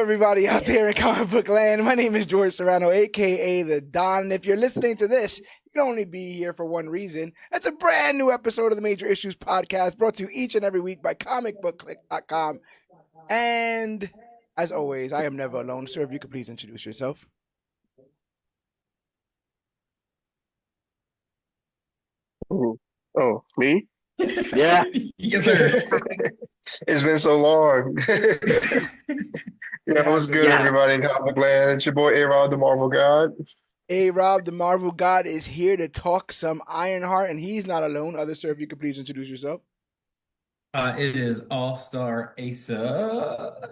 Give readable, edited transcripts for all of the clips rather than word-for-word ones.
everybody out there in comic book land? My name is George Serrano, aka the Don. And if you're listening to this, you can only be here for one reason. It's a brand new episode of the Major Issues podcast brought to you each and every week by ComicBookClique.com. And as always, I am never alone. Sir, if you could please introduce yourself. Ooh. Oh, me? Yes. Yeah. Yes, sir. It's been so long. It Yeah, has what's been good, real. Yeah. everybody in Comic Land? It's your boy A-Rod, the Marvel God. Rob, the Marvel God, is here to talk some Ironheart, and he's not alone. Other sir, if you could please introduce yourself. It is All-Star Asa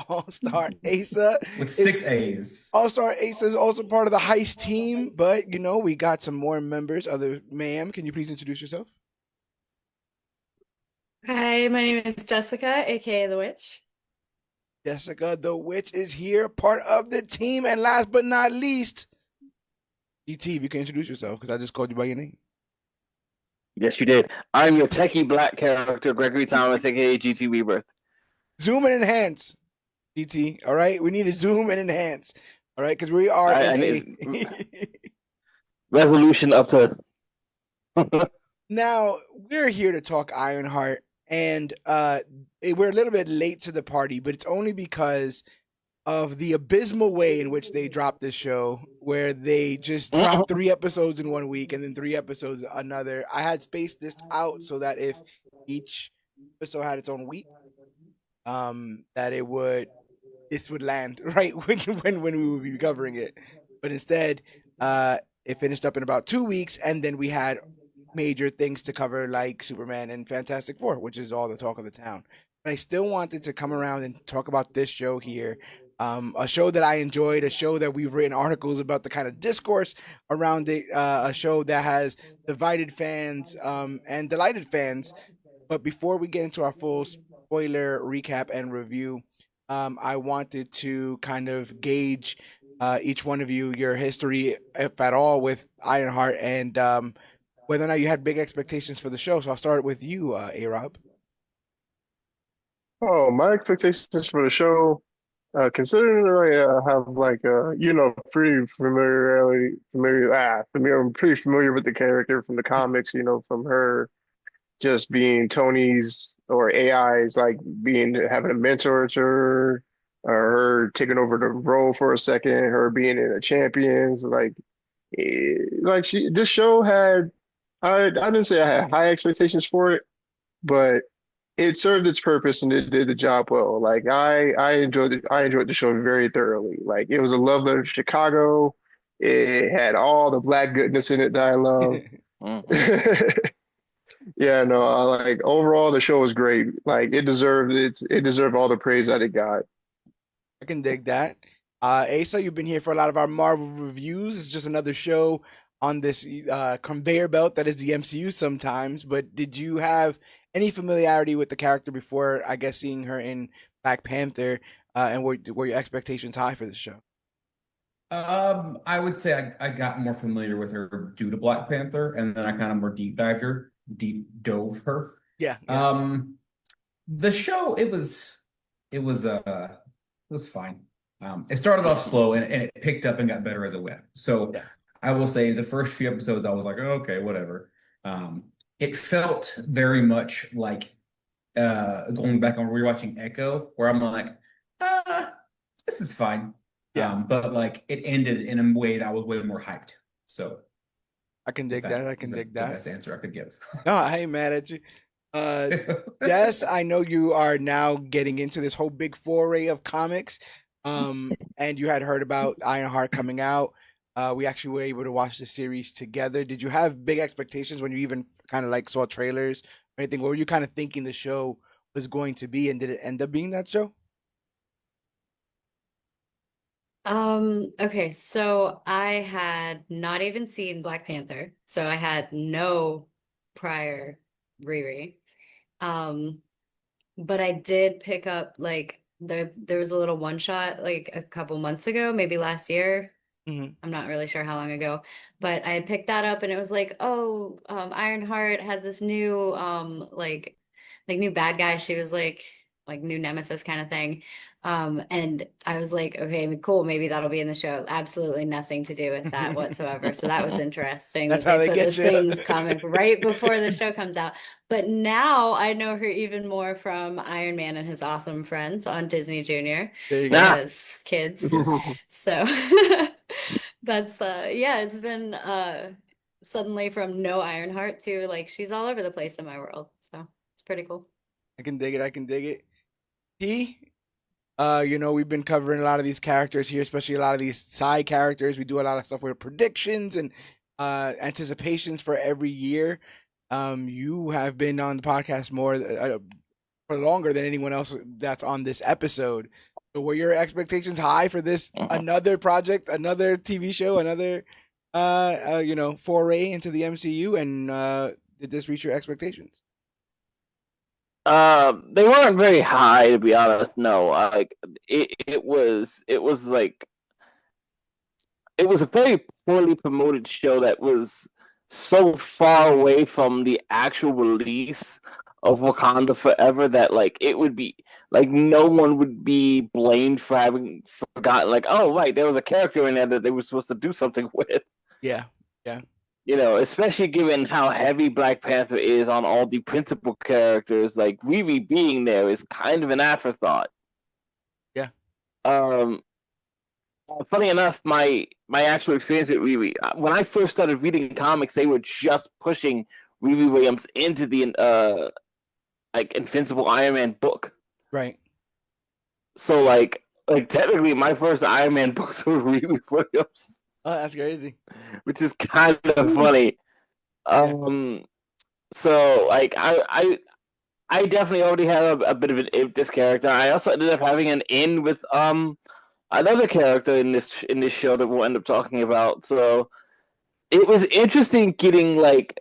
All-Star Asa with is 6 A's. All-Star Asa is also part of the heist team, but we got some more members. Other ma'am, can you please introduce yourself? Hi, my name is Jessica, aka The Witch. Jessica, the witch, is here, part of the team. And last but not least, GT, if you can introduce yourself, because I just called you by your name. Yes, you did. I'm your techie black character, Gregory Thomas, aka GT Rebirth. Zoom and enhance, GT. All right, we need to zoom and enhance. All right, because we are I in need a. resolution up to. Now we're here to talk Ironheart, and we're a little bit late to the party, but it's only because of the abysmal way in which they dropped this show, where they just dropped 3 episodes in 1 week and then 3 episodes another. I had spaced this out so that if each episode had its own week, that this would land right when we would be covering it. But instead, it finished up in about 2 weeks, and then we had major things to cover like Superman and Fantastic Four, which is all the talk of the town. But I still wanted to come around and talk about this show here. A show that I enjoyed, a show that we've written articles about the kind of discourse around it, a show that has divided fans and delighted fans. But before we get into our full spoiler recap and review, I wanted to kind of gauge each one of you, your history, if at all, with Ironheart, and whether or not you had big expectations for the show. So I'll start with you, A-Rob. Oh, my expectations for the show, considering that I have pretty I'm pretty familiar with the character from the comics, from her just being Tony's or AI's like having a mentor to her, or her taking over the role for a second, her being in the champions, this show had I didn't say I had high expectations for it, but it served its purpose and it did the job well. Like I enjoyed the show very thoroughly. Like it was a love letter to Chicago. It had all the black goodness in it that I love. Yeah, no, like overall the show was great. Like it deserved all the praise that it got. I can dig that. Asa, you've been here for a lot of our Marvel reviews. It's just another show on this conveyor belt that is the MCU sometimes. But did you have any familiarity with the character before, I guess, seeing her in Black Panther? And were your expectations high for the show? I would say I got more familiar with her due to Black Panther, and then I kind of more deep dove her. Yeah. The show it was fine. It started off slow and it picked up and got better as it went. So Yeah. I will say the first few episodes I was like, oh, okay, whatever. It felt very much like going back and rewatching Echo, where I'm like, this is fine. Yeah. But like it ended in a way that I was way more hyped. So I can dig that. I can dig the that. best answer I could give. No, I ain't mad at you. Yes, I know you are now getting into this whole big foray of comics. And you had heard about Ironheart coming out. We actually were able to watch the series together. Did you have big expectations when you even kind of like saw trailers or anything? What were you kind of thinking the show was going to be, and did it end up being that show? Okay, so I had not even seen Black Panther, so I had no prior Riri. Um, but I did pick up like there was a little one shot like a couple months ago, maybe last year. Mhm. I'm not really sure how long ago, but I had picked that up and it was like, oh, Ironheart has this new like new bad guy. She was like like new nemesis kind of thing. And I was like, okay, cool, maybe that'll be in the show. Absolutely nothing to do with that whatsoever. So that was interesting That's that how they they put get this you. Things comic right before the show comes out. But now I know her even more from Iron Man and His Awesome Friends on Disney Junior There you go. Nah. because kids. Yes. So that's yeah, it's been suddenly from no Ironheart to like she's all over the place in my world. So it's pretty cool. I can dig it. I can dig it. T, we've been covering a lot of these characters here, especially a lot of these side characters. We do a lot of stuff with predictions and anticipations for every year. You have been on the podcast more for longer than anyone else that's on this episode. So were your expectations high for this another project, another TV show, another foray into the MCU, and did this reach your expectations? They weren't very high, to be honest. No, like it was like it was a very poorly promoted show that was so far away from the actual release of Wakanda Forever that like it would be like no one would be blamed for having forgotten, like, oh right, there was a character in there that they were supposed to do something with. Yeah, yeah. Especially given how heavy Black Panther is on all the principal characters, like Riri being there is kind of an afterthought. Yeah. Funny enough, my actual experience with Riri, when I first started reading comics, they were just pushing Riri Williams into the like Invincible Iron Man book. Right. So like technically, my first Iron Man books were Riri Williams. Oh, that's crazy. Which is kind of funny. So like I definitely already had a bit of an in with this character. I also ended up having an in with another character in this show that we'll end up talking about. So it was interesting getting like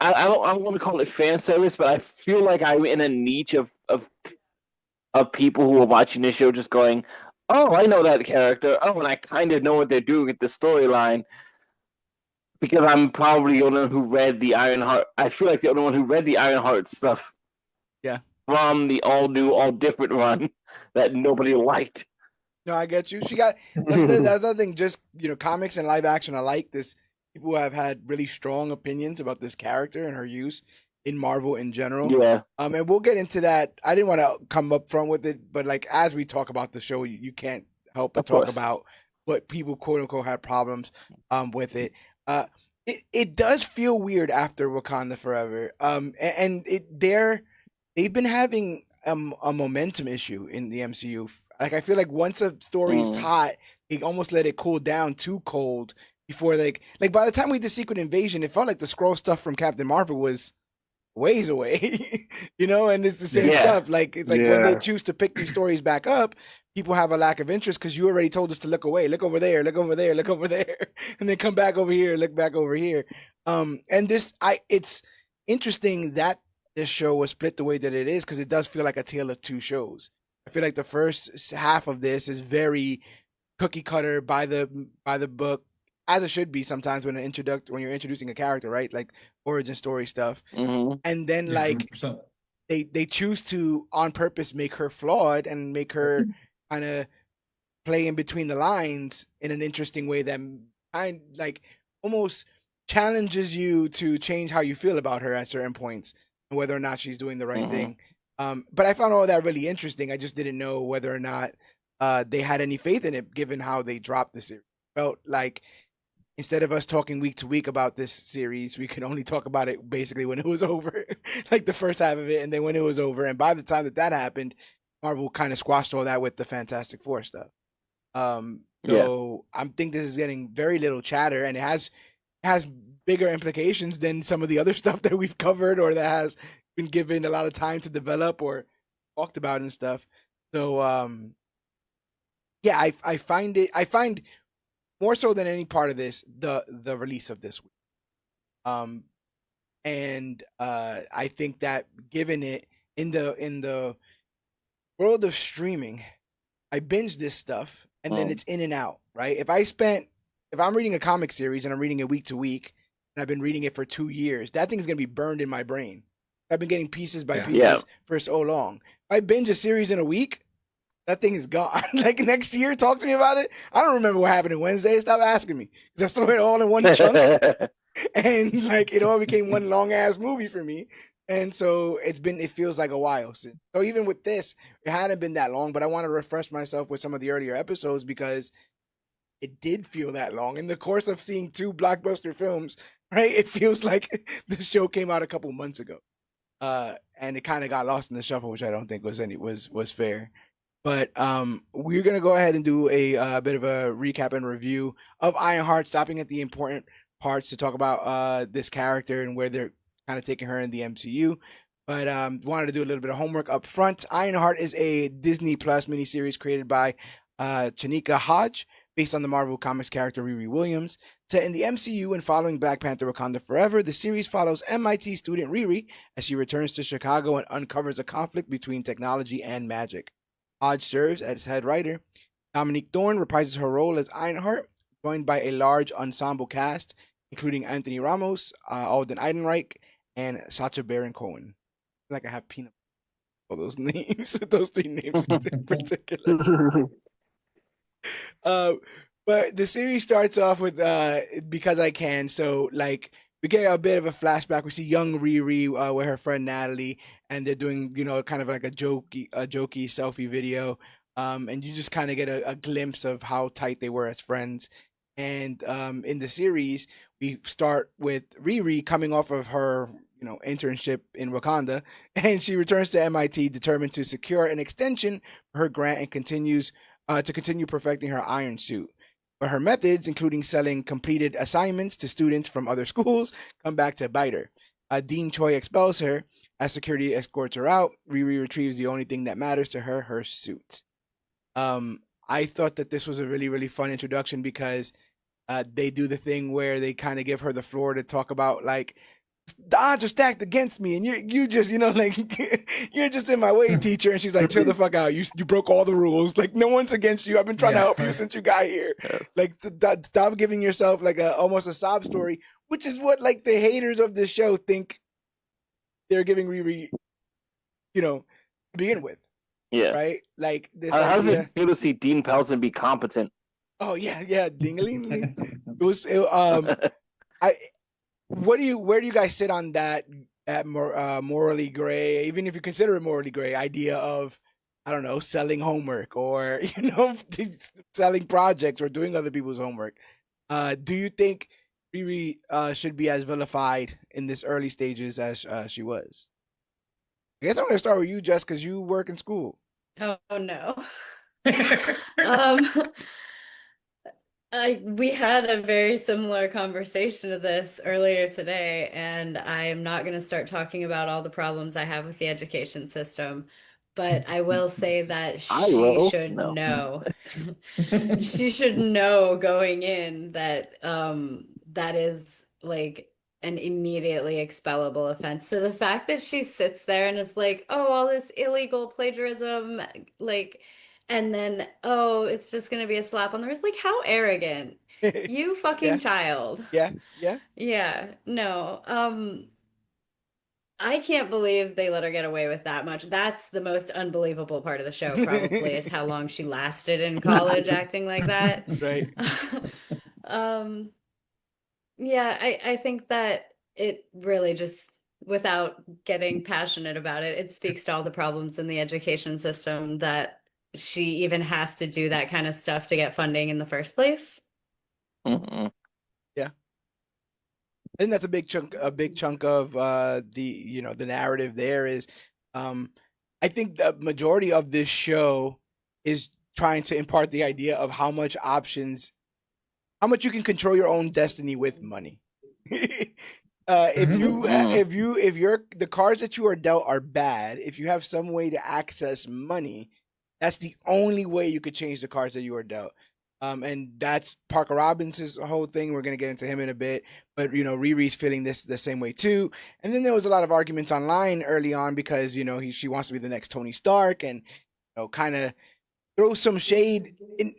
I don't want to call it fan service, but I feel like I'm in a niche of people who are watching this show just going, oh, I know that character. Oh, and I kind of know what they're doing with the storyline. Because I'm probably the only one who read the Ironheart. I feel like the only one who read the Ironheart stuff. Yeah. From the all new, all different run that nobody liked. No, I get you. That's the thing. Just comics and live action alike. People have had really strong opinions about this character and her use in Marvel in general. Yeah. And we'll get into that. I didn't want to come up front with it, but like as we talk about the show, you can't help but talk about what people quote unquote had problems with it. It does feel weird after Wakanda Forever. And they've been having a momentum issue in the MCU. Like I feel like once a story is hot, they almost let it cool down too cold before like by the time we did Secret Invasion, it felt like the Skrull stuff from Captain Marvel was ways away, and it's the same stuff. Like it's like when they choose to pick these stories back up, people have a lack of interest because you already told us to look away, look over there, look over there, look over there, and then come back over here, look back over here. And it's interesting that this show was split the way that it is because it does feel like a tale of two shows. I feel like the first half of this is very cookie cutter by the book, as it should be sometimes when you're introducing a character, right? Like origin story stuff. Mm-hmm. And then like 100%. they choose to on purpose make her flawed and make her kind of play in between the lines in an interesting way that kind like almost challenges you to change how you feel about her at certain points and whether or not she's doing the right thing. But I found all that really interesting. I just didn't know whether or not they had any faith in it, given how they dropped the series. Felt like instead of us talking week to week about this series, we could only talk about it basically when it was over, like the first half of it, and then when it was over. And by the time that happened, Marvel kind of squashed all that with the Fantastic Four stuff. So I think this is getting very little chatter, and it has bigger implications than some of the other stuff that we've covered or that has been given a lot of time to develop or talked about and stuff. So I find more so than any part of this the release of this week. And I think that given it in the world of streaming, I binge this stuff and then it's in and out, right? If I'm reading a comic series and I'm reading it week to week and I've been reading it for 2 years, that thing is going to be burned in my brain. I've been getting pieces by Yeah. pieces Yeah. for so long. If I binge a series in a week, that thing is gone. Like next year, talk to me about it. I don't remember what happened on Wednesday. Stop asking me. 'Cause I saw it all in one chunk, and like it all became one long ass movie for me. And so it feels like a while since. So even with this, it hadn't been that long, but I want to refresh myself with some of the earlier episodes because it did feel that long. In the course of seeing two blockbuster films, right? It feels like the show came out a couple months ago. And it kind of got lost in the shuffle, which I don't think was fair. But we're gonna go ahead and do a bit of a recap and review of Ironheart, stopping at the important parts to talk about this character and where they're kind of taking her in the MCU. But wanted to do a little bit of homework up front. Ironheart is a Disney Plus miniseries created by Chanika Hodge, based on the Marvel Comics character Riri Williams. Set in the MCU and following Black Panther Wakanda Forever, the series follows MIT student Riri as she returns to Chicago and uncovers a conflict between technology and magic. Hodge serves as head writer. Dominique Thorne reprises her role as Ironheart, joined by a large ensemble cast, including Anthony Ramos, Alden Ehrenreich, and Sacha Baron Cohen. I feel like I have peanut all those names, those three names in particular. But the series starts off with Because I Can. So like we get a bit of a flashback. We see young Riri with her friend Natalie, and they're doing kind of like a jokey selfie video. And you just kind of get a glimpse of how tight they were as friends. And in the series, we start with Riri coming off of her internship in Wakanda, and she returns to MIT determined to secure an extension for her grant and continues to continue perfecting her iron suit. But her methods, including selling completed assignments to students from other schools, come back to bite her. Dean Choi expels her. As security escorts her out, Riri retrieves the only thing that matters to her, her suit. I thought that this was a really, really fun introduction because they do the thing where they kind of give her the floor to talk about like, the odds are stacked against me, and you just like you're just in my way, teacher. And she's like, chill the fuck out. You broke all the rules. Like no one's against you. I've been trying to help you since you got here. Like stop giving yourself like almost a sob story, which is what like the haters of this show think they're giving Riri, to begin with. Yeah. Right. Like this. How does it feel to see Dean Pelton be competent? Oh yeah, dingaling. Where do you guys sit on that morally gray, even if you consider it morally gray, idea of, I don't know, selling homework or selling projects or doing other people's homework? Do you think Riri should be as vilified in this early stages as she was? I guess I'm gonna start with you, Jess, because you work in school. Oh no. We had a very similar conversation of this earlier today, and I am not going to start talking about all the problems I have with the education system, but I will say that she should know. She should know going in that that is like an immediately expellable offense. So the fact that she sits there and is like, oh, all this illegal plagiarism, like, and then, oh, it's just gonna be a slap on the wrist. Like, how arrogant. You fucking child. Yeah. Yeah, no. I can't believe they let her get away with that much. That's the most unbelievable part of the show, probably, is how long she lasted in college acting like that. Right. Yeah, I think that it really just, without getting passionate about it, it speaks to all the problems in the education system that she even has to do that kind of stuff to get funding in the first place. Mm-hmm. Yeah. I think that's a big chunk of the narrative there is I think the majority of this show is trying to impart the idea of how much you can control your own destiny with money. If the cards that you are dealt are bad, if you have some way to access money, that's the only way you could change the cards that you are dealt. And that's Parker Robbins' whole thing. We're gonna get into him in a bit, but Riri's feeling this the same way too. And then there was a lot of arguments online early on because she wants to be the next Tony Stark, and kind of throw some shade,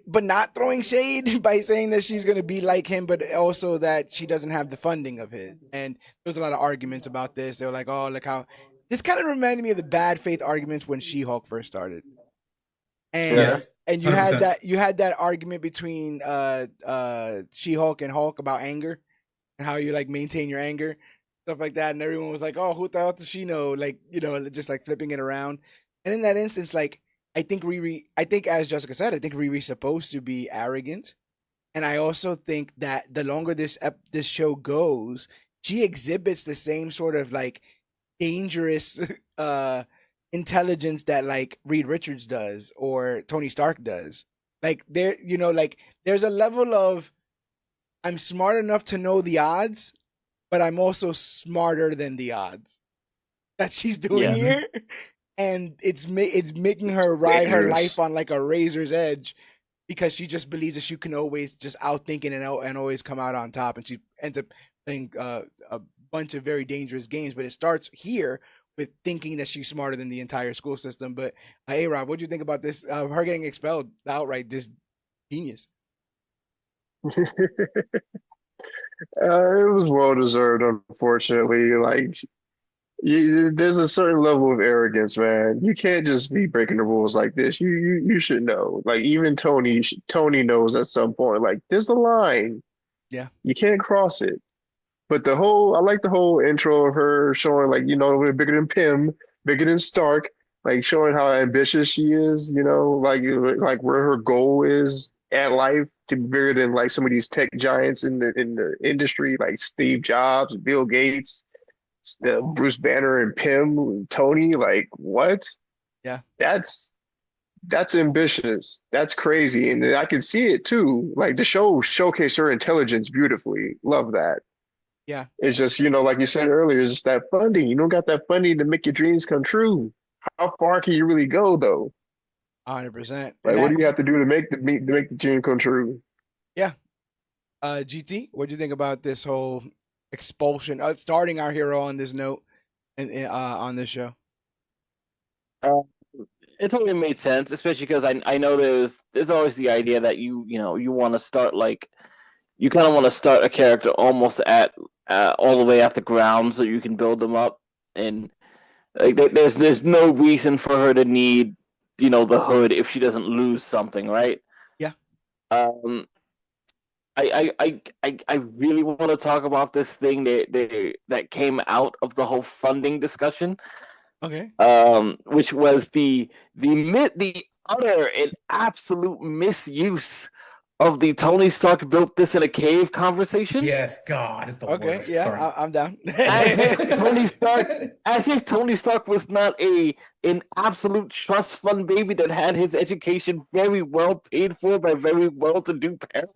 but not throwing shade by saying that she's gonna be like him, but also that she doesn't have the funding of his. And there was a lot of arguments about this. They were like, oh, look how This kind of reminded me of the bad faith arguments when She-Hulk first started. And Yes. and you 100%. had that argument between She-Hulk and Hulk about anger and how you like maintain your anger, stuff like that. And everyone was like, "Oh, who the hell does she know?" Like, just like flipping it around. And in that instance, like I think as Jessica said, I think Riri's supposed to be arrogant. And I also think that the longer this show goes, she exhibits the same sort of like dangerous intelligence that like Reed Richards does or Tony Stark does. Like like there's a level of I'm smart enough to know the odds, but I'm also smarter than the odds that she's doing Yeah. here. And it's making her ride her life on like a razor's edge because she just believes that she can always just outthink it and always come out on top. And she ends up playing a bunch of very dangerous games. But it starts here with thinking that she's smarter than the entire school system. But hey, Rob, what do you think about this? Her getting expelled outright, just genius. It was well deserved, unfortunately. Like, there's a certain level of arrogance, man. You can't just be breaking the rules like this. You should know. Like, even Tony knows at some point. Like, there's a line. Yeah. You can't cross it. But I like the whole intro of her showing, like, we're bigger than Pym, bigger than Stark, like showing how ambitious she is, like where her goal is at life to be bigger than like some of these tech giants in the industry, like Steve Jobs, Bill Gates, Bruce Banner and Pym, and Tony. Like, what? Yeah. That's ambitious. That's crazy. And I can see it too. Like the show showcased her intelligence beautifully. Love that. Yeah. It's just, like you said earlier, it's just that funding. You don't got that funding to make your dreams come true. How far can you really go though? 100%. Like, what do you have to do to make the dream come true? Yeah. GT, what do you think about this whole expulsion? Starting our hero on this note and on this show. It totally made sense, especially because I know there's always the idea that you want to start like you kind of want to start a character almost at all the way at the ground so you can build them up, and like there's no reason for her to need the hood if she doesn't lose something, right? Yeah. I really want to talk about this thing that came out of the whole funding discussion. Okay. Which was the utter and absolute misuse of the Tony Stark built this in a cave conversation. Yes, God, it's the Okay, worst. yeah, Sorry. I'm down. As if Tony Stark was not an absolute trust fund baby that had his education very well paid for by very well-to-do parents.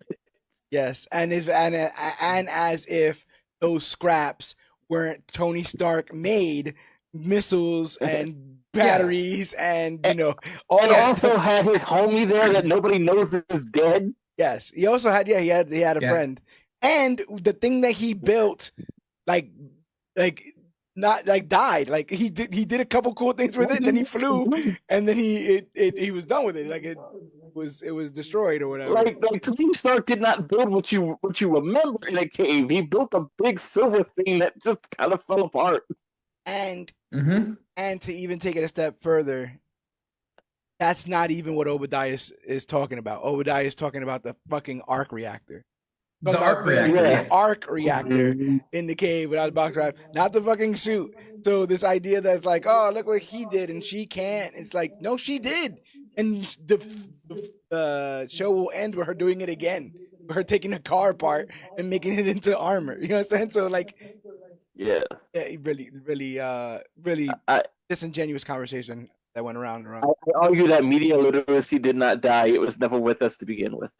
Yes, and as if those scraps weren't Tony Stark made missiles and batteries and all and that also stuff. had his homie there that nobody knows is dead. Yes, he also had he had a friend, and the thing that he built, like not like died. Like he did a couple cool things with it, then he flew, and then he was done with it. Like it was destroyed or whatever. Like Tony Stark did not build what you remember in a cave. He built a big silver thing that just kind of fell apart. And to even take it a step further, that's not even what Obadiah is talking about. Obadiah is talking about the fucking arc reactor. The arc reactor. The arc reactor in the cave without the box drive, not the fucking suit. So this idea that's like, oh, look what he did and she can't. It's like, no, she did. And the show will end with her doing it again. Her taking a car apart and making it into armor. You understand? So like, yeah, really disingenuous conversation that went around and around. I argue that media literacy did not die. It was never with us to begin with.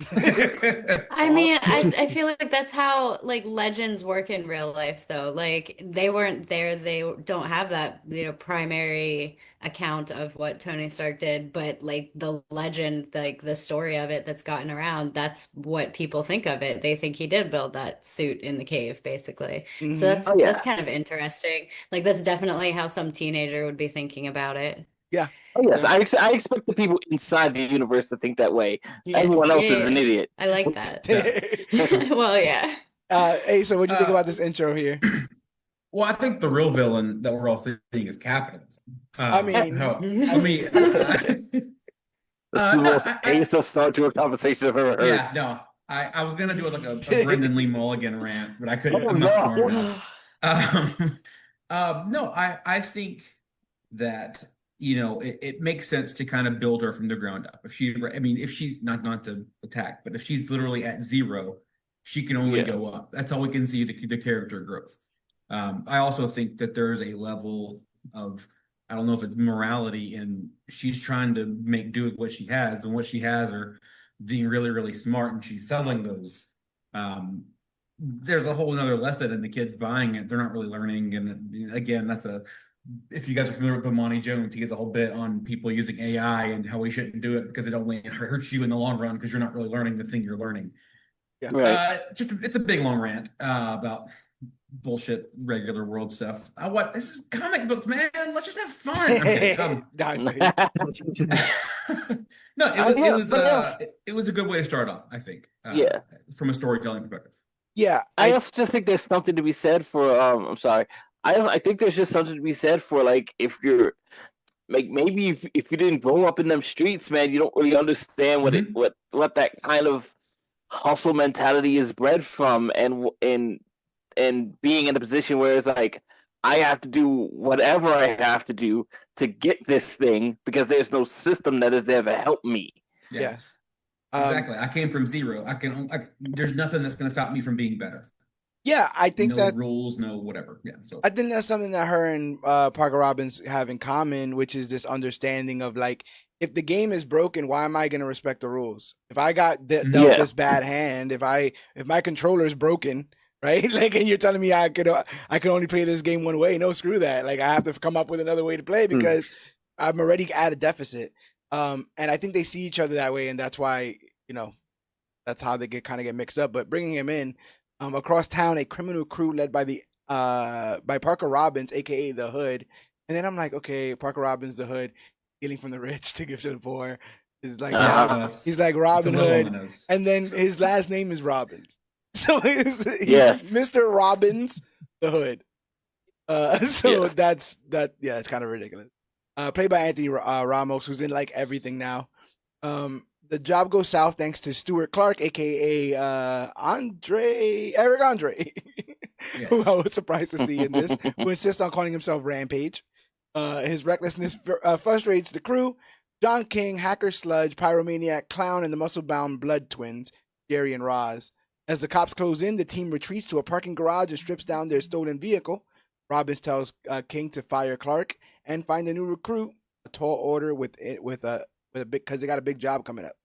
I mean, I feel like that's how like legends work in real life, though. Like they weren't there, they don't have that, primary account of what Tony Stark did, but like the legend, like the story of it that's gotten around, that's what people think of it. They think he did build that suit in the cave, basically. Mm-hmm. So that's kind of interesting. Like that's definitely how some teenager would be thinking about it. Yeah. Oh yes, I expect the people inside the universe to think that way. Yeah. Everyone else is an idiot. I like that. Well, yeah. Hey, so what do you think about this intro here? Well, I think the real villain that we're all seeing is capitalism. I mean, No, I mean, That's the no, most ace start to a conversation I've ever heard. yeah, no. I was gonna do like a Brendan Lee Mulligan rant, but I couldn't. Oh I'm not smart enough. no! Um, no, I think that it makes sense to kind of build her from the ground up. I mean, if she not to attack, but if she's literally at zero, she can only Yeah. go up. That's all we can see the character growth. I also think that there's a level of I don't know if it's morality, and she's trying to make do with what she has, and what she has are being really, really smart, and she's selling those. There's a whole another lesson in the kids buying it. They're not really learning. And again, if you guys are familiar with Bomani Jones, he gets a whole bit on people using AI and how we shouldn't do it because it only hurts you in the long run because you're not really learning the thing you're learning. Yeah. Right. It's a big long rant about bullshit regular world stuff. This is comic books, man. Let's just have fun. Okay, no, it was a good way to start off, I think. Yeah. From a storytelling perspective. Yeah, I also just think there's something to be said for I'm sorry. I think there's just something to be said for like if you're like maybe if you didn't grow up in them streets, man, you don't really understand what that kind of hustle mentality is bred from, and being in a position where it's like I have to do whatever I have to do to get this thing because there's no system that is there to help me. Yeah. Exactly. I came from zero. There's nothing that's going to stop me from being better. Yeah, I think no rules, no whatever. Yeah, so I think that's something that her and Parker Robbins have in common, which is this understanding of like, if the game is broken, why am I going to respect the rules? If I got dealt this bad hand, if my controller is broken, right? Like, and you're telling me I could only play this game one way? No, screw that. Like, I have to come up with another way to play because I'm already at a deficit. And I think they see each other that way, and that's why that's how they kind of get mixed up. But bringing him in. Across town, a criminal crew led by by Parker Robbins, aka the Hood, and then I'm like, okay, Parker Robbins, the Hood, stealing from the rich to give to the poor. Is like he's like Robin Hood, and then his last name is Robbins, so he's Mr. Robbins, the Hood. That's it's kind of ridiculous. Played by Anthony Ramos, who's in like everything now. The job goes south thanks to Stuart Clark, aka Eric Andre, who I was surprised to see in this, who insists on calling himself Rampage. His recklessness frustrates the crew. John King, Hacker Sludge, Pyromaniac, Clown, and the muscle-bound Blood Twins, Jerry and Roz. As the cops close in, the team retreats to a parking garage and strips down their stolen vehicle. Robbins tells King to fire Clark and find a new recruit. A tall order with a big, because they got a big job coming up.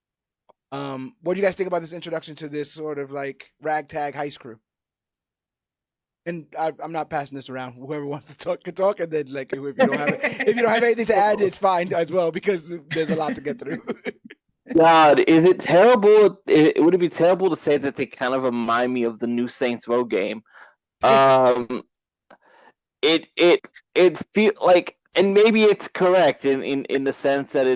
What do you guys think about this introduction to this sort of like ragtag heist crew? And I'm not passing this around. Whoever wants to talk can talk, and then like if you don't have anything to add, it's fine as well because there's a lot to get through. God, is it terrible? Would it be terrible to say that they kind of remind me of the new Saints Row game? It feels like, and maybe it's correct in the sense that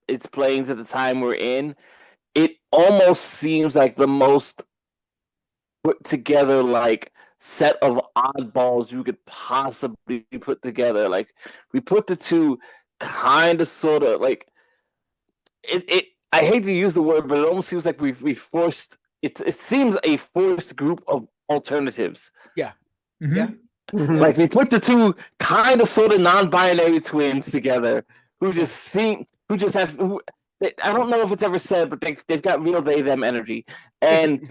it's playing at the time we're in. It almost seems like the most put together like set of oddballs you could possibly put together. Like we put the two kind of sort of like it. I hate to use the word, but it almost seems like we forced it. It seems a forced group of alternatives. Yeah, mm-hmm. Like they put the two kind of sort of non-binary twins together who just have. I don't know if it's ever said, but they've got real they them energy, and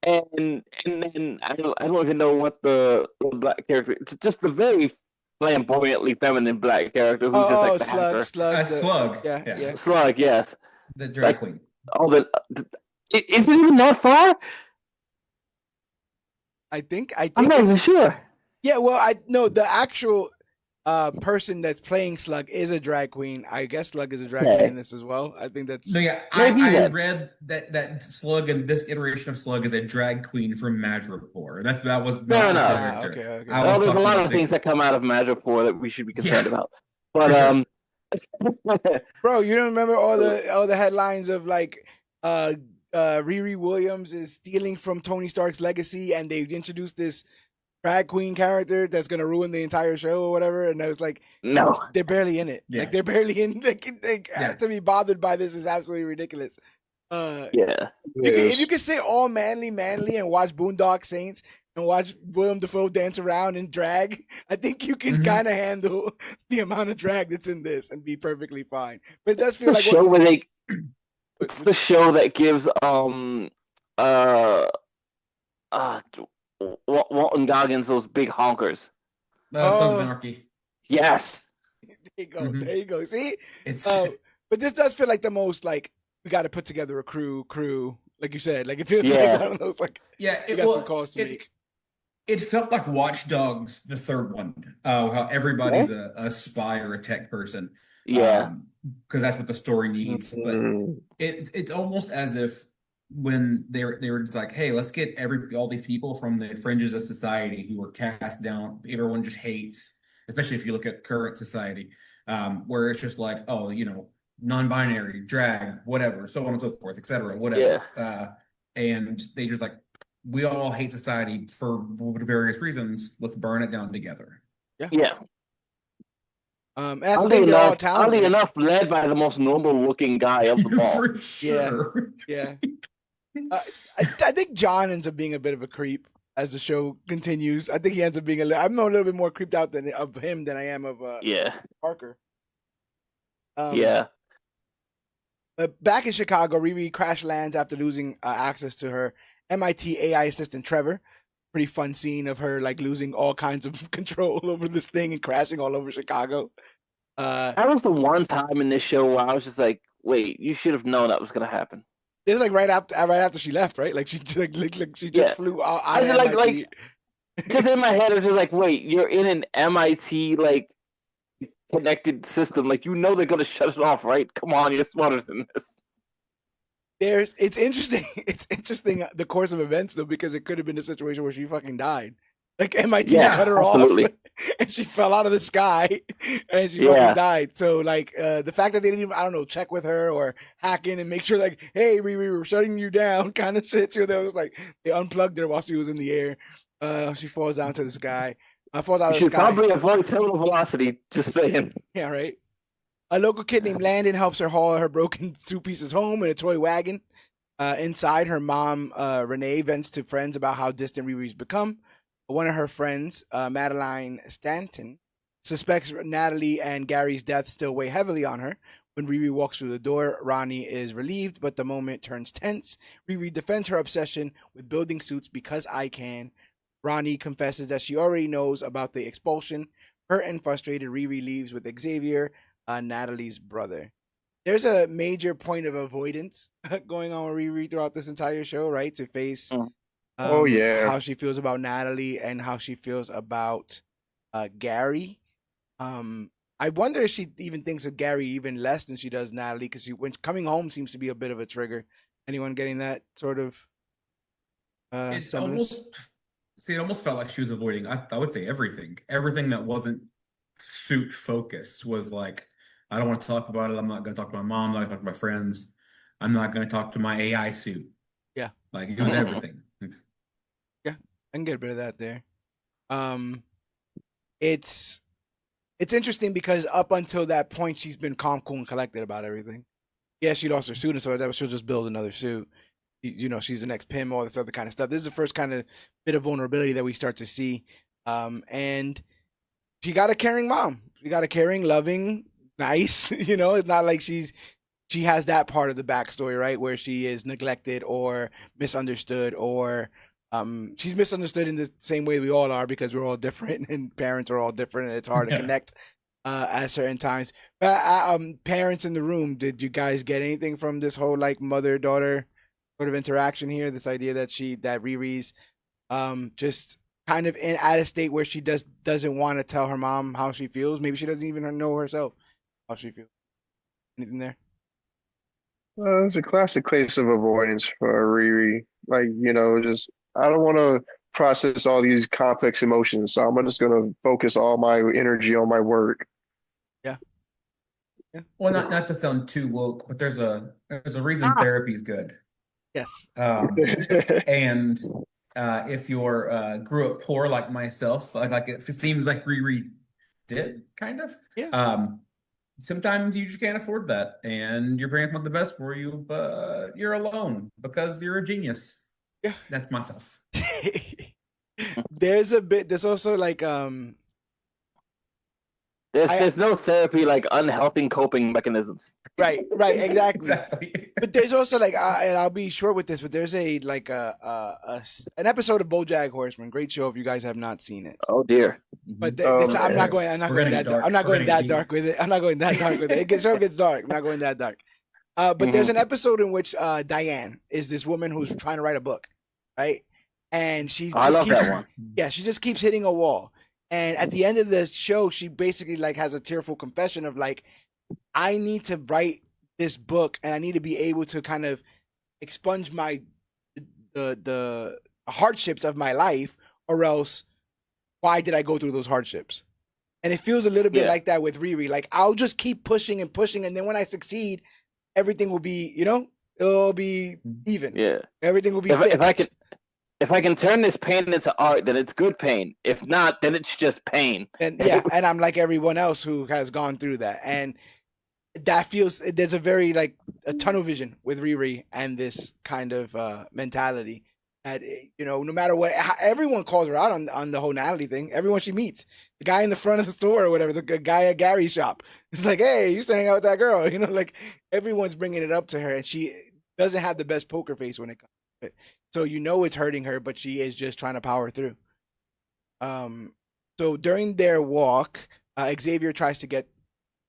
and then I don't even know what the black character, just the very flamboyantly feminine black character who's just like the hacker. Slug. Yeah. Slug, yes. The drag queen. Is it even that far? I think I'm not even sure. Yeah, well, the actual person that's playing Slug is a drag queen. I guess Slug is a drag queen in this as well. I think that's I read that Slug and this iteration of Slug is a drag queen from Madripoor. That was not the character. Okay. Well, there's a lot of things that come out of Madripoor that we should be concerned about. But bro, you don't remember all the headlines of like Riri Williams is stealing from Tony Stark's legacy, and they introduced this drag queen character that's gonna ruin the entire show or whatever. And I was like, No. they're barely in it. Yeah. Like they're barely in. Yeah. To be bothered by this is absolutely ridiculous. Yeah. If you could say all manly, and watch Boondock Saints and watch William Dafoe dance around in drag, I think you can kind of handle the amount of drag that's in this and be perfectly fine. But it does feel like show where they. It's the show that gives Walton Goggins those big honkers. Sons of Anarchy. Yes. There you go. There you go. See, It's but this does feel like the most like we got to put together a crew, like you said. Like it feels like one of those like we got some calls to make. It felt like Watch Dogs, the third one. How everybody's a spy or a tech person. Yeah. Because that's what the story needs. But it's almost as if when they were just like, hey, let's get all these people from the fringes of society who are cast down, everyone just hates, especially if you look at current society, where it's just like, oh, non-binary, drag, whatever, so on and so forth, etc., whatever. Yeah. And they just like, we all hate society for various reasons. Let's burn it down together. Yeah. That's the thing, they're all talented. Oddly enough, led by the most normal-looking guy of them all. For sure. Yeah. I think John ends up being a bit of a creep as the show continues. I think he ends up being I'm a little bit more creeped out of him than I am of Parker. Yeah. Back in Chicago, Riri crash lands after losing access to her MIT AI assistant Trevor. Pretty fun scene of her like losing all kinds of control over this thing and crashing all over Chicago. That was the one time in this show where I was just like, "Wait, you should have known that was going to happen." It was like right after she left, right? Like she just flew out of MIT. Like, just in my head, I was just like, "Wait, you're in an MIT like connected system. Like they're going to shut it off, right? Come on, you're smarter than this." It's interesting. It's interesting the course of events though, because it could have been a situation where she fucking died. Like MIT cut her off, and she fell out of the sky, and she fucking died. So like the fact that they didn't even check with her or hack in and make sure like, hey, we were shutting you down, kind of shit. So that was like they unplugged her while she was in the air. She falls down to the sky. Falls out of the sky. Probably avoid terminal velocity. Just saying. Yeah, right. A local kid named Landon helps her haul her broken suit pieces home in a toy wagon. Inside, her mom, Renee, vents to friends about how distant Riri's become. One of her friends, Madeline Stanton, suspects Natalie and Gary's death still weigh heavily on her. When Riri walks through the door, Ronnie is relieved, but the moment turns tense. Riri defends her obsession with building suits because I can. Ronnie confesses that she already knows about the expulsion. Hurt and frustrated, Riri leaves with Xavier, Natalie's brother. There's a major point of avoidance going on with Riri throughout this entire show, right? To face how she feels about Natalie and how she feels about Gary. I wonder if she even thinks of Gary even less than she does Natalie, because when coming home seems to be a bit of a trigger. Anyone getting that sort of semblance? It almost felt like she was avoiding, I would say everything. Everything that wasn't suit focused was like, I don't want to talk about it. I'm not going to talk to my mom. I'm not going to talk to my friends. I'm not going to talk to my AI suit. Yeah. Like it was everything. Yeah, I can get a bit of that there. It's interesting because up until that point, she's been calm, cool, and collected about everything. Yeah, she lost her suit, and so she'll just build another suit. She's the next Pym, all this other kind of stuff. This is the first kind of bit of vulnerability that we start to see. And she got a caring mom. She got a caring, loving, nice. It's not like she has that part of the backstory, right, where she is neglected or misunderstood, or she's misunderstood in the same way we all are, because we're all different and parents are all different, and it's hard to connect at certain times. But parents in the room, did you guys get anything from this whole like mother-daughter sort of interaction here? This idea that Riri's just kind of at a state where she doesn't want to tell her mom how she feels. Maybe she doesn't even know herself how she feels. Anything there? It's a classic case of avoidance for Riri. Like, just I don't want to process all these complex emotions, so I'm just going to focus all my energy on my work. Yeah. Well, not to sound too woke, but there's a reason therapy is good. Yes. And if you're grew up poor like myself, like it seems like Riri did, kind of. Yeah. Sometimes you just can't afford that, and your parents want the best for you, but you're alone because you're a genius. Yeah. That's myself. There's also like There's no therapy like unhelping coping mechanisms. right, exactly. Exactly. But there's also like, and I'll be short with this, but there's an an episode of BoJack Horseman, great show if you guys have not seen it. Oh dear. But Oh, I'm not man. going that dark. I'm not going that dark with it. I'm not going that dark with it. The show gets dark. I'm not going that dark. But there's an episode in which Diane is this woman who's trying to write a book, right? And she I just love keeps, that one. yeah, she just keeps hitting a wall. And at the end of the show, she basically like has a tearful confession of like, I need to write this book, and I need to be able to kind of expunge my the hardships of my life, or else why did I go through those hardships? And it feels a little bit like that with Riri. Like, I'll just keep pushing and pushing, and then when I succeed, everything will be, it'll be even. Yeah. Everything will be fixed. If I can turn this pain into art, then it's good pain. If not, then it's just pain. And yeah, and I'm like everyone else who has gone through that. And that feels, there's a very like a tunnel vision with Riri and this kind of mentality that, no matter what, everyone calls her out on the whole Natalie thing. Everyone she meets, the guy in the front of the store or whatever, the guy at Gary's shop, it's like, hey, you used to hang out with that girl, like everyone's bringing it up to her, and she doesn't have the best poker face when it comes to it. So it's hurting her, but she is just trying to power through. So during their walk, Xavier tries to get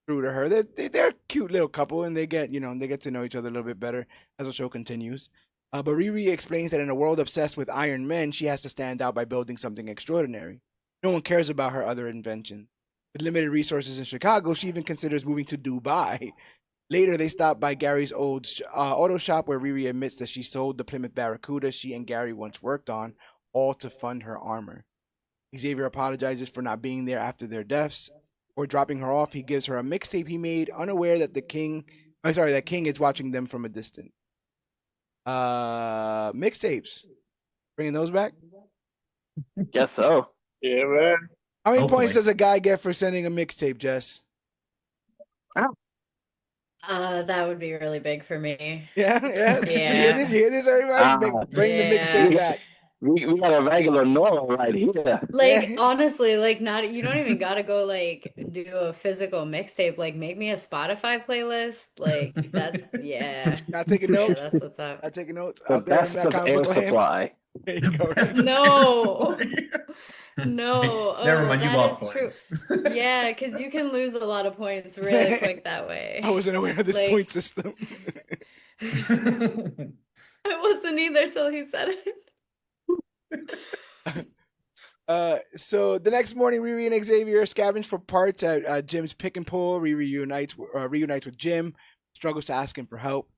through to her. They're a cute little couple, and they get to know each other a little bit better as the show continues. But Riri explains that in a world obsessed with Iron Men, she has to stand out by building something extraordinary. No one cares about her other invention. With limited resources in Chicago, she even considers moving to Dubai. Later, they stop by Gary's old auto shop, where Riri admits that she sold the Plymouth Barracuda she and Gary once worked on, all to fund her armor. Xavier apologizes for not being there after their deaths. Or dropping her off, he gives her a mixtape he made, unaware that King is watching them from a distance. Mixtapes. Bringing those back? Guess so. Yeah, man. How many Hopefully. points does a guy get for sending a mixtape, Jess? That would be really big for me. Yeah. Yeah. You hear this, everybody? Bring the mixtape back. We got a regular normal right here. Like, honestly, like, you don't even gotta go like do a physical mixtape. Like, make me a Spotify playlist. Like, that's Not taking notes. that's what's up. Not taking notes The out there in best that of comic air book land. supply. There you go. No. No. Never mind, you that lost is points. Yeah, because you can lose a lot of points really quick that way. I wasn't aware of this Like- point system. I wasn't either till he said it. So the next morning, Riri and Xavier scavenge for parts at Jim's pick and pull. Riri reunites with Jim, struggles to ask him for help.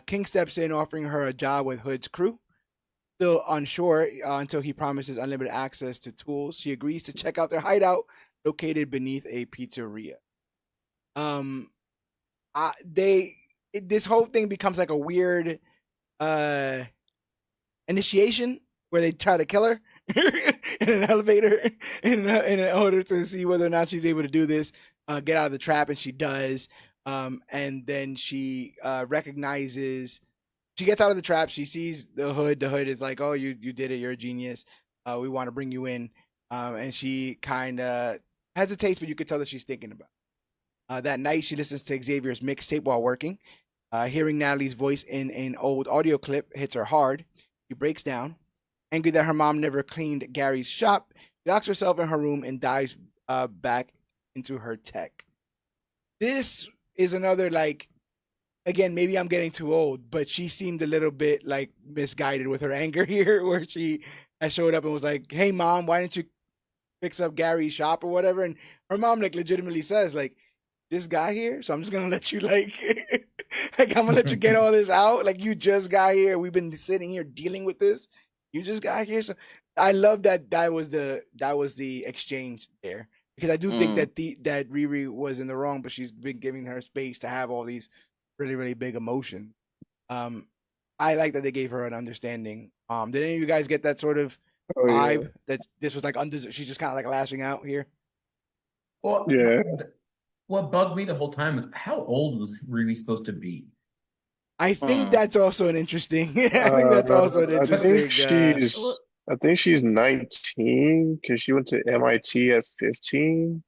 King steps in, offering her a job with Hood's crew. Still unsure until he promises unlimited access to tools. She agrees to check out their hideout located beneath a pizzeria. This whole thing becomes like a weird initiation where they try to kill her in an elevator in order to see whether or not she's able to do this, get out of the trap, and she does. And then she recognizes, she gets out of the trap, she sees the Hood. The Hood is like, oh, you did it, you're a genius. We want to bring you in. And she kind of hesitates, but you could tell that she's thinking about it. That night, she listens to Xavier's mixtape while working. Hearing Natalie's voice in an old audio clip hits her hard. She breaks down. Angry that her mom never cleaned Gary's shop, she locks herself in her room and dives back into her tech. This is another, like, again, maybe I'm getting too old, but she seemed a little bit like misguided with her anger here, where she showed up and was like, hey, Mom, why didn't you fix up Gary's shop or whatever? And her mom, like, legitimately says, like, this guy here, so I'm just gonna let you, like, like, I'm gonna let you get all this out. Like, you just got here. We've been sitting here dealing with this. You just got here. So I love that was the exchange there, because I do think that that Riri was in the wrong, but she's been giving her space to have all these really, really big emotions. I like that they gave her an understanding. Did any of you guys get that sort of Oh yeah, vibe that this was like she's just kind of like lashing out here? Well, yeah. what bugged me the whole time was how old was Riri supposed to be? I think Hmm. that's also an interesting. I think that's also an I think interesting. Well, she's 19 because she went to MIT at 15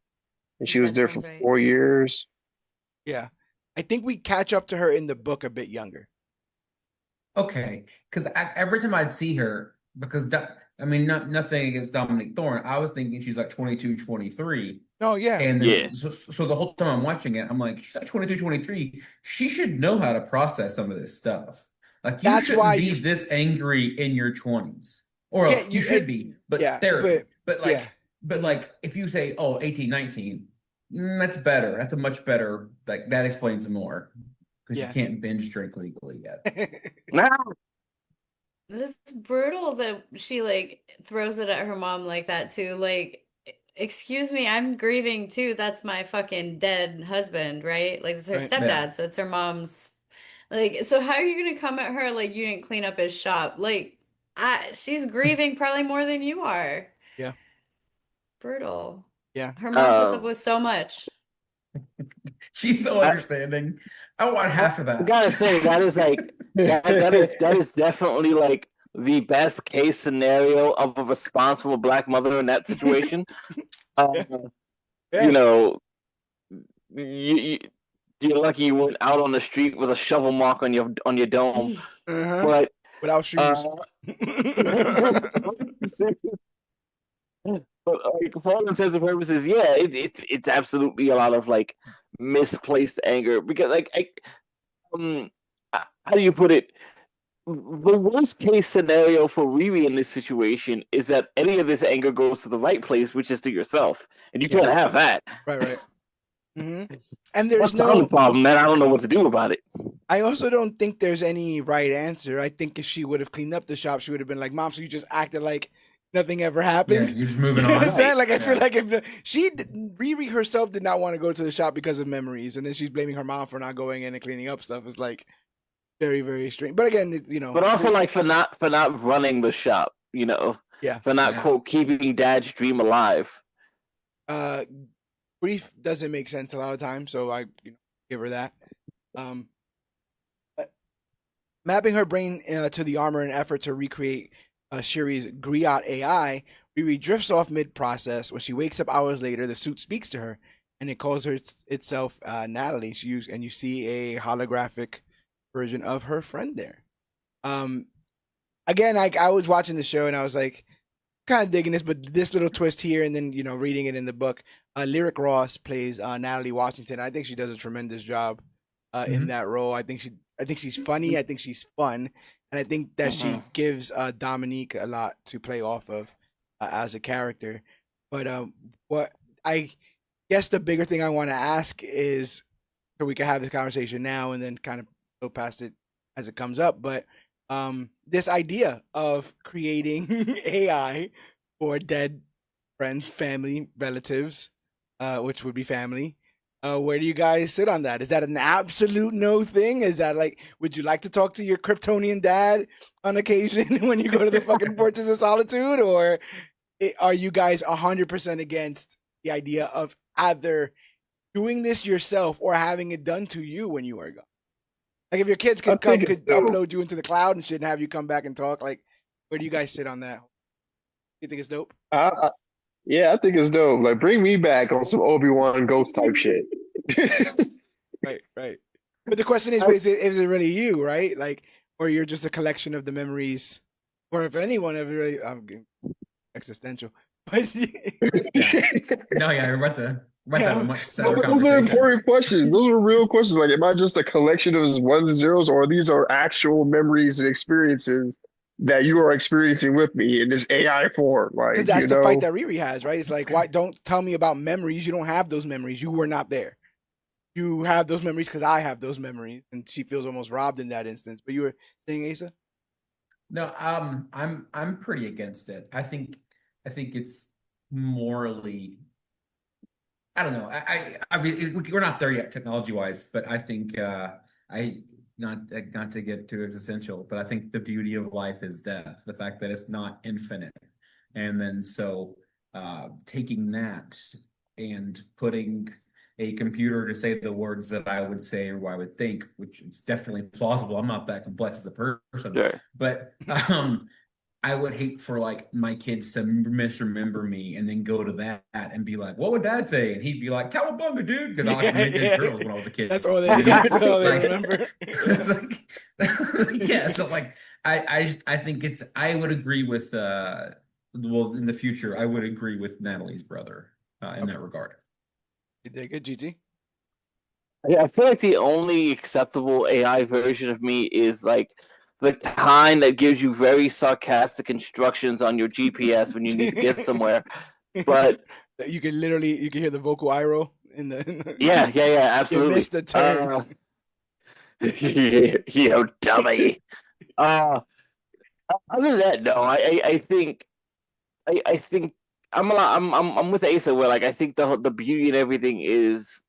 and she was that there for sounds right. 4 years. Yeah, I think we catch up to her in the book a bit younger. Okay, because every time I'd see her, because I mean, nothing against Dominique Thorne, I was thinking she's like 22, 23. Oh yeah, And Yeah. then, so the whole time I'm watching it, I'm like, she's like 22, 23. She should know how to process some of this stuff. Like, you that's shouldn't why be you. this angry in your 20s. Or Yeah, you should be, but yeah, therapy. but yeah, But like, if you say, oh, 18, 19, that's better. That's a much better, like, that explains more. Because you yeah. can't binge drink legally yet. Nah. This is brutal that she like throws it at her mom like that too. Like, excuse me, I'm grieving too. That's my fucking dead husband, right? Like it's her Right. Yeah. stepdad, so it's her mom's. Like, so how are you gonna come at her like you didn't clean up his shop? Like, she's grieving probably more than you are. Yeah, Brutal. yeah. Her mom puts up Um, with so much. She's so I, understanding. I want Oh, half of I that. gotta say that is like that is definitely like the best case scenario of a responsible black mother in that situation. Uh, yeah, you yeah. know, you you're lucky you weren't out on the street with a shovel mark on your dome. Uh-huh. But Without uh, shoes. but like for all intents and purposes, yeah, it's absolutely a lot of like misplaced anger because um how do you put it? The worst case scenario for Riri in this situation is that any of this anger goes to the right place, which is to yourself, and you Yeah, can't have that. right, right. And there's Once I'm the no. problem, then I don't know what to do about it. I also don't think there's any right answer. I think if she would have cleaned up the shop, she would have been like, "Mom, so you just acted like nothing ever Yeah, happened." you're just moving You on. understand? Like I feel Yeah. like if Riri herself did not want to go to the shop because of memories, and then she's blaming her mom for not going in and cleaning up stuff, it's like very, very strange. But again, But also like for not running the shop, yeah. for not Yeah. quote keeping Dad's dream alive. Uh, Grief doesn't make sense a lot of times, so I give her that. Um, Mapping her brain to the armor in an effort to recreate Shiri's Griot AI, Riri drifts off mid-process. When she wakes up hours later, the suit speaks to her, and it calls her itself Natalie. And you see a holographic version of her friend there. Um, Again, I was watching the show and I was like, kind of digging this, but this little twist here, and then reading it in the book. Lyric Ross plays Natalie Washington. I think she does a tremendous job in Mhm. that role. I think she's funny. I think she's fun, and I think that she gives Dominique a lot to play off of as a character. But what I guess the bigger thing I want to ask is, so we can have this conversation now and then kind of go past it as it comes up. But this idea of creating AI for dead friends, family, relatives, which would be family. Where do you guys sit on that? Is that an absolute no thing? Is that like, would you like to talk to your Kryptonian dad on occasion when you go to the fucking Fortress of Solitude? Or are you guys 100% against the idea of either doing this yourself or having it done to you when you are gone? Like if your kids I could think it's dope. upload you into the cloud and shit and have you come back and talk, like where do you guys sit on that? You think it's dope? I, yeah, I think it's dope. Like, bring me back on some Obi-Wan Ghost type shit. Right, right. But the question is, I, is it really you, right? Like, or you're just a collection of the memories, or if anyone ever really, I'm getting existential, but Yeah. No, yeah, we're about to have a yeah, much No, sadder but those are conversation. important questions. Those are real questions. Like, am I just a collection of ones and zeros, or these are actual memories and experiences that you are experiencing with me in this AI form? because Like, that's the fight that Riri has, right? It's like, why don't tell me about memories? You don't have those memories. You were not there. You have those memories because I have those memories, and she feels almost robbed in that instance. But you were saying, Asa? No, I'm pretty against it. I think it's morally. I don't know. I mean, we're not there yet technology wise, but I think I not to get too existential, but I think the beauty of life is death, the fact that it's not infinite. And then so taking that and putting a computer to say the words that I would say or I would think, which is definitely plausible. I'm not that complex as a person, Sure. but I would hate for like my kids to misremember me and then go to that and be like, "What would Dad say?" And he'd be like, "Cowabunga, dude," because I like Ninja Turtles when I was a kid. That's all they. That's all they Like, remember. it's like, yeah. So like, I think it's. I would agree with. Well, in the future, I would agree with Natalie's brother in that regard. You dig it, GT? Yeah, I feel like the only acceptable AI version of me is like the kind that gives you very sarcastic instructions on your GPS when you need to get somewhere. But you can hear the vocal eye roll in the. yeah, You absolutely. missed the turn. You dummy. Other than that, no, I think I'm with Asa where like I think the beauty and everything is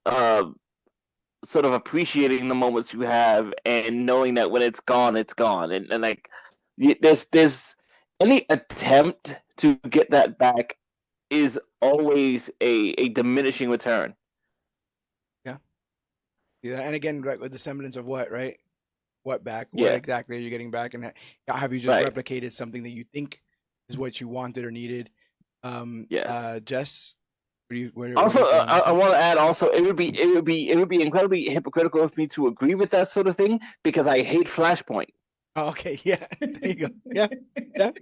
sort of appreciating the moments you have and knowing that when it's gone, and like there's any attempt to get that back is always a diminishing return. Yeah, and again, like with the semblance of what, right? What back? What Yeah. exactly are you getting back? And have you just Right. replicated something that you think is what you wanted or needed? Yes. Jess, Also, I want to add. Also, it would be incredibly hypocritical of me to agree with that sort of thing because I hate Flashpoint Oh, okay, yeah, there you go. Yeah. It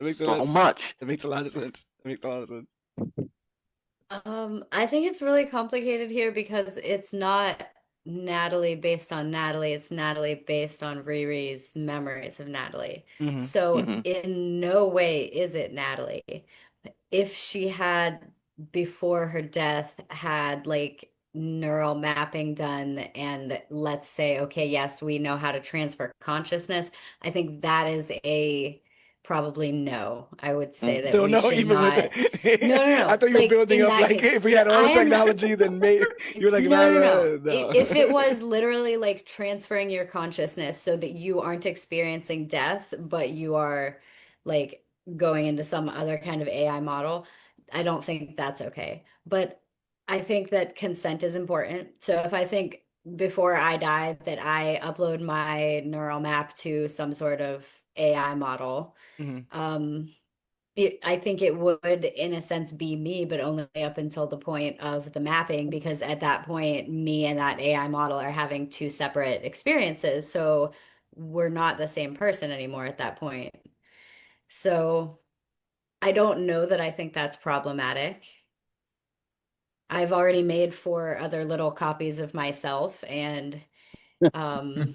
makes a lot so of, much. it makes a lot of sense. It makes a lot of sense. I think it's really complicated here because it's not Natalie based on Natalie, it's Natalie based on Riri's memories of Natalie. Mhm. So Mhm. in no way is it Natalie. If she had before her death had like neural mapping done and let's say, okay, yes, we know how to transfer consciousness, I think that is a probably no. I would say that So we no, should even with not. it. No. I thought you were Like building in up that like case, if we had all the I am technology, then maybe you're like no. no. If it was literally like transferring your consciousness so that you aren't experiencing death, but you are like going into some other kind of AI model, I don't think that's okay. But I think that consent is important. So if I think before I die that I upload my neural map to some sort of AI model, Mhm. I think it would, in a sense, be me, but only up until the point of the mapping, because at that point, me and that AI model are having two separate experiences. So we're not the same person anymore at that point. So I don't know that I think that's problematic. I've already made 4 other little copies of myself, and um,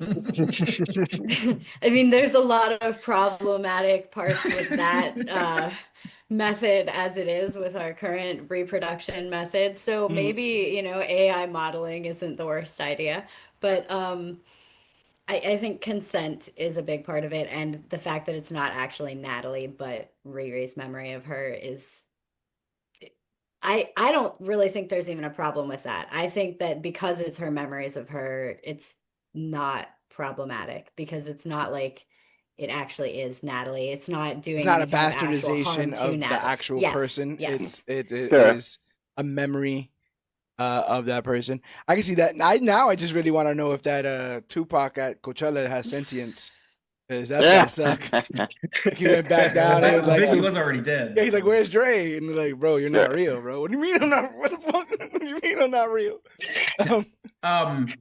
I mean, there's a lot of problematic parts with that method as it is with our current reproduction method. So Mhm. maybe, AI modeling isn't the worst idea. But I think consent is a big part of it. And the fact that it's not actually Natalie, but Riri's memory of her is. I don't really think there's even a problem with that. I think that because it's her memories of her, it's not problematic because it's not like it actually is Natalie. It's not It's doing not any a kind of actual harm bastardization to of the Natalie. actual Yes, person. yes. It Sure. is a memory of that person. I can see that. I just really want to know if that Tupac at Coachella has sentience. Because that's gotta suck. Like he went back down and he was like, Biggie was already dead. yeah, he's like, "Where's Dre?" And they're like, "Bro, you're not Sure. real, bro. What do you mean I'm not? What the fuck? What do you mean I'm not real?"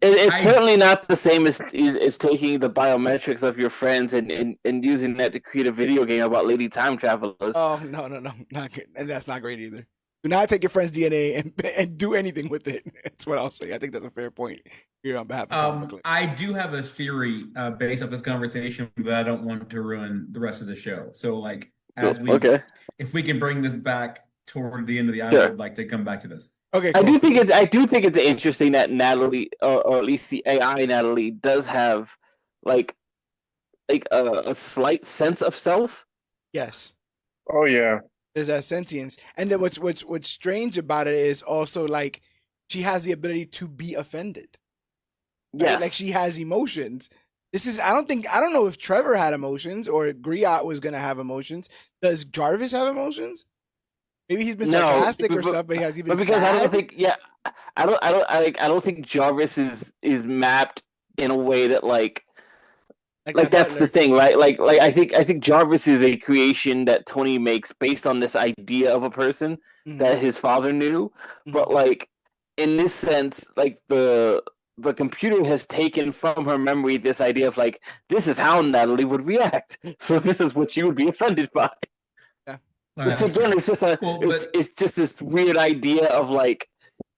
It's I certainly not the same as taking the biometrics of your friends and using that to create a video game about lady time travelers. Oh no, not good, and that's not great either. Do not take your friend's DNA and do anything with it. That's what I'll say. I think that's a fair point here on behalf of ComicBookClique. I do have a theory based off this conversation, but I don't want to ruin the rest of the show. So, like, Okay. if we can bring this back toward the end of I Sure. would like to come back to this. Okay, I cool. do think it's interesting that Natalie, or at least the AI Natalie, does have like a slight sense of self. Yes, Oh yeah. there's that sentience, and then what's strange about it is also like she has the ability to be offended. Right? Yes. Like she has emotions. I don't know if Trevor had emotions or Griot was gonna have emotions. Does Jarvis have emotions? Maybe he's been No, sarcastic or stuff, but he has even but because I don't sad. think, yeah, I don't think Jarvis is mapped in a way that Like like that that's the butler. thing, right? Like I think Jarvis is a creation that Tony makes based on this idea of a person Mm-hmm. that his father knew, but like in this sense, like the computer has taken from her memory this idea of like this is how Natalie would react, so this is what she would be offended by. Yeah. All right, Which that's again fair. is just Well, but it's just this weird idea of like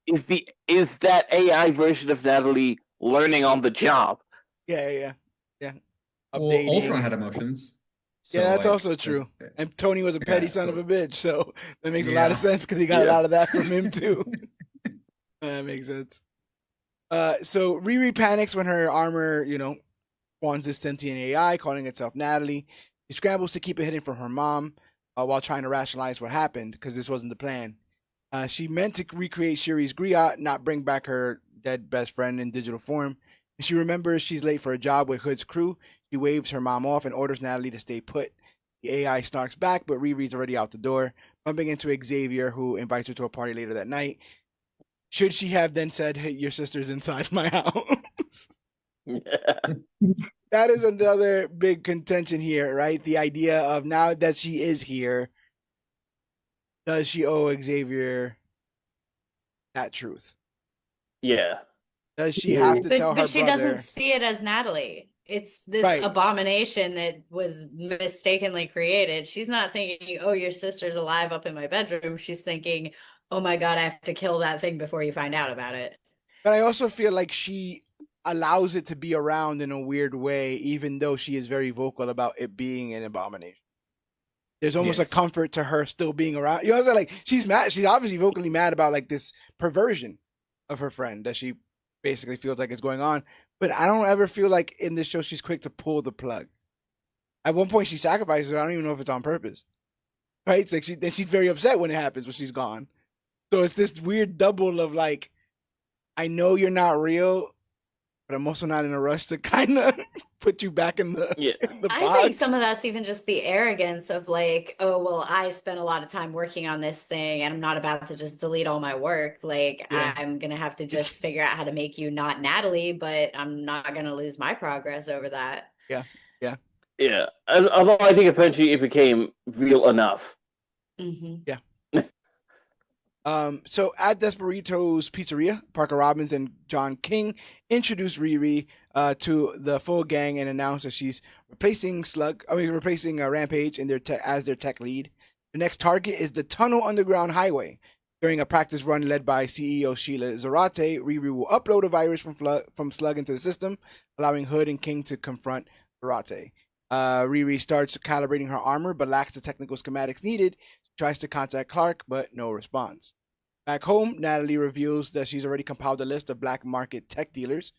is that AI version of Natalie learning on the job? Yeah. well, Updating. Ultron had emotions, Yeah, so that's like, also true. And Tony was a petty yeah, son of so a bitch, so that makes a lot of yeah, sense because he got a Yeah. lot of that from him too. That makes sense. So Riri panics when her armor, spawns this sentient AI calling itself Natalie. She scrambles to keep it hidden from her mom while trying to rationalize what happened because this wasn't the plan. She meant to recreate Shuri's griot, not bring back her dead best friend in digital form. And she remembers she's late for a job with Hood's crew. She waves her mom off and orders Natalie to stay put. The AI snarks back, but Riri's already out the door, bumping into Xavier, who invites her to a party later that night. Should she have then said, "Hey, your sister's inside my house"? That is another big contention here, right? The idea of now that she is here, does she owe Xavier that truth? Yeah. Does she have to tell her But she doesn't brother? see it as Natalie. It's this Right. abomination that was mistakenly created. She's not thinking, "Oh, your sister's alive up in my bedroom." She's thinking, "Oh my God, I have to kill that thing before you find out about it." But I also feel like she allows it to be around in a weird way, even though she is very vocal about it being an abomination. There's almost a yes. comfort to her still being around. You know what I'm saying? Like she's mad. She's obviously vocally mad about like this perversion of her friend that she basically feels like is going on. But I don't ever feel like in this show she's quick to pull the plug. At one point she sacrifices her. I don't even know if it's on purpose. Right? It's like she's very upset when it happens when she's gone. So it's this weird double of like, I know you're not real, but I'm also not in a rush to kind of put you back in the Yeah. I box. think some of that's even just the arrogance of like, "Oh, well, I spent a lot of time working on this thing and I'm not about to just delete all my work. Like, Yeah. I'm gonna have to just figure out how to make you not Natalie, but I'm not gonna lose my progress over that." Yeah. Yeah. Although I think eventually it became real enough. Mm-hmm. So at Desperitos Pizzeria, Parker Robbins and John King introduce Riri to the full gang and announce that she's replacing Rampage in as their tech lead. The next target is the Tunnel Underground Highway. During a practice run led by CEO Sheila Zarate, Riri will upload a virus from Slug into the system, allowing Hood and King to confront Zarate. Riri starts calibrating her armor, but lacks the technical schematics needed. She tries to contact Clark, but no response. Back home, Natalie reveals that she's already compiled a list of black market tech dealers.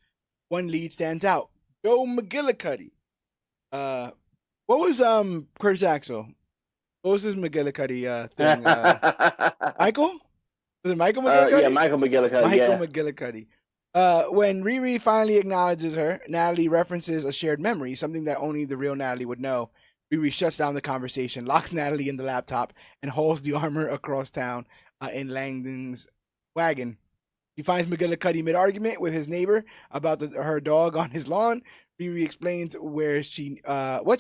One lead stands out: Joe McGillicuddy. What was Curtis Axel? What was his McGillicuddy thing? Michael? Was it Michael McGillicuddy? Yeah, Michael McGillicuddy. Michael Yeah. McGillicuddy. When Riri finally acknowledges her, Natalie references a shared memory, something that only the real Natalie would know. Riri shuts down the conversation, locks Natalie in the laptop, and hauls the armor across town in Langdon's wagon. He finds McGillicuddy mid-argument with his neighbor about her dog on his lawn. Riri explains what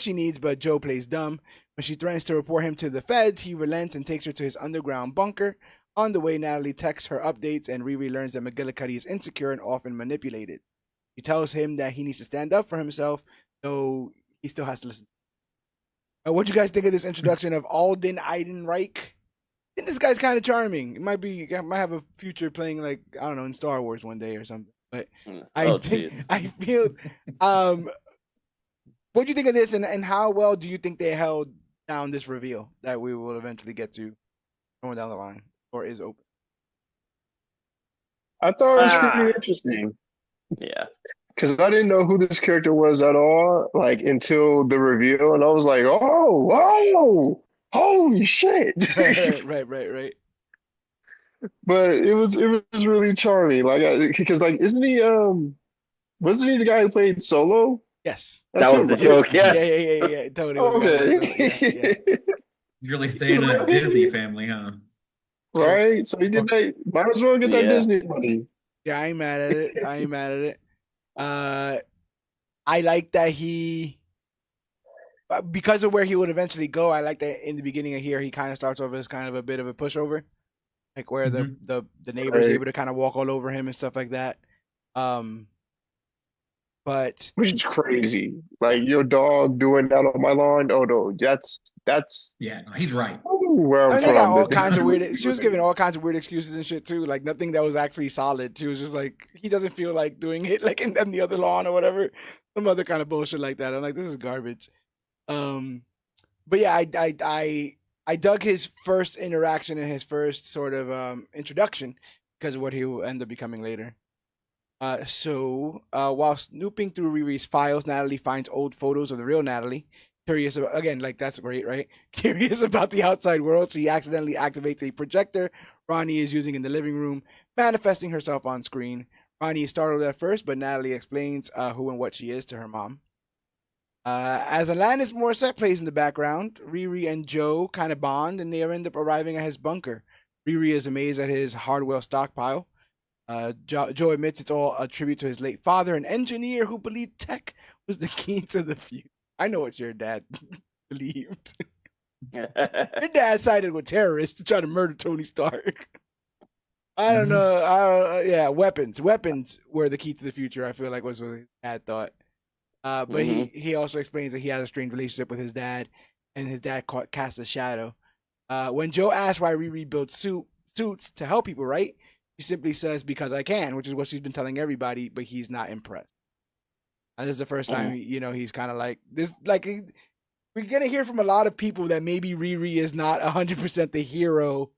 she needs, but Joe plays dumb. When she threatens to report him to the feds, he relents and takes her to his underground bunker. On the way, Natalie texts her updates, and Riri learns that McGillicuddy is insecure and often manipulated. She tells him that he needs to stand up for himself, though he still has to listen. What do you guys think of this introduction of Alden Ehrenreich? I think this guy's kind of charming. It might have a future playing like, I don't know, in Star Wars one day or something. But I feel what do you think of this, and how well do you think they held down this reveal that we will eventually get to going down the line, or is open? I thought it was pretty interesting Yeah. because I didn't know who this character was at all, like until the reveal, and I was like, oh, holy shit! Right. But it was really charming, like because like isn't he wasn't he the guy who played Solo? Yes. That was the joke. Yeah, Yeah. yeah. Totally was going with it. Yeah. Okay. You're really staying in that Disney family, huh? Right? So you get that, might as well get that Yeah. Disney money. Yeah, I ain't mad at it. I ain't mad at it. I like that because of where he would eventually go. I like that in the beginning of here, he kind of starts off as kind of a bit of a pushover, like where Mhm. the neighbor's Right. able to kind of walk all over him and stuff like that. But Which is crazy. Like your dog doing that on my lawn. Oh no, that's Yeah, no, he's right. where I I'm mean, they got from. all kinds of weird. She was giving all kinds of weird excuses and shit too. Like nothing that was actually solid. She was just like, he doesn't feel like doing it, like in the other lawn or whatever. Some other kind of bullshit like that. I'm like, this is garbage. But yeah, I dug his first interaction and his first sort of introduction because of what he will end up becoming later. While snooping through Riri's files, Natalie finds old photos of the real Natalie. Curious about, again, like that's great, right? Curious about the outside world, she accidentally activates a projector Ronnie is using in the living room, manifesting herself on screen. Ronnie is startled at first, but Natalie explains who and what she is to her mom. As Alanis Morissette plays in the background, Riri and Joe kind of bond, and they end up arriving at his bunker. Riri is amazed at his Hardwell stockpile. Joe admits it's all a tribute to his late father, an engineer who believed tech was the key to the future. I know what your dad believed. Your dad sided with terrorists to try to murder Tony Stark. I don't know. Yeah, weapons. Weapons were the key to the future, I feel like was what his dad thought. But he also explains that he has a strange relationship with his dad, and his dad cast a shadow. When Joe asks why Riri built suits to help people, right? She simply says, because I can, which is what she's been telling everybody, but he's not impressed. And this is the first time, he's kind of like, this, like, we're going to hear from a lot of people that maybe Riri is not 100% the hero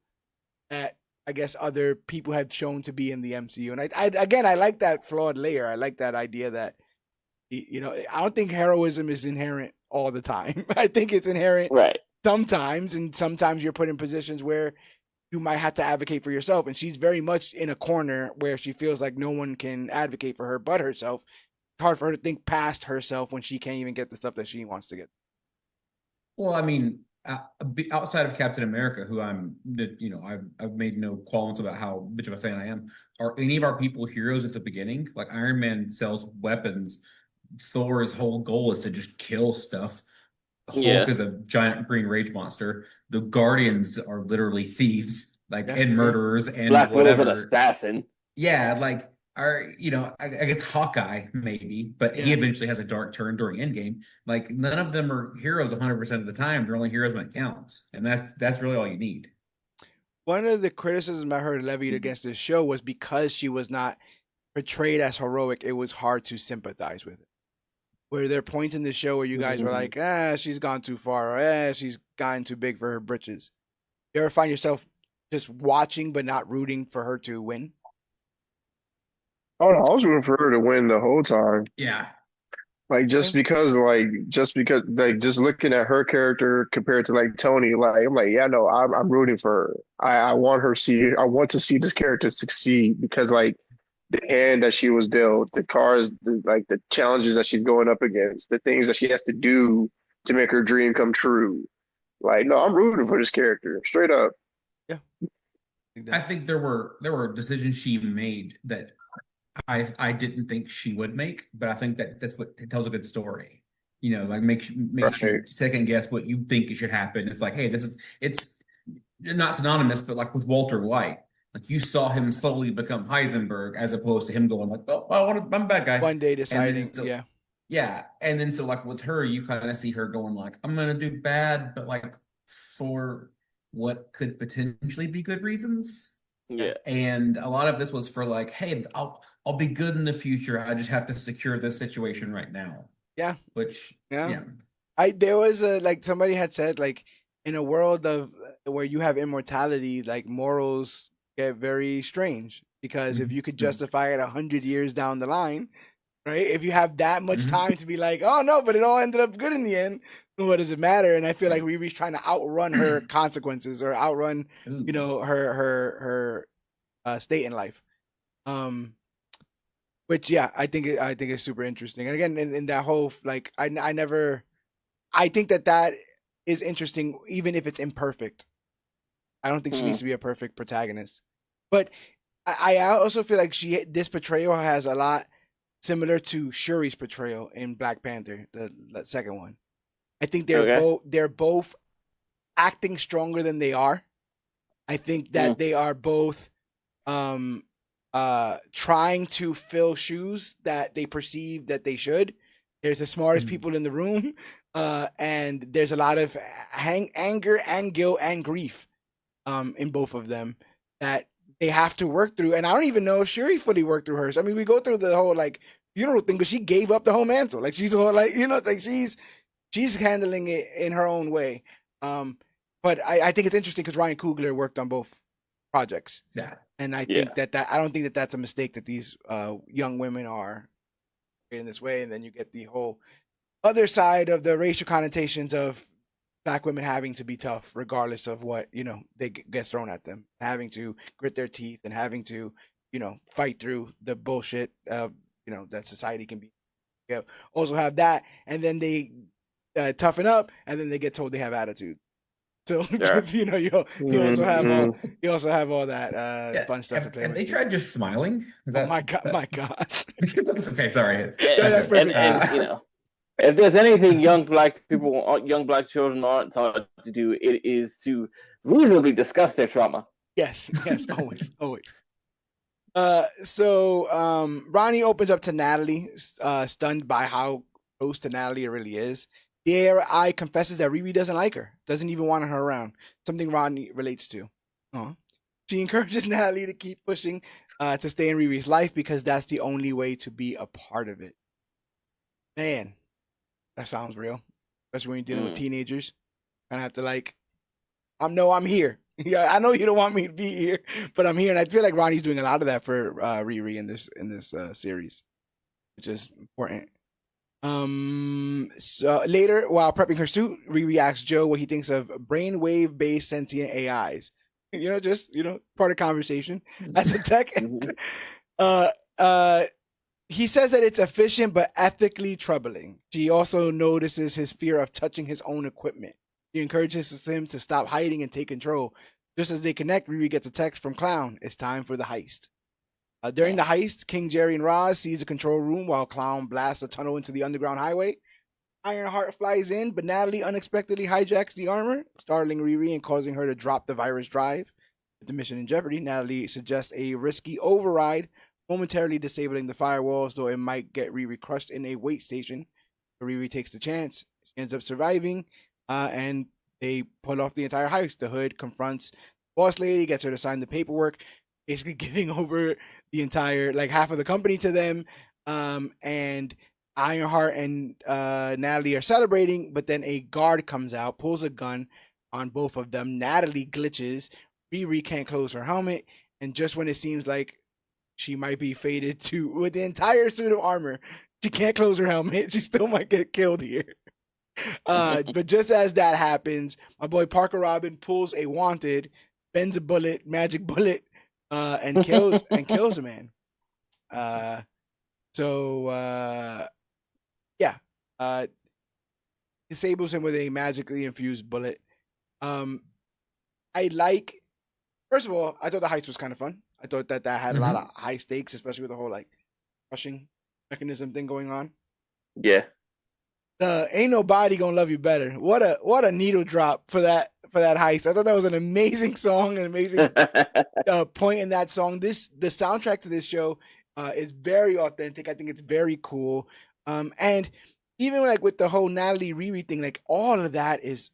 that I guess other people have shown to be in the MCU. And I like that flawed layer. I like that idea that, I don't think heroism is inherent all the time. I think it's inherent sometimes, and sometimes you're put in positions where you might have to advocate for yourself. And she's very much in a corner where she feels like no one can advocate for her but herself. It's hard for her to think past herself when she can't even get the stuff that she wants to get. Well, I mean, outside of Captain America, who I've made no qualms about how much of a fan I am. Are any of our people heroes at the beginning? Like Iron Man sells weapons. Thor's whole goal is to just kill stuff. Hulk is a giant green rage monster. The Guardians are literally thieves, and murderers and Black whatever. Widow's an assassin. Yeah, I guess Hawkeye maybe, but he eventually has a dark turn during Endgame. Like none of them are heroes 100% of the time. They're only heroes when it counts, and that's really all you need. One of the criticisms I heard levied against this show was because she was not portrayed as heroic, it was hard to sympathize with it. Where there are points in the show where you guys were like, she's gone too far, or she's gotten too big for her britches. You ever find yourself just watching but not rooting for her to win? Oh no, I was rooting for her to win the whole time. Yeah. Just because just looking at her character compared to like Tony, I'm like, yeah, no, I'm rooting for her. I want to see this character succeed because like the hand that she was dealt, the challenges that she's going up against, the things that she has to do to make her dream come true. Like, no, I'm rooting for this character, straight up. Yeah. I think there were decisions she made that I didn't think she would make, but I think that's what it tells a good story. Makes you second guess what you think it should happen. It's like, hey, it's not synonymous, but like with Walter White, like you saw him slowly become Heisenberg as opposed to him going like, oh, I'm a bad guy. One day deciding, yeah. And then so like with her, you kind of see her going like, I'm gonna do bad, but like for what could potentially be good reasons. Yeah. And a lot of this was for like, hey, I'll be good in the future. I just have to secure this situation right now. Yeah. Which there was like somebody had said, like, in a world of where you have immortality, like morals get very strange because if you could justify it 100 years down the line, right? If you have that much time to be like, oh no, but it all ended up good in the end, what does it matter? And I feel like Riri's trying to outrun her consequences or outrun, her state in life. which yeah, I think it's super interesting. And again, in that whole like, I think that is interesting, even if it's imperfect. I don't think she needs to be a perfect protagonist, but I also feel like this portrayal has a lot similar to Shuri's portrayal in Black Panther, the second one. I think they're both acting stronger than they are. I think that they are both trying to fill shoes that they perceive that they should. There's the smartest people in the room, and there's a lot of anger and guilt and grief in both of them that they have to work through. And I don't even know if Shuri fully worked through hers. I mean, we go through the whole like funeral thing, but she gave up the whole mantle. Like she's all like, like she's handling it in her own way. But I think it's interesting because Ryan Coogler worked on both projects. Yeah. And I think that I don't think that that's a mistake that these young women are in this way. And then you get the whole other side of the racial connotations of Black women having to be tough regardless of what they gets thrown at them, having to grit their teeth and having to fight through the bullshit that society can be. Also have that, and then they toughen up, and then they get told they have attitude. So because you also have all that fun stuff to play with. Have they tried just smiling? My gosh. That's okay. Sorry. And if there's anything young Black children aren't taught to do, it is to reasonably discuss their trauma. Yes, always. So Ronnie opens up to Natalie, stunned by how close to Natalie it really is. The AI confesses that Riri doesn't like her, doesn't even want her around, something Ronnie relates to. She encourages Natalie to keep pushing to stay in Riri's life because that's the only way to be a part of it. Man, that sounds real, especially when you're dealing with teenagers. I have to I'm here. Yeah, I know you don't want me to be here, but I'm here, and I feel like Ronnie's doing a lot of that for Riri in this series, which is important. So later, while prepping her suit, Riri asks Joe what he thinks of brainwave-based sentient AIs. Part of conversation as a tech. He says that it's efficient but ethically troubling. She also notices his fear of touching his own equipment. She encourages him to stop hiding and take control. Just as they connect, Riri gets a text from Clown. It's time for the heist. During the heist, King Jerry and Roz seize the control room while Clown blasts a tunnel into the underground highway. Ironheart flies in, but Natalie unexpectedly hijacks the armor, startling Riri and causing her to drop the virus drive. With the mission in jeopardy, Natalie suggests a risky override, momentarily disabling the firewalls, though it might get Riri crushed in a wait station. But Riri takes the chance. She ends up surviving, and they pull off the entire heist. The Hood confronts the boss lady, gets her to sign the paperwork, basically giving over the entire, half of the company to them. And Ironheart and Natalie are celebrating, but then a guard comes out, pulls a gun on both of them. Natalie glitches. Riri can't close her helmet, and just when it seems like she might be fated with the entire suit of armor, she can't close her helmet. She still might get killed here. But just as that happens, my boy Parker Robin pulls a wanted, bends a magic bullet, and kills a man. Disables him with a magically infused bullet. First of all, I thought the heist was kind of fun. I thought that had a lot of high stakes, especially with the whole crushing mechanism thing going on. Yeah. Ain't nobody gonna love you better. What a needle drop for that heist. I thought that was an amazing song, an amazing point in that song. The soundtrack to this show is very authentic. I think it's very cool. And even with the whole Natalie Riri thing, all of that is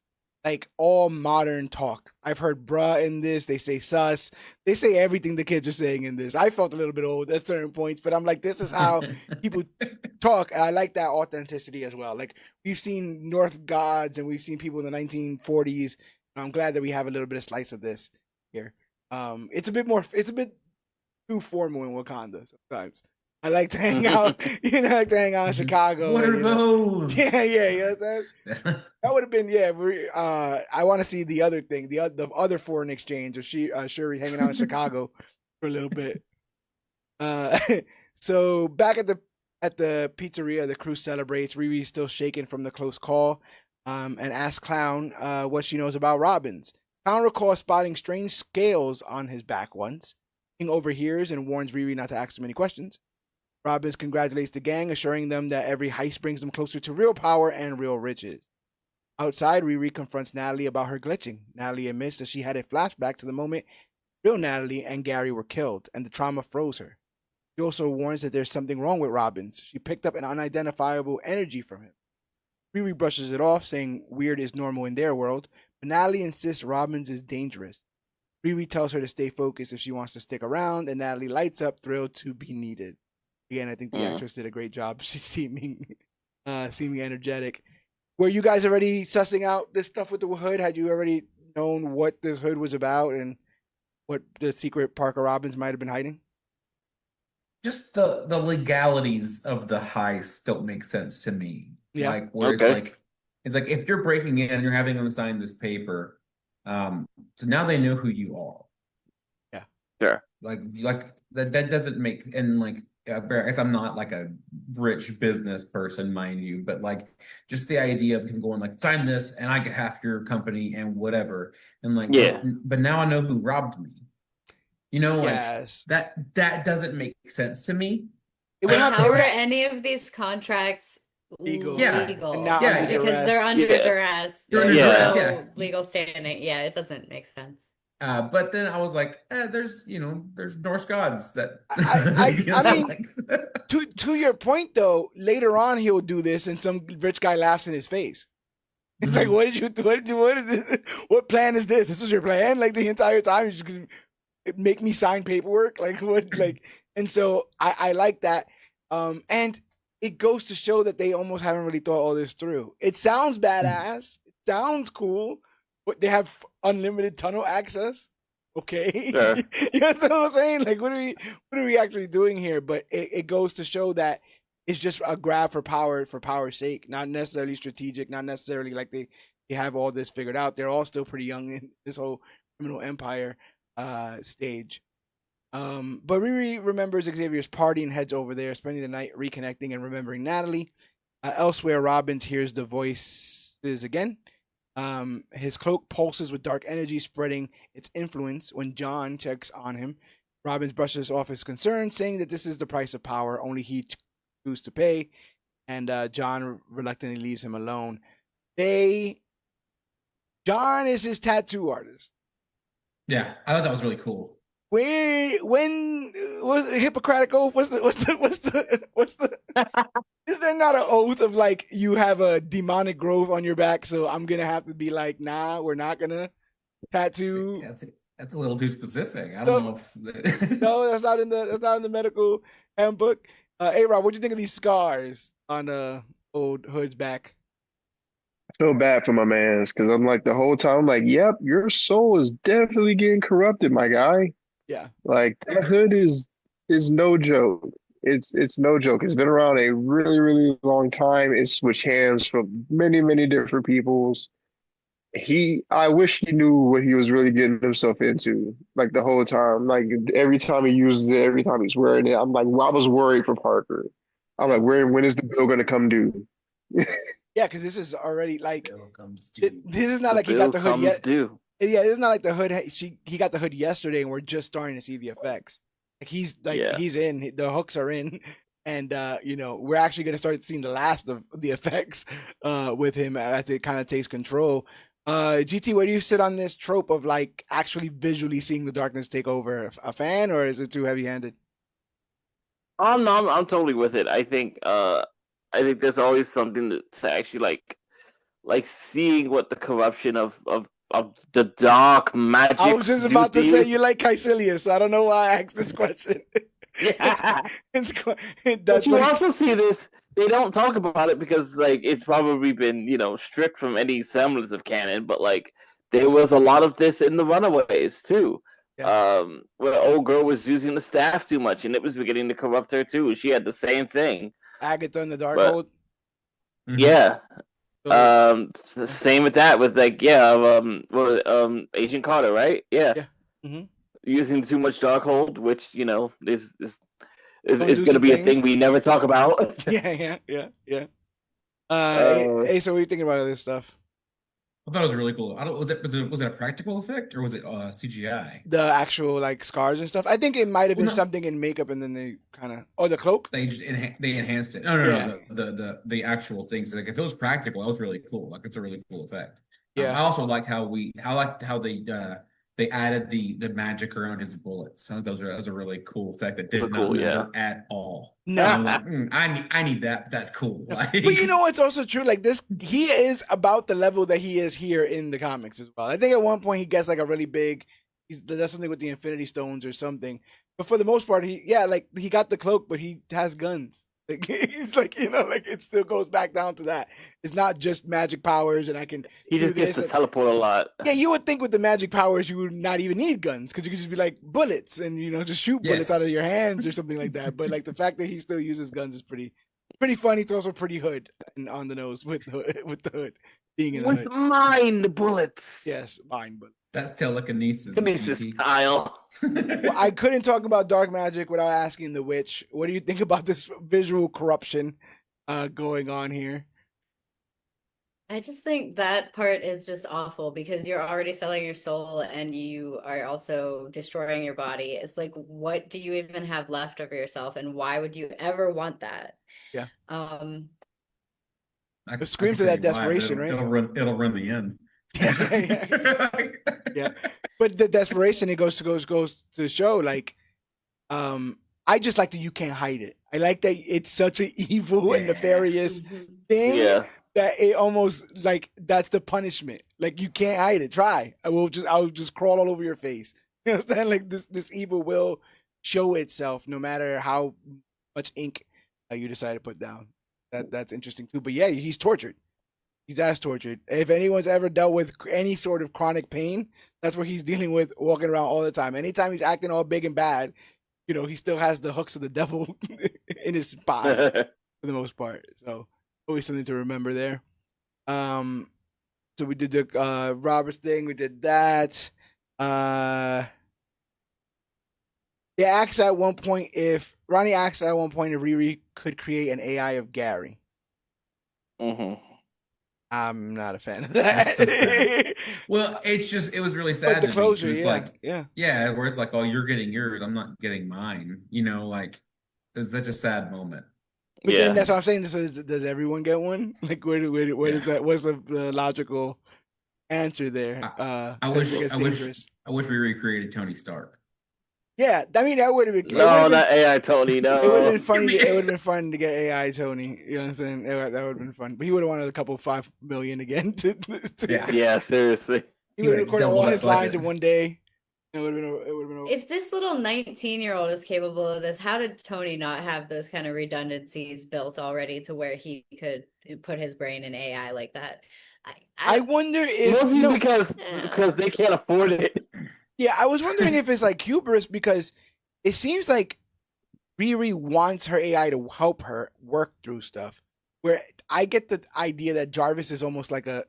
all modern talk. I've heard bruh in this. They say sus. They say everything the kids are saying in this. I felt a little bit old at certain points, but I'm this is how people talk. And I like that authenticity as well. We've seen North gods and we've seen people in the 1940s. And I'm glad that we have a little bit of slice of this here. It's a bit too formal in Wakanda sometimes. I like to hang out, I like to hang out in Chicago. What are those? Yeah. That would have been, I want to see the other thing, the other foreign exchange of Shuri hanging out in Chicago for a little bit. So back at the pizzeria, the crew celebrates. Riri's still shaken from the close call, and asks Clown what she knows about Robins. Clown recalls spotting strange scales on his back once. King overhears and warns Riri not to ask too many questions. Robins congratulates the gang, assuring them that every heist brings them closer to real power and real riches. Outside, Riri confronts Natalie about her glitching. Natalie admits that she had a flashback to the moment real Natalie and Gary were killed, and the trauma froze her. She also warns that there's something wrong with Robins. She picked up an unidentifiable energy from him. Riri brushes it off, saying weird is normal in their world, but Natalie insists Robins is dangerous. Riri tells her to stay focused if she wants to stick around, and Natalie lights up, thrilled to be needed. Again, I think the actress did a great job. She's seeming energetic. Were you guys already sussing out this stuff with the hood? Had you already known what this hood was about and what the secret Parker Robbins might have been hiding? Just the legalities of the heist don't make sense to me. Yeah. Like where it's like if you're breaking in and you're having them sign this paper, so now they know who you are. Yeah. Sure. Like that doesn't make, and like I guess I'm not like a rich business person, mind you, but like just the idea of him going like sign this and I get half your company and whatever, and like but now I know who robbed me. You know, like Yes. that doesn't make sense to me. How are any of these contracts legal? And now under because they're under duress. You're under There's duress, no legal standing. Yeah, it doesn't make sense. But then I was like, there's Norse gods that I mean, to your point though, later on he'll do this and some rich guy laughs in his face. It's like, what is this? What plan is this? This was your plan? Like the entire time you're just gonna make me sign paperwork? Like what? Like, and so I like that. And it goes to show that they almost haven't really thought all this through. It sounds badass. It sounds cool. But they have unlimited tunnel access. Okay. Sure. You know what I'm saying? Like, what are we actually doing here? But it goes to show that it's just a grab for power's sake, not necessarily strategic, not necessarily like they have all this figured out. They're all still pretty young in this whole criminal empire stage. But Riri remembers Xavier's party and heads over there, spending the night reconnecting and remembering Natalie. Elsewhere, Robins hears the voices again. His cloak pulses with dark energy, spreading its influence when John checks on him. Robins brushes off his concerns, saying that this is the price of power, only he chooses to pay, and John reluctantly leaves him alone. John is his tattoo artist. Yeah, I thought that was really cool. When was it Hippocratic oath? What's the is there not an oath of like you have a demonic growth on your back, so I'm gonna have to be like, nah, we're not gonna tattoo? That's a little too specific. I don't know if no, that's not in the medical handbook. Hey Rob, what do you think of these scars on old Hood's back? I feel bad for my mans because I'm like the whole time I'm like, yep, your soul is definitely getting corrupted, my guy. Yeah. Like that hood is no joke. It's no joke. It's been around a really, really long time. It's switched hands from many, many different peoples. I wish he knew what he was really getting himself into, like the whole time. Like every time he used it, every time he's wearing it, I'm like, well, I was worried for Parker. I'm like, when is the bill gonna come due? Yeah, because this is already like this is not like he got the hood yet. Yeah, it's not like the hood. He got the hood yesterday, and we're just starting to see the effects. Like he's in. The hooks are in, and we're actually gonna start seeing the last of the effects with him as it kind of takes control. GT, where do you sit on this trope of like actually visually seeing the darkness take over? A fan, or is it too heavy-handed? No, I'm totally with it. I think there's always something to actually like seeing what the corruption of the dark magic. I was just about to say you like Caecilius, so I don't know why I asked this question. Yeah. But you also see this. They don't talk about it because like it's probably been stripped from any semblance of canon. But like there was a lot of this in the Runaways too. Yeah. Where old girl was using the staff too much, and it was beginning to corrupt her too. She had the same thing. Agatha in the Darkhold. Yeah. The same with that. With like Agent Carter, right? Yeah. Yeah. Mm-hmm. Using too much Darkhold, which is Don't is do going to some be a things. thing we never talk about. Yeah. Uh, Hey, so what are you thinking about this stuff? I thought it was really cool. I don't was it a practical effect or was it CGI? The actual like scars and stuff. I think it might have Well, been no, something in makeup, and then they kind of the cloak. they just they enhanced it. No, Yeah, the actual things. Like if it was practical, that was really cool. Like it's a really cool effect. yeah. I also liked I liked how they added the magic around his bullets. I think that was a really cool effect that did not cool, yeah. matter at all. No. And I'm like, I need that. That's cool. Like, But you know what's also true? Like this, he is about the level that he is here in the comics as well. I think at one point he gets like a really big. He does something with the Infinity Stones or something. But for the most part, he got the cloak, but he has guns. Like he's like like it still goes back down to that. It's not just magic powers, and I can. He just gets to teleport a lot. Yeah, you would think with the magic powers you would not even need guns because you could just be like bullets and just shoot bullets out of your hands or something like that. But like the fact that he still uses guns is pretty funny. It's also pretty hood and on the nose with the hood being in the hood. Mind bullets. Yes, mind bullets. that's telekinesis. Telekinesis PT. style. Well, I couldn't talk about dark magic without asking the witch. What do you think about this visual corruption going on here? I just think that part is just awful because you're already selling your soul and you are also destroying your body. It's like, what do you even have left of yourself, and why would you ever want that? Yeah. I It screams can of that tell you why, but desperation, right? It'll run the end. Yeah. But the desperation, it goes to show like, I just like that you can't hide it. I like that it's such an evil and nefarious thing that it almost like that's the punishment. Like you can't hide it. Try. I'll just crawl all over your face. You understand? Like this evil will show itself no matter how much ink you decide to put down. That's interesting too. But yeah, he's tortured. He's as tortured. If anyone's ever dealt with any sort of chronic pain, that's what he's dealing with walking around all the time. Anytime he's acting all big and bad, he still has the hooks of the devil in his spine for the most part. So always something to remember there. So we did the Roberts thing. We did that. They asked at one point if Ronnie asked at one point if Riri could create an AI of Gary. Mm-hmm. I'm not a fan of that. So well, it was really sad. But the closure, yeah, where it's like, oh, you're getting yours, I'm not getting mine. Like it's such a sad moment. But then that's what I'm saying. So does everyone get one? Like, where is that? What's the logical answer there? I wish we recreated Tony Stark. Yeah, I mean that would have been. No, not AI Tony. No, it would have been funny. It would have been fun to get AI Tony. You know what I'm saying? That would have been fun. But he would have wanted a couple $5 million again. Yeah, seriously. He would have recorded all his lines in one day. It would have been. If this little 19-year-old is capable of this, how did Tony not have those kind of redundancies built already to where he could put his brain in AI like that? I wonder if mostly because they can't afford it. Yeah, I was wondering if it's like hubris because it seems like Riri wants her AI to help her work through stuff. Where I get the idea that Jarvis is almost like a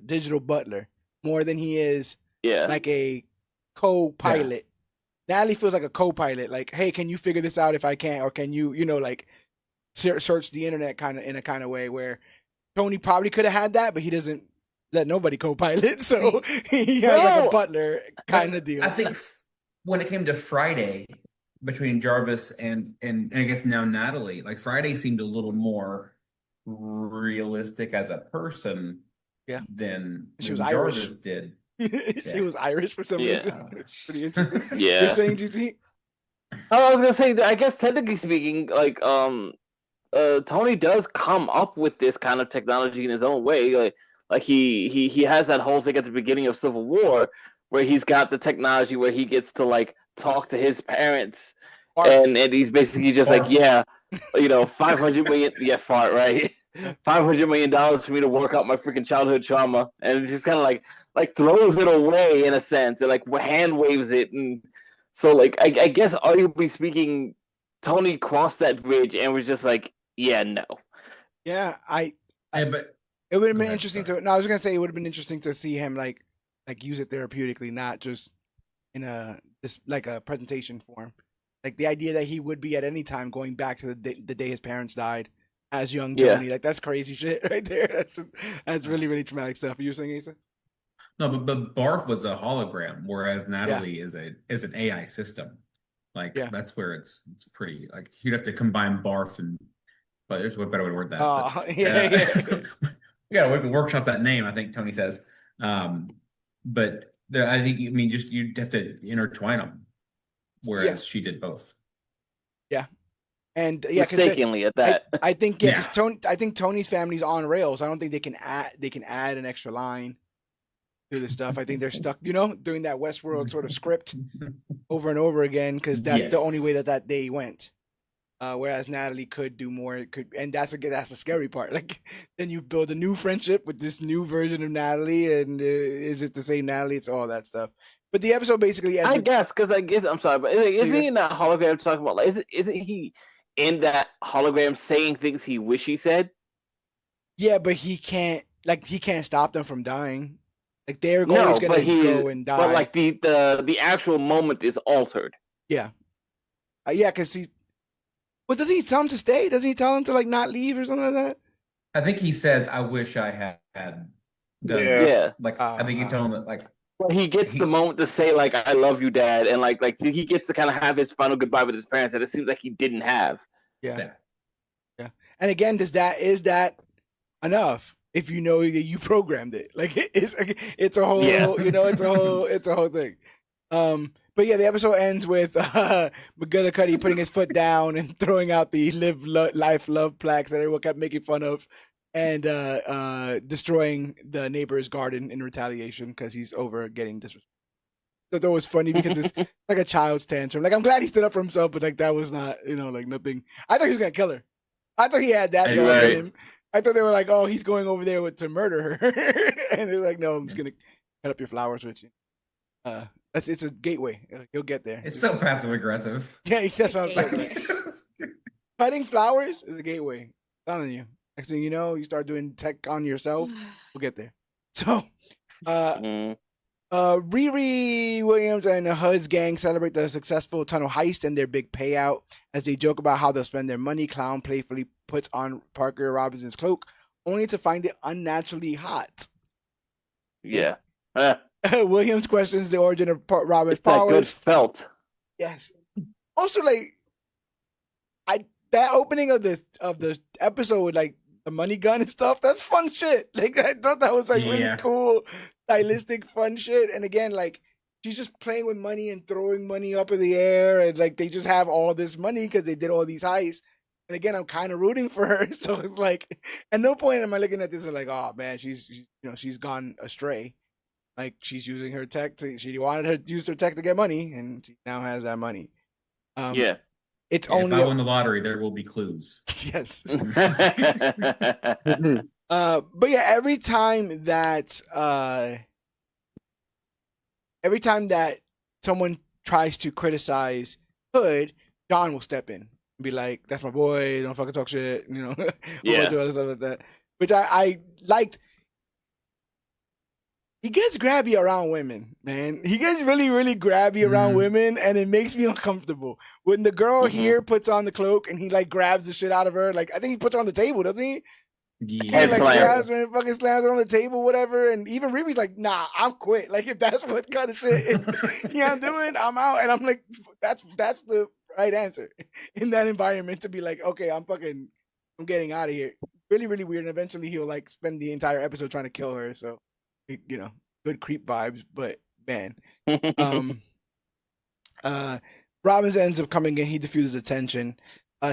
digital butler more than he is like a co-pilot. Yeah. Natalie feels like a co-pilot. Like, hey, can you figure this out if I can't, or can you like search the internet in a kind of way where Tony probably could have had that, but he doesn't let nobody co-pilot, so he has like a butler kind of deal. I think when it came to Friday, between Jarvis and I guess now Natalie, like Friday seemed a little more realistic as a person than Jarvis Irish. Did. She was Irish for some reason. Pretty interesting. Yeah. You're saying, GT? I was gonna say that I guess technically speaking, like Tony does come up with this kind of technology in his own way. Like he has that whole thing at the beginning of Civil War where he's got the technology where he gets to like talk to his parents and he's basically just like, 500 million fart, right? $500 million for me to work out my freaking childhood trauma, and it's just kind of like throws it away in a sense, and like hand waves it, and so like I guess arguably speaking, Tony crossed that bridge and was just like, no. Yeah, but it would have been interesting to. No, I was gonna say it would have been interesting to see him like use it therapeutically, not just in a presentation form. Like the idea that he would be at any time going back to the day his parents died as young Yeah. Tony. Like that's crazy shit right there. That's really, really traumatic stuff. You were saying, Asa? No, but Barf was a hologram, whereas Natalie is an AI system. Like Yeah. that's where it's pretty like you'd have to combine Barf and but there's a better way to word that. We gotta workshop that name, I think Tony says. But there, I think just you'd have to intertwine them, whereas she did both. Yeah. And mistakenly at that. I think because I think Tony's family's on rails. I don't think they can add an extra line to the stuff. I think they're stuck, doing that Westworld sort of script over and over again because that's the only way that they went. Whereas Natalie could do more. And that's the scary part. Like then you build a new friendship with this new version of Natalie, and is it the same Natalie? It's all that stuff. But the episode basically ends. I'm sorry, but is he in that hologram talking about? Like, isn't he in that hologram saying things he wish he said? Yeah, but he can't stop them from dying. Like they're always gonna go and die. But like the actual moment is altered. Yeah, because he's. But doesn't he tell him to stay? Doesn't he tell him to like not leave or something like that? I think he says, "I wish I had done." Yeah. Like I think he's telling it like. Well, he gets the moment to say like "I love you, Dad," and like he gets to kind of have his final goodbye with his parents that it seems like he didn't have. Yeah. And again, is that enough? If you know that you programmed it, like it's a whole, it's a whole thing. But yeah, the episode ends with McGillicuddy putting his foot down and throwing out the life, love plaques that everyone kept making fun of, and destroying the neighbor's garden in retaliation because he's over getting disrespected. That's always funny because it's like a child's tantrum. Like I'm glad he stood up for himself, but like that was not, like nothing. I thought he was gonna kill her. I thought he had that in him. I thought they were like, oh, he's going over there to murder her, and they're like, no, I'm just gonna cut up your flowers with you. It's a gateway. You'll get there. It's so passive aggressive. Yeah, that's what I'm saying. Cutting flowers is a gateway. I'm telling you. Next thing you know, you start doing tech on yourself. We'll get there. So, Riri Williams and the HUD's gang celebrate the successful tunnel heist and their big payout as they joke about how they'll spend their money. Clown playfully puts on Parker Robinson's cloak, only to find it unnaturally hot. Yeah. Williams questions the origin of Robin's powers. That good felt. Yes. Also, like, that opening of the episode with like the money gun and stuff, that's fun shit. Like I thought that was like really cool, stylistic, fun shit. And again, like she's just playing with money and throwing money up in the air, and like they just have all this money because they did all these heists. And again, I'm kind of rooting for her. So it's like, at no point am I looking at this and like, oh man, she's gone astray. Like she's using her tech she wanted her to use her tech to get money, and she now has that money. It's only if I win the lottery, there will be clues. Yes. But yeah, every time that someone tries to criticize Hood, John will step in and be like, "That's my boy. Don't fucking talk shit." Yeah. Stuff like that. Which I liked. He gets grabby around women, man. He gets really, really grabby around women, and it makes me uncomfortable. When the girl here puts on the cloak and he like grabs the shit out of her, like I think he puts her on the table, doesn't he? Yeah. And like grabs her and fucking slams her on the table, whatever. And even Riri's like, "Nah, I'm quit. Like if that's what kind of shit I'm doing, I'm out." And I'm like, that's the right answer in that environment to be like, okay, I'm getting out of here. Really, really weird. And eventually he'll like spend the entire episode trying to kill her. So. Good creep vibes, but man, Robbins ends up coming in. He diffuses the tension.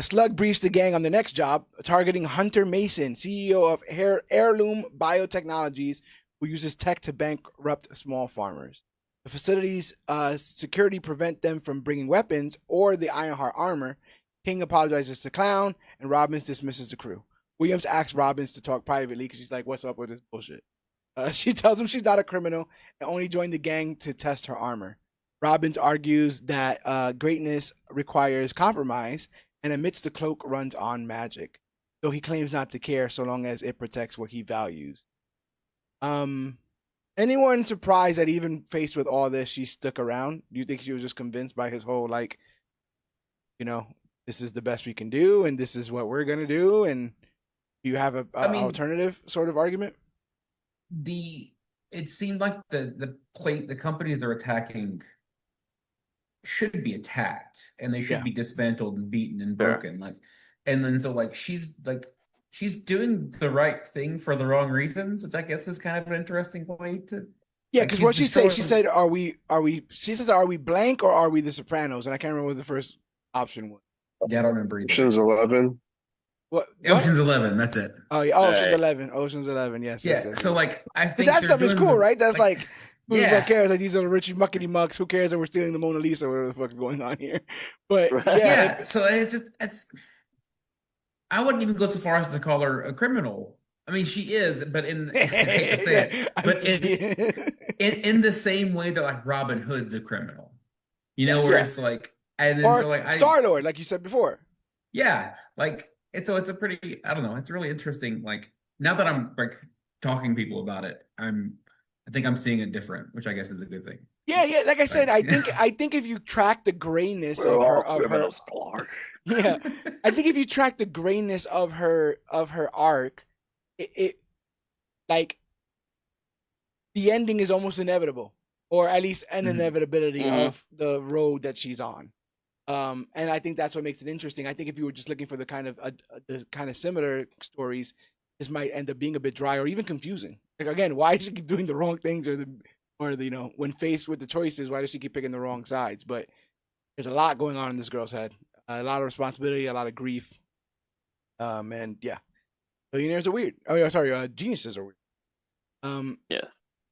Slug briefs the gang on the next job, targeting Hunter Mason, CEO of Heirloom Biotechnologies, who uses tech to bankrupt small farmers. The facility's security prevent them from bringing weapons or the Ironheart armor. King apologizes to Clown, and Robbins dismisses the crew. Williams asks Robbins to talk privately because she's like, "What's up with this bullshit?" She tells him she's not a criminal and only joined the gang to test her armor. Robbins argues that greatness requires compromise and admits the cloak runs on magic, though he claims not to care so long as it protects what he values. Anyone surprised that even faced with all this, she stuck around? Do you think she was just convinced by his whole like this is the best we can do, and this is what we're gonna do, and you have a alternative sort of argument. It seemed like the companies they're attacking should be attacked, and they should be dismantled and beaten and broken. And then so she's doing the right thing for the wrong reasons, which I guess is kind of an interesting way to. Yeah, because what she said, are we? She says, are we blank or are we the Sopranos? And I can't remember what the first option was. Yeah, I don't remember either. Ocean's 11. What? Ocean's 11. That's it. Oh yeah, Ocean's 11. Ocean's 11. Yes. Yeah. Yes. So I think that stuff is cool, right? That's who cares? Like these are the rich muckety mucks. Who cares that we're stealing the Mona Lisa or whatever the fuck is going on here? But so it's. I wouldn't even go so far as to call her a criminal. I mean, she is, but I hate to say it, but in the same way that Robin Hood's a criminal, where it's and then or Star-Lord, like you said before. Yeah, it's a pretty, I don't know, it's really interesting. Now that I'm talking to people about it, I think I'm seeing it different, which I guess is a good thing. Yeah. Like I said, I think if you track the grayness of her, yeah, I think if you track the grayness of her arc, it the ending is almost inevitable, or at least an inevitability of the road that she's on. And I think that's what makes it interesting. I think if you were just looking for the kind of similar stories, this might end up being a bit dry or even confusing. Again, why does she keep doing the wrong things, or when faced with the choices, why does she keep picking the wrong sides? But there's a lot going on in this girl's head, a lot of responsibility, a lot of grief, and yeah, billionaires are weird. Oh yeah, sorry, geniuses are weird. Yeah,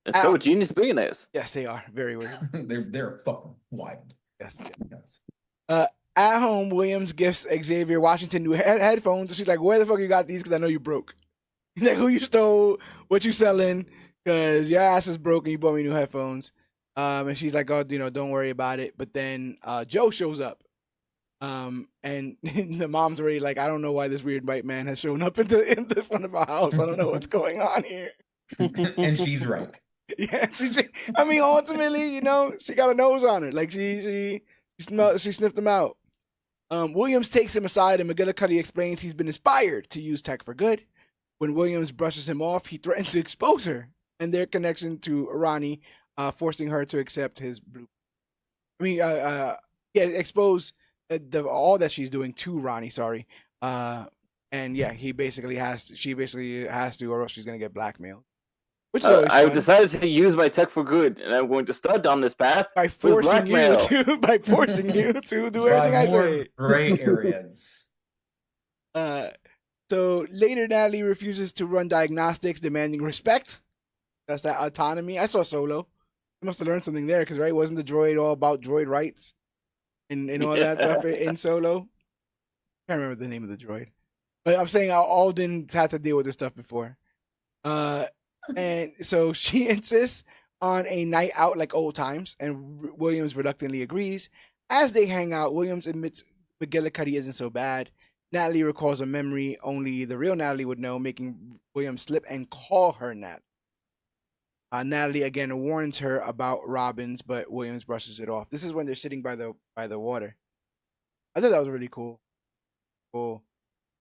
and so genius billionaires. Yes, they are very weird. they're fucking wild. Yes. At home, Williams gifts Xavier Washington new headphones. She's like, "Where the fuck you got these? Because I know you broke." He's like, "Who you stole? What you selling? Because your ass is broken. You bought me new headphones." And she's like, "Oh, don't worry about it." But then Joe shows up. And the mom's already like, "I don't know why this weird white man has shown up in the front of our house. I don't know what's going on here." And she's right. Yeah, ultimately, she got a nose on her. Like she sniffed him out. Williams takes him aside, and McGillicuddy explains he's been inspired to use tech for good. When Williams brushes him off, he threatens to expose her and their connection to Ronnie, forcing her to accept his blue. Expose all that she's doing to Ronnie. Sorry, and yeah, she basically has to, or else she's gonna get blackmailed. Which is I've decided to use my tech for good, and I'm going to start down this path by forcing you to do everything I say. Gray areas. So later, Natalie refuses to run diagnostics, demanding respect. That's that autonomy. I saw Solo. I must have learned something there, because wasn't the droid all about droid rights and all that stuff in Solo? I can't remember the name of the droid, but I'm saying Alden's had to deal with this stuff before. And so she insists on a night out like old times, and Williams reluctantly agrees. As they hang out, Williams admits McGillicuddy isn't so bad. Natalie recalls a memory only the real Natalie would know, making Williams slip and call her Nat. Natalie again warns her about Robbins, but Williams brushes it off. This is when they're sitting by the water. I thought that was a really cool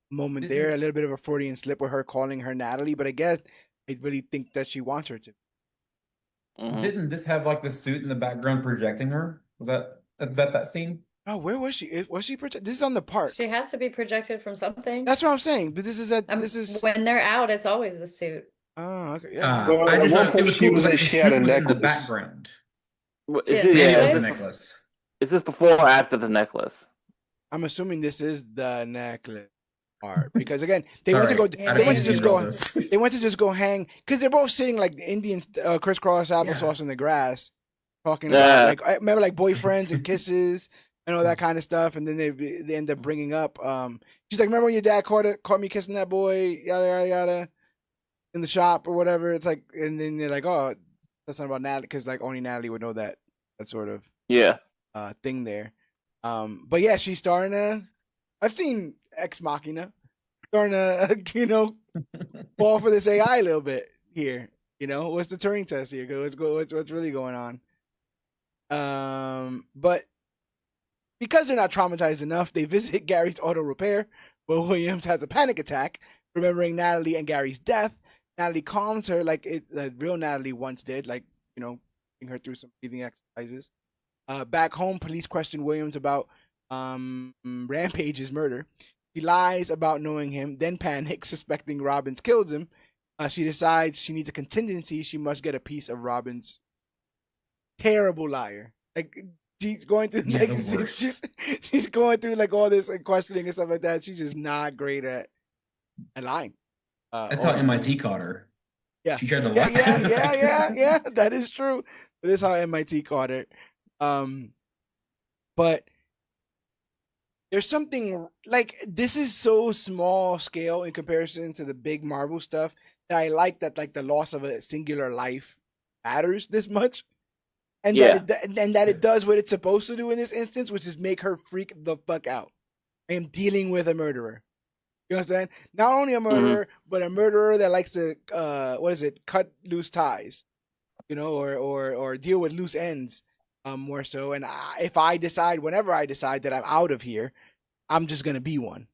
moment there. A little bit of a Freudian slip with her calling her Natalie, but I guess I really think that she wants her to. Didn't this have the suit in the background projecting her? Was that scene? Oh, where was she? Was she projected? This is on the park. She has to be projected from something. That's what I'm saying. But this is when they're out. It's always the suit. Oh, okay. Yeah. I just thought it was cool because she had a necklace in the background. Is it was the necklace. Is this before or after the necklace? I'm assuming this is the necklace part, because again, they went to just go hang, because they're both sitting like Indians, crisscross applesauce in the grass, talking about remember boyfriends and kisses and all that kind of stuff, and then they end up bringing up she's like, remember when your dad caught me kissing that boy, yada yada yada, in the shop or whatever. It's like, and then they're like, oh, that's not about Natalie, because only Natalie would know that sort of thing there. But yeah, she's starting to. I've seen Ex Machina starting to, fall for this AI a little bit here. What's the Turing test here? What's really going on? But because they're not traumatized enough, they visit Gary's auto repair, but Williams has a panic attack, remembering Natalie and Gary's death. Natalie calms her like real Natalie once did, like, putting her through some breathing exercises. Back home, police question Williams about Rampage's murder. He lies about knowing him, then panics, suspecting Robbins killed him. She decides she needs a contingency. She must get a piece of Robbins. Terrible liar. Like, she's going through she's going through like all this questioning and stuff like that. She's just not great at lying. That's how MIT caught her. Yeah, she tried to lie. Yeah. That is true. That is how MIT caught her. But there's something like, this is so small scale in comparison to the big Marvel stuff that I like that, like, the loss of a singular life matters this much. And that it does what it's supposed to do in this instance, which is make her freak the fuck out. I am dealing with a murderer. You know what I'm saying? Not only a murderer, but a murderer that likes to cut loose ties, or deal with loose ends, more so. And whenever I decide that I'm out of here, I'm just gonna be one,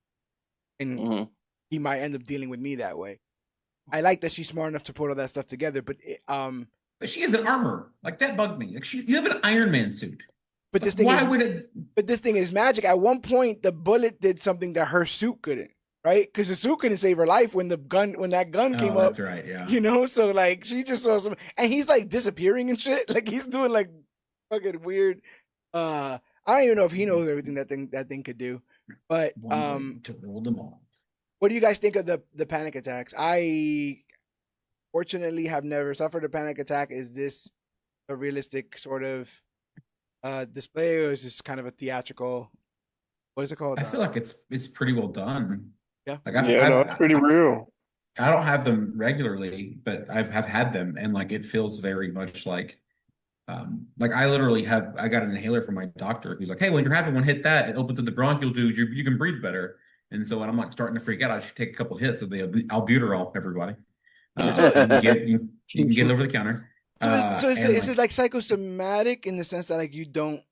and he might end up dealing with me that way. I like that she's smart enough to put all that stuff together, but she has an armor. Like, that bugged me. Like, you have an Iron Man suit. But this thing But this thing is magic. At one point, the bullet did something that her suit couldn't, right? Because the suit couldn't save her life when that gun came up. That's right, yeah. So like, she just saw some, and he's like disappearing and shit. Like, he's doing like fucking weird. I don't even know if he knows everything that thing could do. But to rule them all. What do you guys think of the panic attacks? I fortunately have never suffered a panic attack. Is this a realistic sort of display, or is this kind of a theatrical? What is it called? I feel like it's pretty well done. Yeah. Like, it's pretty real. I don't have them regularly, but I've had them, and like, it feels very much like I literally I got an inhaler from my doctor who's like, hey, when you're having one, hit that, it opens up the bronchial tubes, you can breathe better. And so when I'm like starting to freak out, I just take a couple hits of the albuterol, everybody. You can get it over the counter. So is it like psychosomatic in the sense that, like, you don't,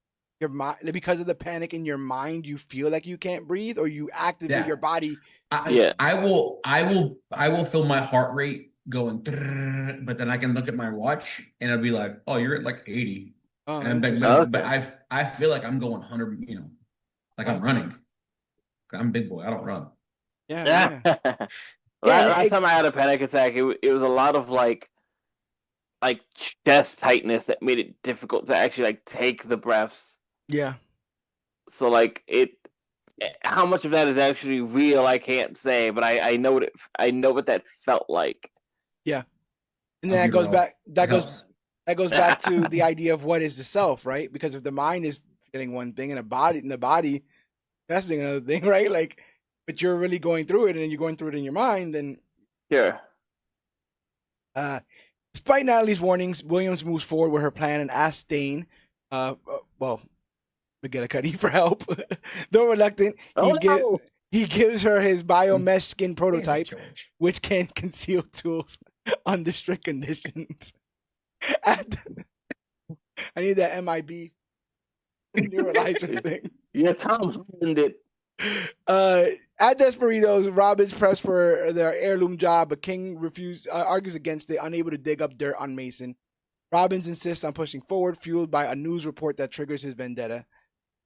your mind, because of the panic in your mind, you feel like you can't breathe, or you activate your body? I will feel my heart rate going, but then I can look at my watch and it'll be like, oh, you're at like 80. But I feel like I'm going 100, like I'm running. I'm a big boy. I don't run. Yeah. Last time I had a panic attack, it was a lot of like chest tightness that made it difficult to actually like take the breaths. Yeah. So like how much of that is actually real, I can't say, but I know what that felt like. Yeah. And then that goes back to the idea of what is the self, right? Because if the mind is feeling one thing and the body that's another thing, right? Like, but you're really going through it, and then you're going through it in your mind, then sure. Despite Natalie's warnings, Williams moves forward with her plan and asks Stain, McGillicuddy, for help. Though reluctant, he gives her his biomesh skin prototype, which can conceal tools under strict conditions. I need that MIB neuralizer thing. Yeah, Tom ruined it. At Desperitos, Robin's pressed for their heirloom job, but King argues against it, unable to dig up dirt on Mason. Robbins insists on pushing forward, fueled by a news report that triggers his vendetta.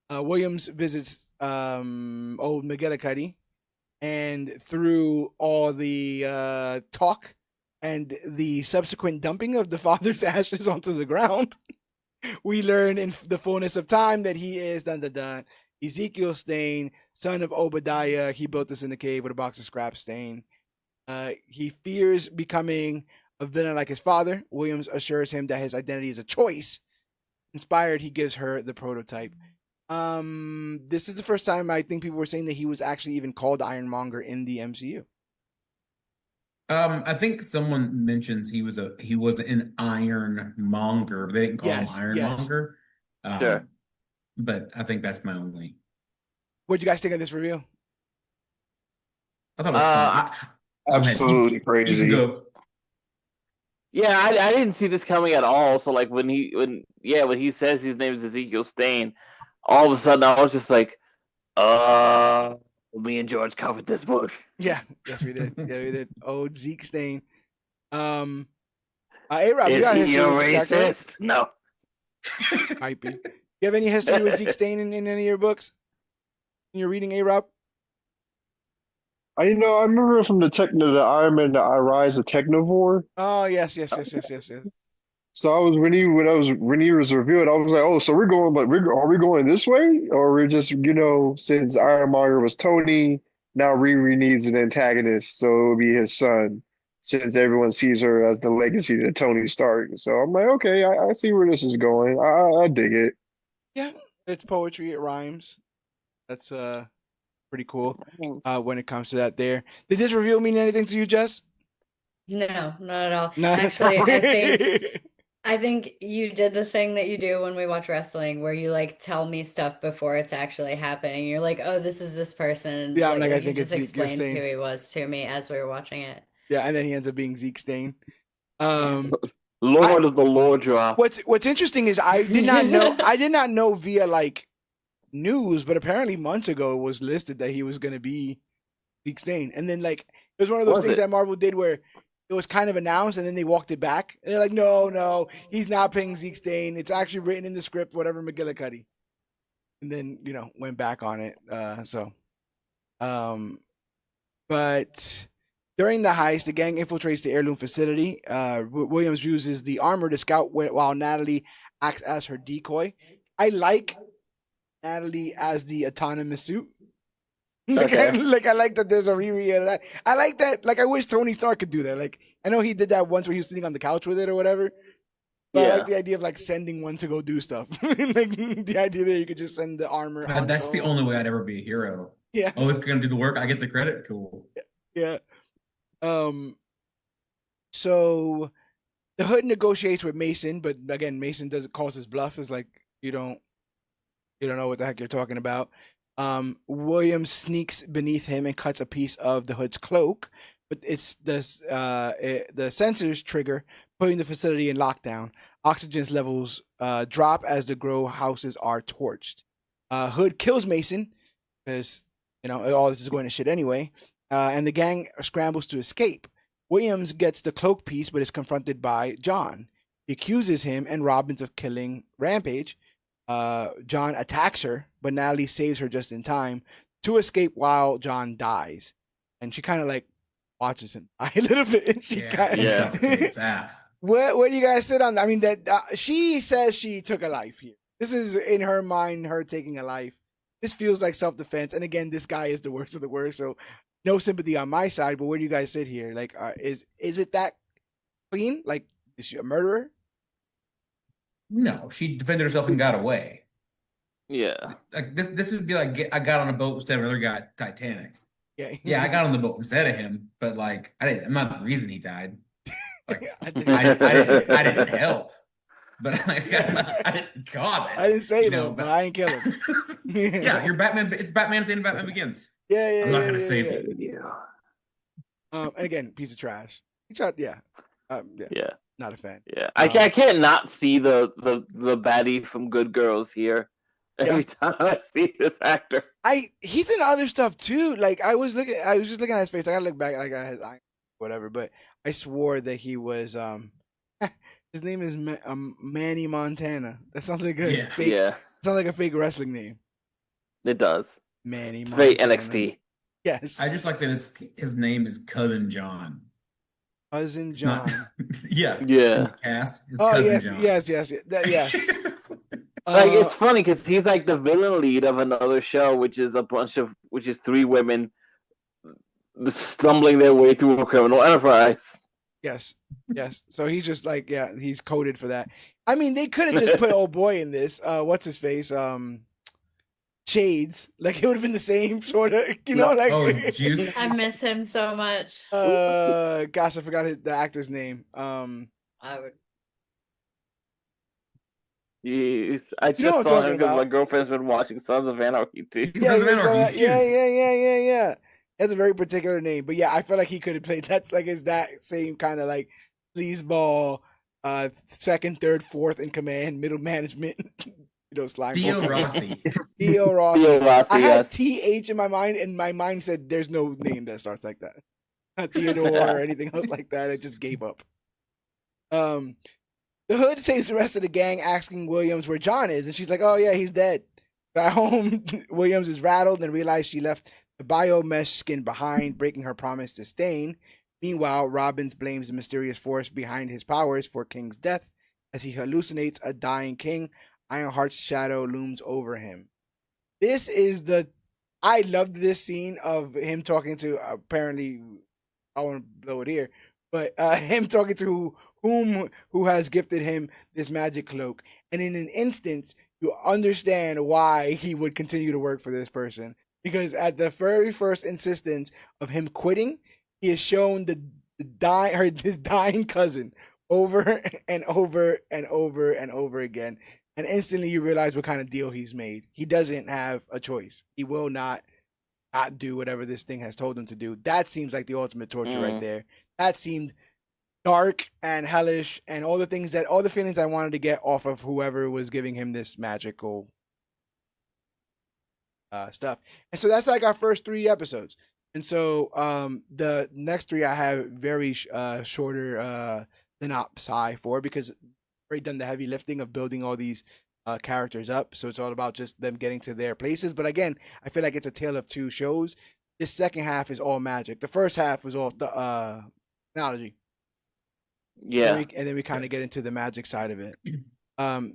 Williams visits old McGillicuddy, and through all the talk and the subsequent dumping of the father's ashes onto the ground, we learn in the fullness of time that he is Ezekiel Stain, son of Obadiah. He built this in the cave with a box of scrap. Stain. He fears becoming a villain like his father. Williams assures him that his identity is a choice. Inspired, he gives her the prototype. This is the first time I think people were saying that he was actually even called Ironmonger in the MCU. I think someone mentions he was an Ironmonger, but they didn't call him Ironmonger. Sure. But I think that's my only. What do you guys think of this reveal? I thought it was fun. Absolutely crazy. You can go. Yeah, I didn't see this coming at all. So like when he says his name is Ezekiel Stain, all of a sudden I was just like, me and George covered this book. Yeah, yes, we did. Yeah, we did. Oh, Zeke Stain. A-Rob, you Is got he history a with the character? racist? No. Might be. You have any history with Zeke Stain in any of your books? When you're reading A-Rob? I remember from the Iron Man, the I Rise, the Technovore. Oh, yes. So I was when he was revealed, I was like, oh, so we're going like are we going this way, or we're just since Ironmonger was Tony, now Riri needs an antagonist, so it would be his son, since everyone sees her as the legacy to Tony Stark. So I'm like, okay, I see where this is going. I dig it. Yeah, it's poetry. It rhymes. That's pretty cool. When it comes to that, there. Did this reveal mean anything to you, Jess? No, not at all. No. Actually, I think you did the thing that you do when we watch wrestling, where you like tell me stuff before it's actually happening. You're like, "Oh, this is this person." Yeah, I'm like, I you think it's just Zeke, you're explained saying. who he was to me as we were watching it. Yeah, and then he ends up being Zeke Stain. Lord of the lore drop. What's interesting is I did not know via like news, but apparently months ago it was listed that he was gonna be Zeke Stain, and then like it was one of those things that Marvel did where it was kind of announced and then they walked it back. And they're like, no, he's not playing Zeke Stain. It's actually written in the script, whatever McGillicuddy. And then, went back on it. But during the heist, the gang infiltrates the heirloom facility. Williams uses the armor to scout while Natalie acts as her decoy. I like Natalie as the autonomous suit. Okay. I like that there's a Riri. I like that. Like, I wish Tony Stark could do that. Like, I know he did that once where he was sitting on the couch with it or whatever. But I like the idea of like sending one to go do stuff. Like the idea that you could just send the armor. That's the only way I'd ever be a hero. Yeah. Oh, it's gonna do the work. I get the credit. Cool. Yeah. So the Hood negotiates with Mason, but again, Mason doesn't call his bluff. It's like you don't know what the heck you're talking about. Williams sneaks beneath him and cuts a piece of the Hood's cloak, but it's the sensors trigger, putting the facility in lockdown. Oxygen levels drop as the grow houses are torched. Hood kills Mason because all this is going to shit anyway, and the gang scrambles to escape. Williams gets the cloak piece, but is confronted by John. He accuses him and Robbins of killing Rampage. John attacks her, but Natalie saves her just in time to escape while John dies. And she kind of like watches him die a little bit. She Where do you guys sit on that? I mean, that she says she took a life here. This is in her mind, her taking a life. This feels like self-defense. And again, this guy is the worst of the worst. So no sympathy on my side. But where do you guys sit here? Like, is it that clean? Like, is she a murderer? No, she defended herself and got away. Yeah. Like this would be like I got on a boat instead of another guy at Titanic. Yeah, I got on the boat instead of him, but like I'm not the reason he died. Like I didn't help, but like, I didn't cause it. I didn't save him, but I ain't kill him. Yeah, you're Batman. It's Batman at the end of Batman Begins. Yeah. I'm not gonna save you. Yeah. And again, piece of trash. He tried. Yeah. Not a fan. Yeah, I can't not see the baddie from Good Girls here every time I see this actor. He's in other stuff too. Like I was just looking at his face. I gotta look back. Like whatever. But I swore that he was his name is Manny Montana. That sounds like a fake. Yeah. Sounds like a fake wrestling name. It does. Manny Montana. Fake NXT. Yes. I just like that his name is Cousin John. Cousin John. Yeah. Cast. His cousin John. Yes. Yeah. Like it's funny because he's like the villain lead of another show, which is three women stumbling their way through a criminal enterprise. Yes. So he's just like, he's coded for that. I mean, they could have just put old boy in this. What's his face? Shades. Like it would have been the same sort of, Juice. I miss him so much. Gosh, I forgot the actor's name. I would. Jeez. I just saw him because my girlfriend's been watching Sons of Anarchy too. Yeah. That's a very particular name, but I feel like he could have played. That's like is that same kind of like sleazeball, second, third, fourth in command, middle management slime Theo ball. Rossi. Theo Rossi. Theo Rossi, I had yes. TH in my mind, and my mind said there's no name that starts like that. Not Theodore or anything else like that. I just gave up. The Hood saves the rest of the gang, asking Williams where John is, and she's like, "Oh yeah, he's dead." At home, Williams is rattled and realizes she left the biomesh skin behind, breaking her promise to Stain. Meanwhile, Robbins blames the mysterious force behind his powers for King's death as he hallucinates a dying king. Ironheart's shadow looms over him. This is I loved this scene of him talking to, apparently, I want to blow it here, but him talking to who has gifted him this magic cloak, and in an instance, you understand why he would continue to work for this person, because at the very first insistence of him quitting, he has shown his dying cousin over and over and over and over again, and instantly you realize what kind of deal he's made. He doesn't have a choice. He will not do whatever this thing has told him to do. That seems like the ultimate torture right there. That seemed dark and hellish, and all the feelings I wanted to get off of whoever was giving him this magical stuff. And so that's like our first 3 episodes. And so the next 3 I have very shorter synopsis for, because I've already done the heavy lifting of building all these characters up. So it's all about just them getting to their places. But again, I feel like it's a tale of 2 shows. This second half is all magic. The first half was all the technology. Yeah. And then we kind of get into the magic side of it.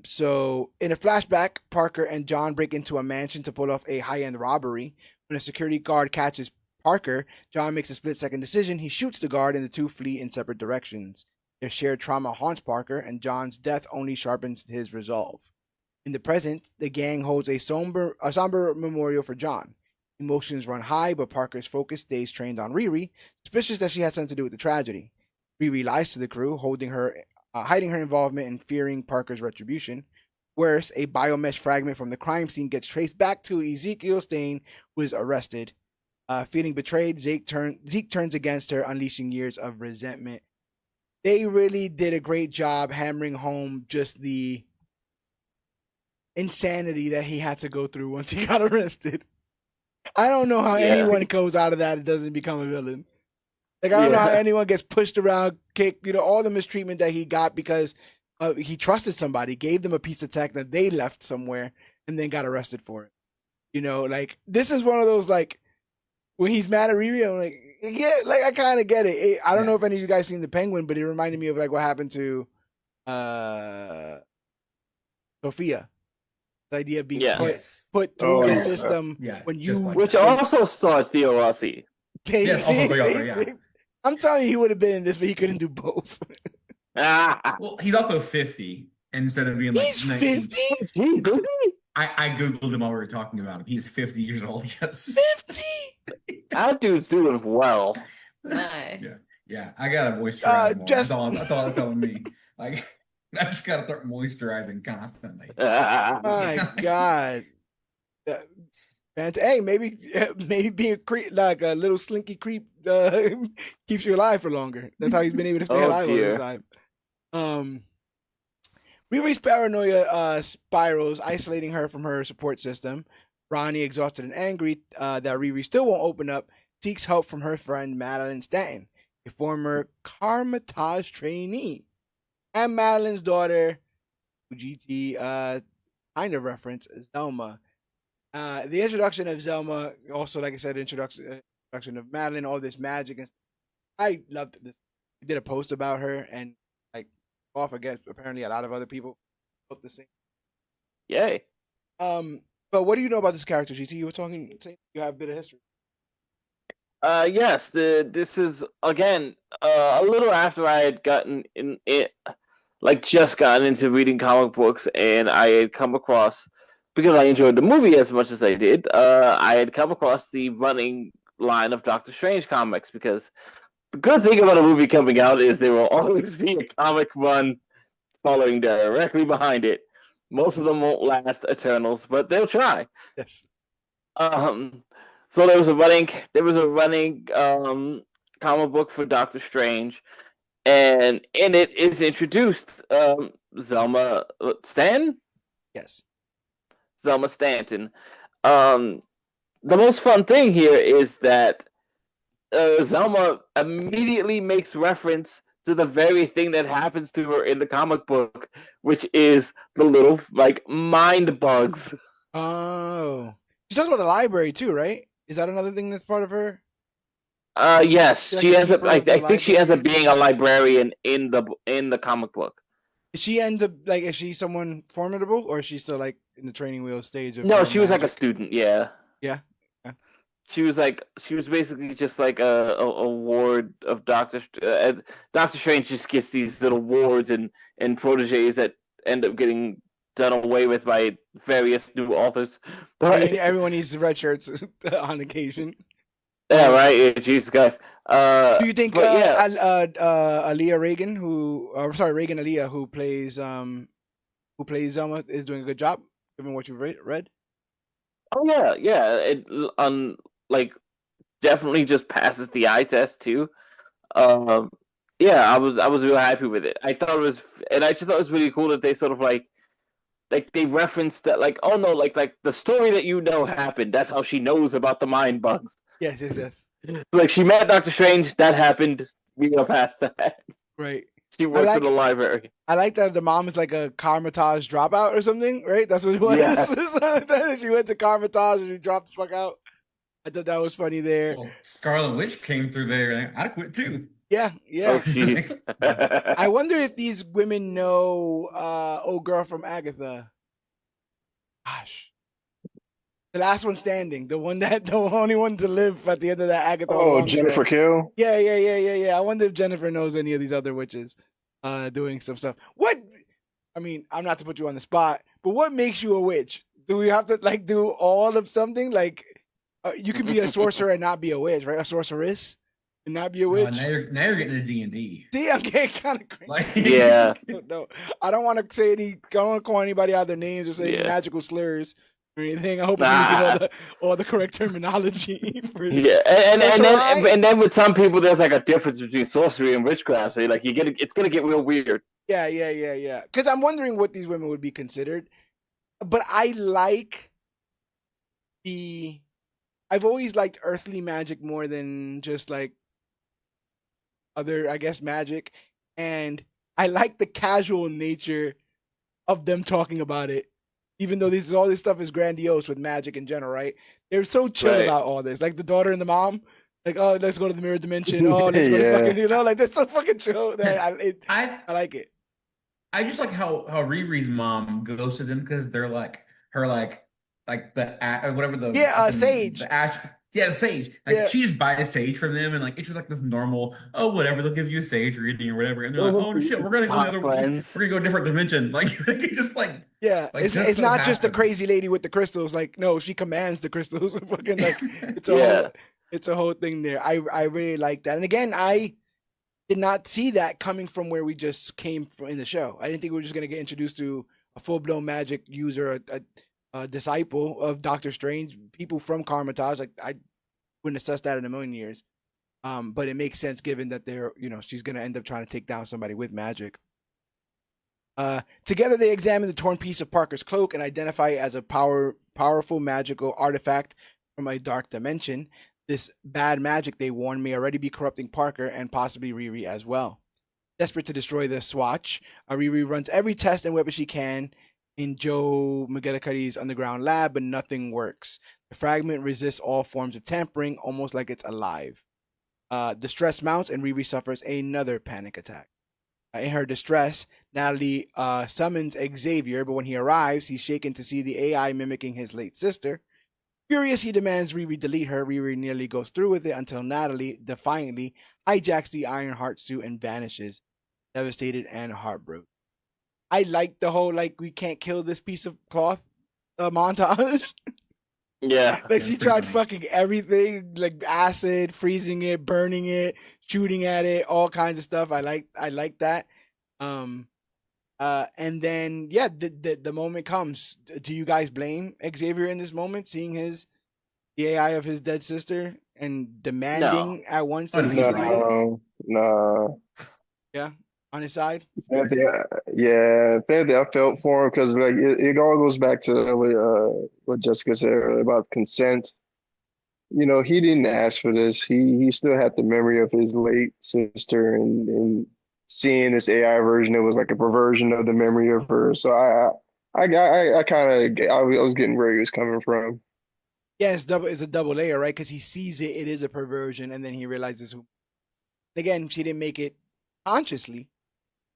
So in a flashback, Parker and John break into a mansion to pull off a high-end robbery. When a security guard catches Parker, John makes a split-second decision. He shoots the guard, and the 2 flee in separate directions. Their shared trauma haunts Parker, and John's death only sharpens his resolve. In the present, the gang holds a somber memorial for John. Emotions run high, but Parker's focus stays trained on Riri, suspicious that she had something to do with the tragedy. Riri lies to the crew, hiding her involvement and fearing Parker's retribution. Worse, a biomesh fragment from the crime scene gets traced back to Ezekiel Stain, who is arrested. Feeling betrayed, Zeke turns against her, unleashing years of resentment. They really did a great job hammering home just the insanity that he had to go through once he got arrested. I don't know how anyone goes out of that and doesn't become a villain. Like, I don't know how anyone gets pushed around, kicked, all the mistreatment that he got because he trusted somebody, gave them a piece of tech that they left somewhere, and then got arrested for it. Like, this is one of those, like, when he's mad at Riri, I'm like, yeah, like, I kind of get it. I don't know if any of you guys seen The Penguin, but it reminded me of, like, what happened to Sophia. The idea of being put through the system when you... Which also starred Theo Rossi. I'm telling you, he would have been in this, but he couldn't do both. Well, he's also 50 instead of being like... He's 50? I Googled him while we were talking about him. He's 50 years old, yes. 50? That dude's doing well. Yeah, I gotta moisturize more. That's all me. Like, I just gotta start moisturizing constantly. My God. Hey, maybe being a creep, like a little slinky creep, keeps you alive for longer. That's how he's been able to stay alive all this time. Riri's paranoia spirals, isolating her from her support system. Ronnie, exhausted and angry that Riri still won't open up, seeks help from her friend Madeline Stanton, a former Carmitage trainee, and Madeline's daughter, GT kind of reference, Zelma. The introduction of Zelma, also, like I said, introduction of Madeline, all this magic, and I loved this. We did a post about her, and like off, I guess apparently a lot of other people felt the same. Yay! But what do you know about this character, GT? You were saying you have a bit of history. Yes. This is again a little after I had gotten just gotten into reading comic books, and I had come across, because I enjoyed the movie as much as I did, I had come across the running line of Doctor Strange comics, because the good thing about a movie coming out is there will always be a comic run following directly behind it. Most of them won't last eternals, but they'll try. Yes. So there was a running comic book for Doctor Strange, and in it is introduced Zelma Stan. Yes. Zelma Stanton. The most fun thing here is that Zelma immediately makes reference to the very thing that happens to her in the comic book, which is the little like mind bugs. Oh, she talks about the library too, right? Is that another thing that's part of her? Yes, She's like she a ends up. keeper of the I think she ends up library. being a librarian in the comic book. She ends up like, is she someone formidable, or is she still like in the training wheel stage of No, her she was like a magic? student. Yeah, Yeah. Yeah. she was basically just like a ward of Doctor Strange just gets these little wards and proteges that end up getting done away with by various new authors. But Everyone needs red shirts on occasion. yeah, right. Yeah, Jesus Christ. Do you think But yeah, Aaliyah Reagan, Reagan Aaliyah, who plays Zelma, is doing a good job given what you've read? oh yeah, yeah. It like definitely just passes the eye test too. Um, yeah, I was real happy with it. I thought it was, and I just thought it was really cool that they sort of like they referenced that like, oh no, like the story that happened. That's how she knows about the mind bugs. Yes, yes, yes. Like she met Doctor Strange, that happened. We go past that. Right. She works in the library. I like that the mom is like a Karmatage dropout or something, right? That's what it was. Yeah. She went to Karmatage and she dropped the fuck out. I thought that was funny there. Well, Scarlet Witch came through there, and I'd quit too. Yeah, Oh yeah. jeez. I wonder if these women know old girl from Agatha. Gosh. The last one standing, the only one to live at the end of that Agatha Oh, long Jennifer thread. Kill. Yeah. I wonder if Jennifer knows any of these other witches doing some stuff. What? I mean, I'm not to put you on the spot, but what makes you a witch? Do we have to like do all of something? Like, you can be a sorcerer and not be a witch, right? A sorceress and not be a witch. Now you're getting into D&D. See, I'm getting kind of crazy. Like, Yeah. No, I don't want to say I don't want to call anybody out their names or say any Yeah. magical slurs or anything. I hope I'm using all the correct terminology for this. Yeah, and then with some people, there's like a difference between sorcery and witchcraft. So like it's gonna get real weird. Yeah. Because I'm wondering what these women would be considered. But I like I've always liked earthly magic more than just like other, I guess, magic. And I like the casual nature of them talking about it. Even though all this stuff is grandiose with magic in general, right? They're so chill Right. about all this. Like the daughter and the mom. Like, oh, let's go to the mirror dimension. Oh, let's go to Yeah. fucking, like that's so fucking chill. That I like it. I just like how Riri's mom goes to them because they're like her like the or whatever Sage. the ash the sage, like Yeah. she just buys sage from them, and like it's just like this normal, oh whatever, they'll give you a sage reading or whatever, and they're like, oh shit, we're gonna go we're gonna go a different dimension, like it's just like Yeah, like, it's just so not just the happens. crazy lady with the crystals. Like, no, she commands the crystals. Fucking like, Yeah. it's a whole thing there. I really like that. And again, I did not see that coming from where we just came from in the show. I didn't think we were just gonna get introduced to a full blown magic user, a disciple of Doctor Strange, people from Karmatage. Like, I wouldn't assess that in a million years. But it makes sense given that she's gonna end up trying to take down somebody with magic. Together they examine the torn piece of Parker's cloak and identify it as a powerful magical artifact from a dark dimension. This bad magic, they warn, may already be corrupting Parker and possibly Riri as well. Desperate to destroy the swatch, Riri runs every test and weapon she can in Joe McGillicuddy's underground lab, but nothing works. The fragment resists all forms of tampering, almost like it's alive. Distress mounts and Riri suffers another panic attack. In her distress, Natalie summons Xavier, but when he arrives, he's shaken to see the AI mimicking his late sister. Furious, he demands Riri delete her. Riri nearly goes through with it until Natalie defiantly hijacks the Ironheart suit and vanishes, devastated and heartbroken. I like the whole we can't kill this piece of cloth montage. Yeah. Like she tried fucking everything, like acid, freezing it, burning it, shooting at it, all kinds of stuff. I like that. And then the moment comes. Do you guys blame Xavier in this moment, seeing the AI of his dead sister and demanding at once that No. he's right? No. Yeah. on his side. Yeah, I felt for him because like it all goes back to what Jessica said earlier about consent. You know, he didn't ask for this. He still had the memory of his late sister, and seeing this AI version, it was like a perversion of the memory of her. So I kind of I was getting where he was coming from. Yeah, it's a double layer, right? Because he sees it is a perversion, and then he realizes again, she didn't make it consciously.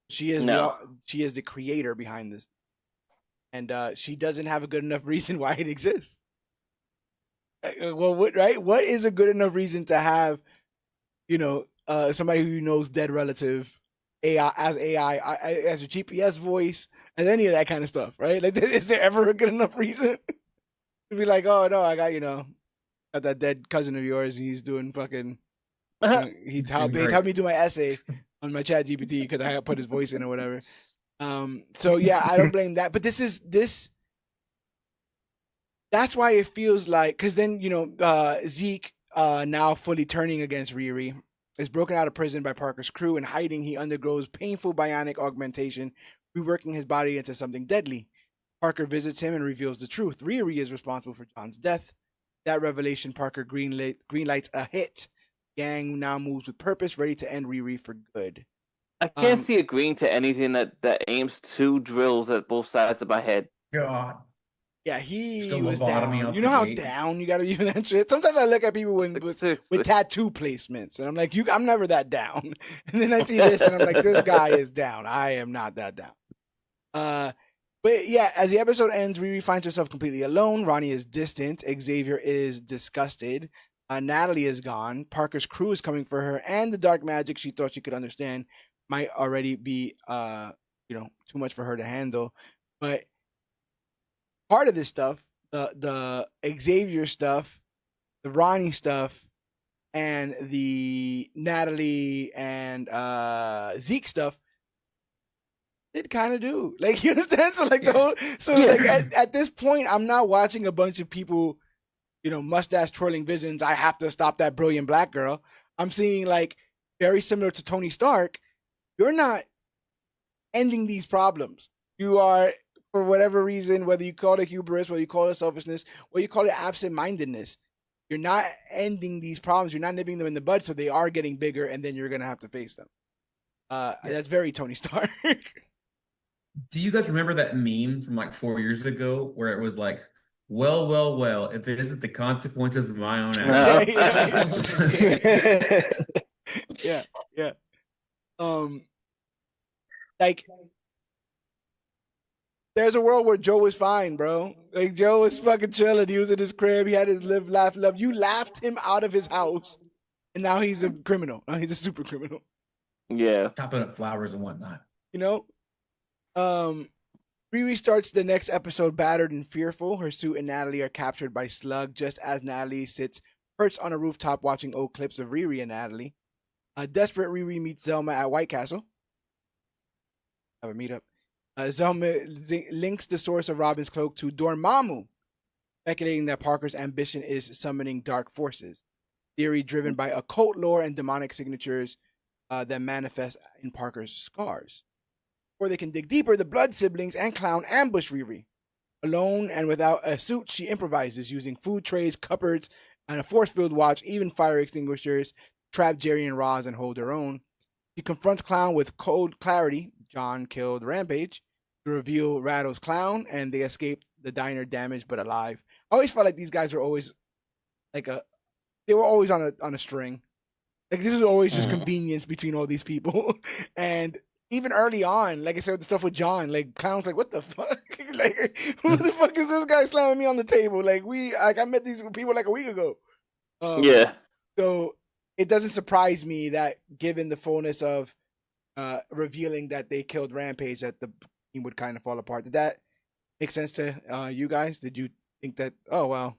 She is No. the creator behind this, and she doesn't have a good enough reason why it exists. Well, what is a good enough reason to have, somebody who knows dead relative as a GPS voice and any of that kind of stuff, right? Like, is there ever a good enough reason to be like, oh no, I got got that dead cousin of yours, and he's doing fucking, he doing they great. helped me do my essay on my chat GPT because I put his voice in or whatever. So yeah, I don't blame that, but this. That's why it feels like, because then Zeke, now fully turning against Riri, is broken out of prison by Parker's crew. In hiding, he undergoes painful bionic augmentation, reworking his body into something deadly. Parker visits him and reveals the truth. Riri is responsible for John's death. That revelation, Parker greenlights a hit. Gang now moves with purpose, ready to end Riri for good. I can't see agreeing to anything that aims two drills at both sides of my head. God. Yeah, he Still was lobotomy down. out You the know how gate. down you got to be with that shit. Sometimes I look at people with tattoo placements, and I'm like, I'm never that down. And then I see this, and I'm like, this guy is down. I am not that down. But yeah, as the episode ends, Riri finds herself completely alone. Ronnie is distant. Xavier is disgusted. Natalie is gone. Parker's crew is coming for her, and the dark magic she thought she could understand might already be, too much for her to handle. But part of this stuff, the Xavier stuff, the Ronnie stuff, and the Natalie and Zeke stuff, it kind of do. Like, you understand? So like like at this point, I'm not watching a bunch of people, mustache twirling visions. I have to stop that brilliant black girl. I'm seeing, like, very similar to Tony Stark. You're not ending these problems. You are, for whatever reason, whether you call it hubris, whether you call it selfishness, whether you call it absent-mindedness, you're not ending these problems. You're not nipping them in the bud, so they are getting bigger, and then you're going to have to face them. That's very Tony Stark. Do you guys remember that meme from like 4 years ago where it was like, well, if it isn't the consequences of my own actions? Yeah. Like, there's a world where Joe was fine, bro. Like, Joe was fucking chilling. He was in his crib. He had his live, laugh, love. You laughed him out of his house, and now he's a criminal. Now he's a super criminal. Yeah. Chopping up flowers and whatnot. Riri starts the next episode battered and fearful. Her suit and Natalie are captured by Slug just as Natalie sits perched on a rooftop watching old clips of Riri and Natalie. Desperate Riri meets Zelma at White Castle. Have a meetup. Zelma links the source of Robin's cloak to Dormammu, speculating that Parker's ambition is summoning dark forces. Theory driven by occult lore and demonic signatures that manifest in Parker's scars. Before they can dig deeper, the Blood siblings and Clown ambush Riri. Alone and without a suit, she improvises using food trays, cupboards, and a force-field watch, even fire extinguishers, to trap Jerry and Roz and hold her own. She confronts Clown with cold clarity. John killed Rampage. To reveal Rattle's Clown, and they escape the diner damaged but alive. I always felt like these guys were always they were always on a string. Like, this was always just convenience between all these people. And even early on, like I said, the stuff with John, like, Clown's like, what the fuck? Like, who the fuck is this guy slamming me on the table? Like, I met these people like a week ago. Yeah. So it doesn't surprise me that, given the fullness of revealing that they killed Rampage, that the team would kind of fall apart. Did that make sense to you guys? Did you think that, oh, well,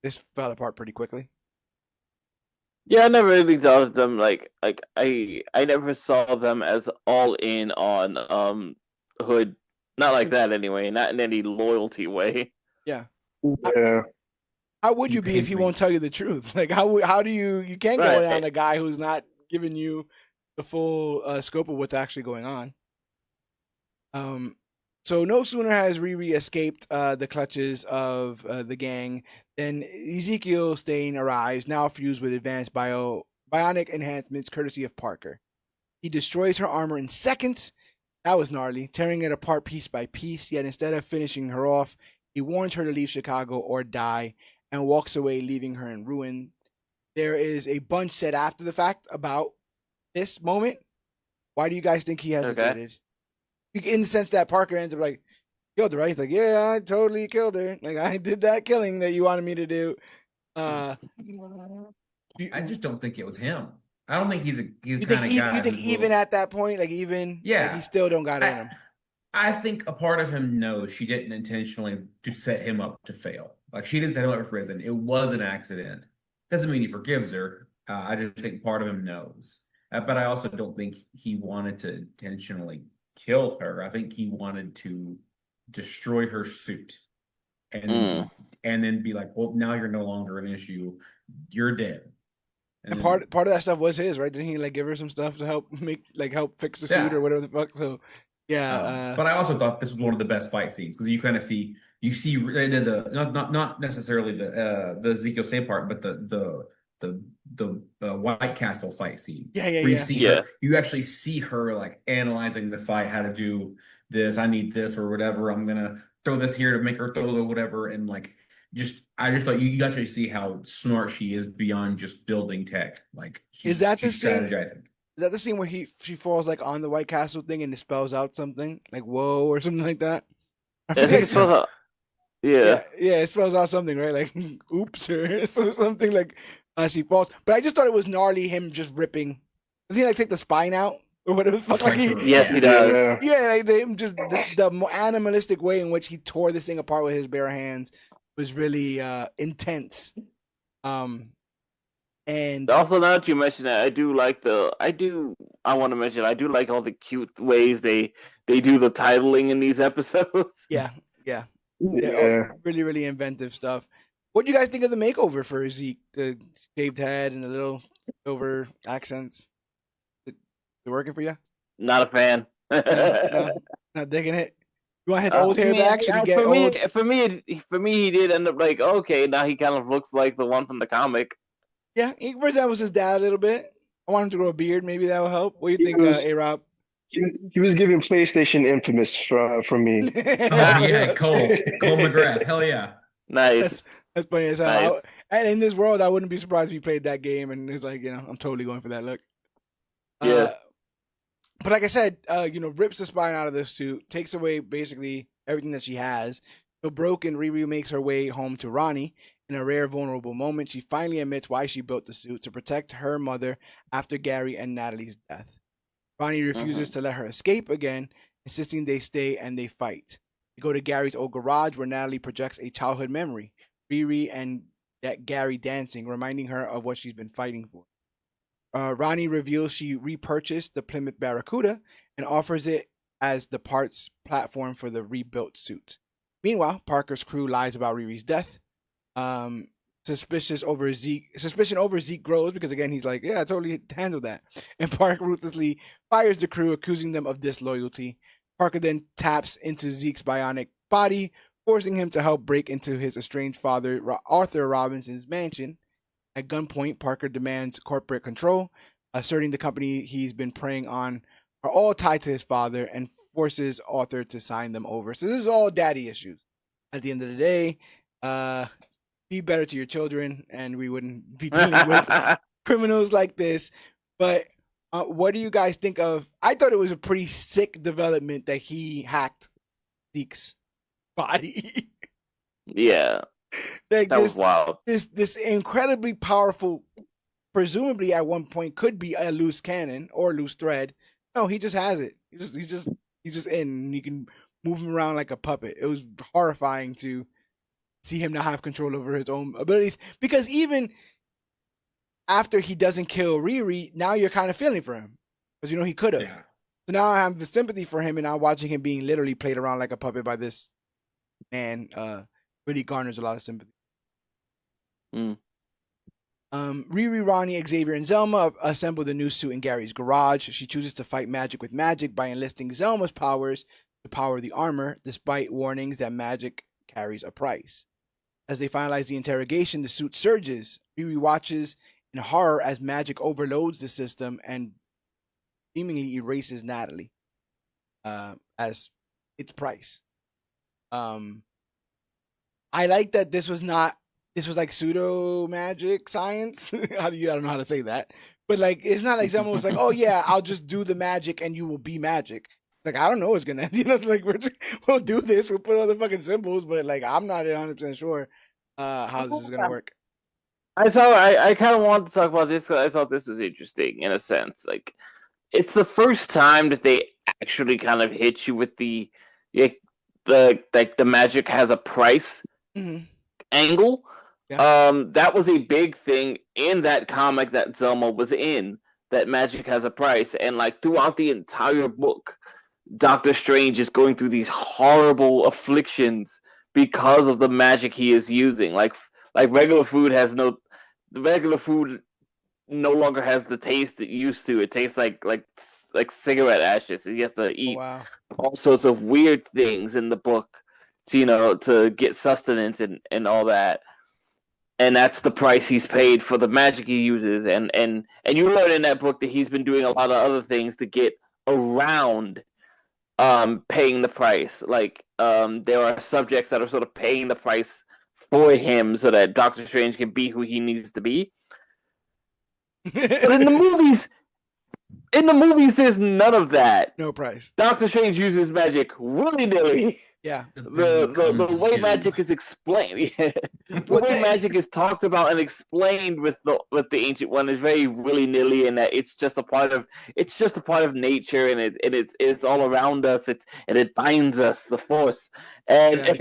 this fell apart pretty quickly? Yeah, I never really thought of them like I never saw them as all in on Hood. Not like that anyway, not in any loyalty way. Yeah. Yeah. How would you be if he won't tell you the truth? Like, how do you can't go Right. down a guy who's not giving you the full scope of what's actually going on. So no sooner has Riri escaped the clutches of the gang than Ezekiel Stain arrives, now fused with advanced bionic enhancements courtesy of Parker. He destroys her armor in seconds. That was gnarly, tearing it apart piece by piece, yet instead of finishing her off, he warns her to leave Chicago or die and walks away, leaving her in ruin. There is a bunch said after the fact about this moment. Why do you guys think he hesitated? In the sense that Parker ends up like, killed her, right? He's like, yeah, I totally killed her. Like, I did that killing that you wanted me to do. I just don't think it was him. I don't think he's You kind think of guy. you think even at that point, like even like he still don't got it in him. I think a part of him knows she didn't intentionally to set him up to fail. Like she didn't set him up for prison. It was an accident. Doesn't mean he forgives her. I just think part of him knows. But I also don't think he wanted to intentionally kill her. I think he wanted to destroy her suit and then be like, well, now you're no longer an issue. You're dead. And part of that stuff was his, right? Didn't he like give her some stuff to help fix the suit or whatever the fuck? So yeah. But I also thought this was one of the best fight scenes because you kind of see not necessarily the Ezekiel Stain part, but the White Castle fight scene. Yeah. You actually see her like analyzing the fight, how to do this. I need this or whatever. I'm gonna throw this here to make her throw the whatever, and like I just thought you actually see how smart she is beyond just building tech. Like is that the scene? Strategizing. Is that the scene where she falls like on the White Castle thing and it spells out something like "whoa" or something like that? I think it spells out. Yeah, it spells out something, right? Like "oops" or something like she falls. But I just thought it was gnarly him just ripping. Does he like take the spine out or whatever the fuck? Yes, he does. Yeah, like him just the animalistic way in which he tore this thing apart with his bare hands was really intense. And also, now that you mention that, I do like all the cute ways they do the titling in these episodes. Yeah. Really, really inventive stuff. What do you guys think of the makeover for Zeke? The shaved head and the little silver accents. Is it working for you? Not a fan. No, not digging it. You want his old hair back? Should he get old? For me, he did end up like, okay, now he kind of looks like the one from the comic. Yeah, he resembles his dad a little bit. I want him to grow a beard. Maybe that will help. What do you think, A-Rob? He was giving PlayStation Infamous from me. Yeah, Cole McGrath. Hell yeah. Nice. That's funny as hell. Nice. And in this world, I wouldn't be surprised if he played that game and it's like, I'm totally going for that look. Yeah. But like I said, rips the spine out of the suit, takes away basically everything that she has. So broken, Riri makes her way home to Ronnie. In a rare, vulnerable moment, she finally admits why she built the suit, to protect her mother after Gary and Natalie's death. Ronnie refuses to let her escape again, insisting they stay and they fight. They go to Gary's old garage where Natalie projects a childhood memory, Riri and Gary dancing, reminding her of what she's been fighting for. Ronnie reveals she repurchased the Plymouth Barracuda and offers it as the parts platform for the rebuilt suit. Meanwhile, Parker's crew lies about Riri's death. Suspicion over Zeke grows because again he's like, yeah, I totally handled that. And Parker ruthlessly fires the crew, accusing them of disloyalty. Parker then taps into Zeke's bionic body, forcing him to help break into his estranged father, Arthur Robinson's mansion. At gunpoint, Parker demands corporate control, asserting the company he's been preying on are all tied to his father, and forces Arthur to sign them over. So this is all daddy issues. At the end of the day, be better to your children, and we wouldn't be dealing with criminals like this. But what do you guys think of? I thought it was a pretty sick development that he hacked Zeke's body. Yeah, like that was wild. This incredibly powerful, presumably at one point could be a loose cannon or loose thread. No, he just has it. He's just in. And you can move him around like a puppet. It was horrifying to see him not have control over his own abilities, because even after he doesn't kill Riri, now you're kind of feeling for him because he could have. Yeah. So now I have the sympathy for him, and now watching him being literally played around like a puppet by this man really garners a lot of sympathy. Riri, Ronnie, Xavier, and Zelma assemble the new suit in Gary's garage. She chooses to fight magic with magic by enlisting Zelma's powers to power the armor, despite warnings that magic carries a price. As they finalize the interrogation, the suit surges. Riri watches in horror as magic overloads the system and seemingly erases Natalie as its price. I like that this was like pseudo magic science. I don't know how to say that. But like it's not like someone was like, "Oh yeah, I'll just do the magic and you will be magic." Like I don't know what's gonna, it's like we'll do this, we'll put all the fucking symbols, but like I'm not 100% sure how this is gonna work. I kind of wanted to talk about this because I thought this was interesting in a sense. Like, it's the first time that they actually kind of hit you with the magic has a price angle. Yeah. That was a big thing in that comic that Zelma was in. That magic has a price, and like throughout the entire book, Doctor Strange is going through these horrible afflictions because of the magic he is using. Like regular food no longer has the taste it used to. It tastes like cigarette ashes. He has to eat all sorts of weird things in the book to get sustenance and all that. And that's the price he's paid for the magic he uses. And you learn in that book that he's been doing a lot of other things to get around paying the price. Like there are subjects that are sort of paying the price for him so that Doctor Strange can be who he needs to be. But in the movies, there's none of that. No price. Doctor Strange uses magic willy-nilly. Yeah. The way magic is explained, the way magic is talked about and explained with the Ancient One is very willy-nilly, and that it's just a part of nature, and it's all around us. It binds us, the Force, and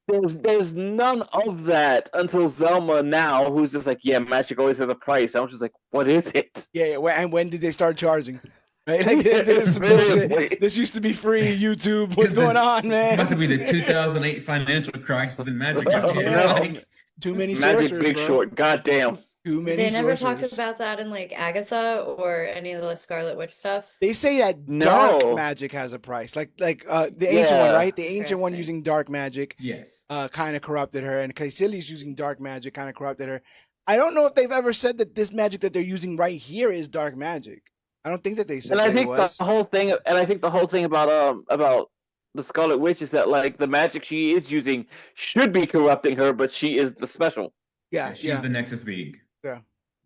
There's none of that until Zelma now, who's just like, yeah, magic always has a price. I was just like, what is it? Yeah. And when did they start charging? Right? Like, this bullshit. This used to be free. YouTube, what's going on, man? It's about to be the 2008 financial crisis in magic. Too many Magic sorcerers, Big bro. Short. Goddamn. Too many They never sorcerers. talked about that in like Agatha or any of the Scarlet Witch stuff. They say that dark magic has a price, like the ancient one, right? The ancient one using dark magic, yes, kind of corrupted her, and Caecili's using dark magic, kind of corrupted her. I don't know if they've ever said that this magic that they're using right here is dark magic. I don't think that they said. And I think the whole thing about the Scarlet Witch is that like the magic she is using should be corrupting her, but she is the special. Yeah, she's the Nexus Being. Yeah.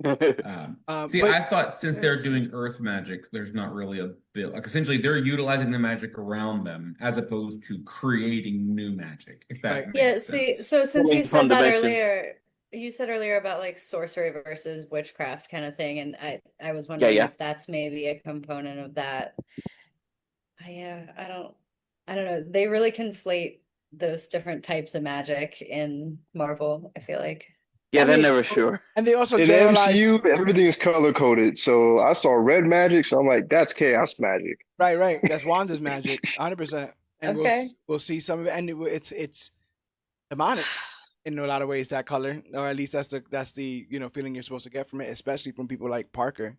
I thought since they're doing Earth magic, there's not really a bit. Like essentially, they're utilizing the magic around them as opposed to creating new magic. If that makes sense. So since you said that earlier, you said earlier about like sorcery versus witchcraft kind of thing, and I was wondering if that's maybe a component of that. I don't know. They really conflate those different types of magic in Marvel, I feel like. Yeah, they're never sure. And they also in MCU, everything is color coded. So I saw red magic, so I'm like, that's chaos magic. Right. That's Wanda's magic, 100%. And we'll see some of it, and it's demonic in a lot of ways. That color, or at least that's the feeling you're supposed to get from it, especially from people like Parker.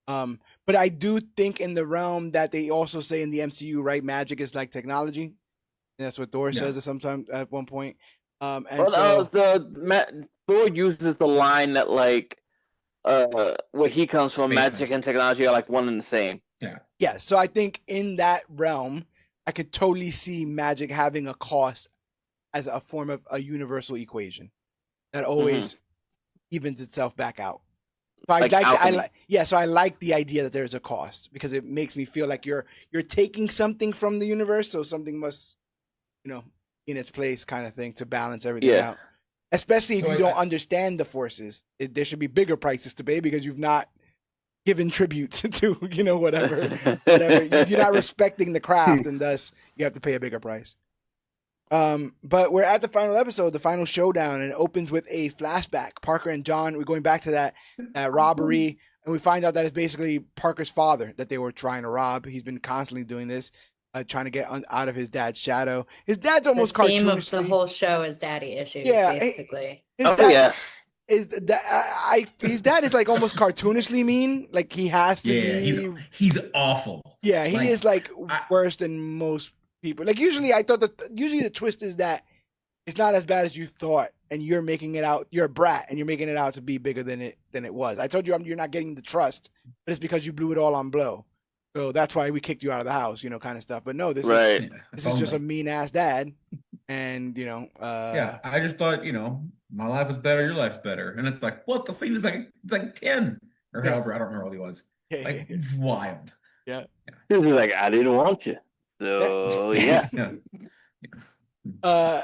But I do think in the realm that they also say in the MCU, right, magic is like technology. And that's what Thor says sometimes at one point. Thor uses the line that like where he comes from, magic and technology are like one and the same. Yeah. So I think in that realm, I could totally see magic having a cost as a form of a universal equation that always evens itself back out. So I like the idea that there's a cost because it makes me feel like you're taking something from the universe, so something must, in its place, kind of thing, to balance everything out. Especially if you don't understand the forces, there should be bigger prices to pay because you've not given tribute to whatever. You're not respecting the craft, and thus you have to pay a bigger price. But we're at the final episode, the final showdown, and it opens with a flashback. Parker and John, we're going back to that robbery, and we find out that it's basically Parker's father that they were trying to rob. He's been constantly doing this. trying to get out of his dad's shadow. His dad's almost The theme of cartoonishly. the whole show is daddy issues, Yeah, basically. his Oh dad yeah. is that his dad is like almost cartoonishly mean. Like he has to Yeah, be. he's awful. Yeah, he Like, is like I- worse than most people. Like usually, I thought that usually the twist is that it's not as bad as you thought, and you're making it out. You're a brat, and you're making it out to be bigger than it was. I told you you're not getting the trust, but it's because you blew it all on blow. So that's why we kicked you out of the house, kind of stuff. But no, this Right. yeah, is it's just a only- mean ass dad, and yeah. I just thought, my life was better, your life's better, and it's like, what the thing is like, it's like 10 or Yeah. however. I don't remember what he was. Yeah, Like yeah, wild. yeah. He was like, I didn't want you. So yeah. Yeah.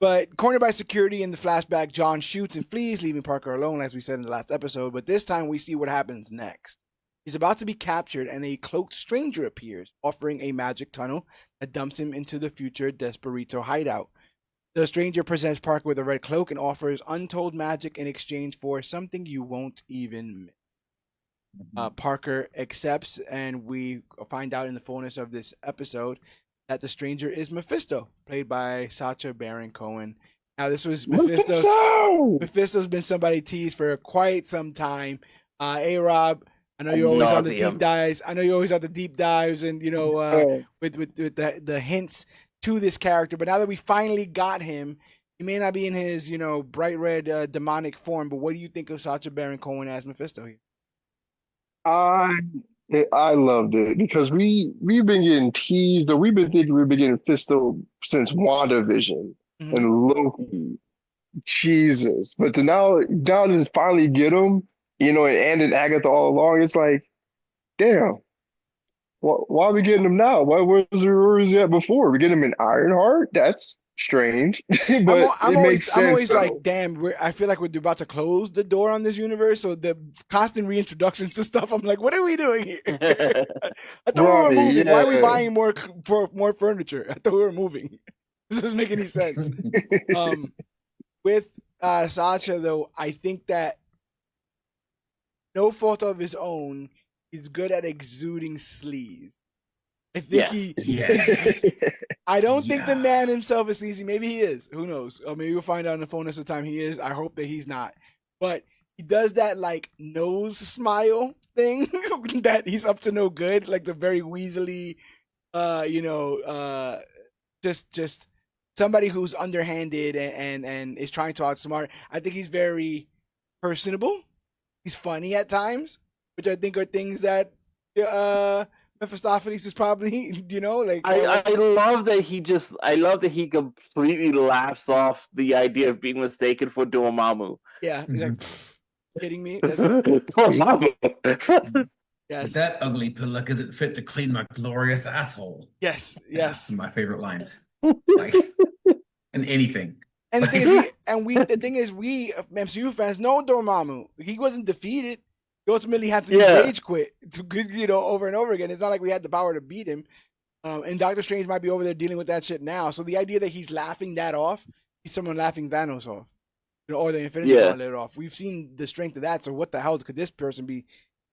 But cornered by security in the flashback, John shoots and flees, leaving Parker alone, as we said in the last episode. But this time, we see what happens next. He's about to be captured, and a cloaked stranger appears, offering a magic tunnel that dumps him into the future Desperito hideout. The stranger presents Parker with a red cloak and offers untold magic in exchange for something you won't even miss. Parker accepts, and we find out in the fullness of this episode that the stranger is Mephisto, played by Sacha Baron Cohen. Now, this was Mephisto's been somebody teased for quite some time. Rob, I know you're always on the deep dives. I know you're always on the deep dives, and with the hints to this character. But now that we finally got him, he may not be in his bright red demonic form. But what do you think of Sacha Baron Cohen as Mephisto here? I loved it because we've been getting teased, or we've been thinking we've been getting Fisto since WandaVision and Loki. Jesus. But now to finally get him, and in Agatha all along, it's like, damn, why are we getting him now? Where was he at before? We get him in Ironheart? That's strange. But I'm it makes sense. I'm always though. like, damn, I feel like we're about to close the door on this universe. So the constant reintroductions to stuff, I'm like, what are we doing here? I thought we were moving. yeah. Why are we buying more furniture? I thought we were moving. This doesn't make any sense. With Sacha, though, I think that no fault of his own, he's good at exuding sleaze. I think Yes. I don't think the man himself is sleazy. Maybe he is. Who knows? Or maybe we'll find out in the fullness of time he is. I hope that he's not. But he does that like nose smile thing that he's up to no good, like the very weaselly, just somebody who's underhanded and is trying to outsmart. I think he's very personable. He's funny at times, which I think are things that Mephistopheles is probably, like. I love that he completely laughs off the idea of being mistaken for Dormammu. Yeah, he's like, kidding me? Dormammu. Yes. That ugly pillow isn't fit to clean my glorious asshole. Yes. Yeah, my favorite lines. Like, and anything. And the thing is, we MCU fans know Dormammu. He wasn't defeated. He ultimately had to rage quit over and over again. It's not like we had the power to beat him. And Doctor Strange might be over there dealing with that shit now. So the idea that he's laughing that off, he's someone laughing Thanos off, or the Infinity Gauntlet off. We've seen the strength of that. So what the hell could this person be?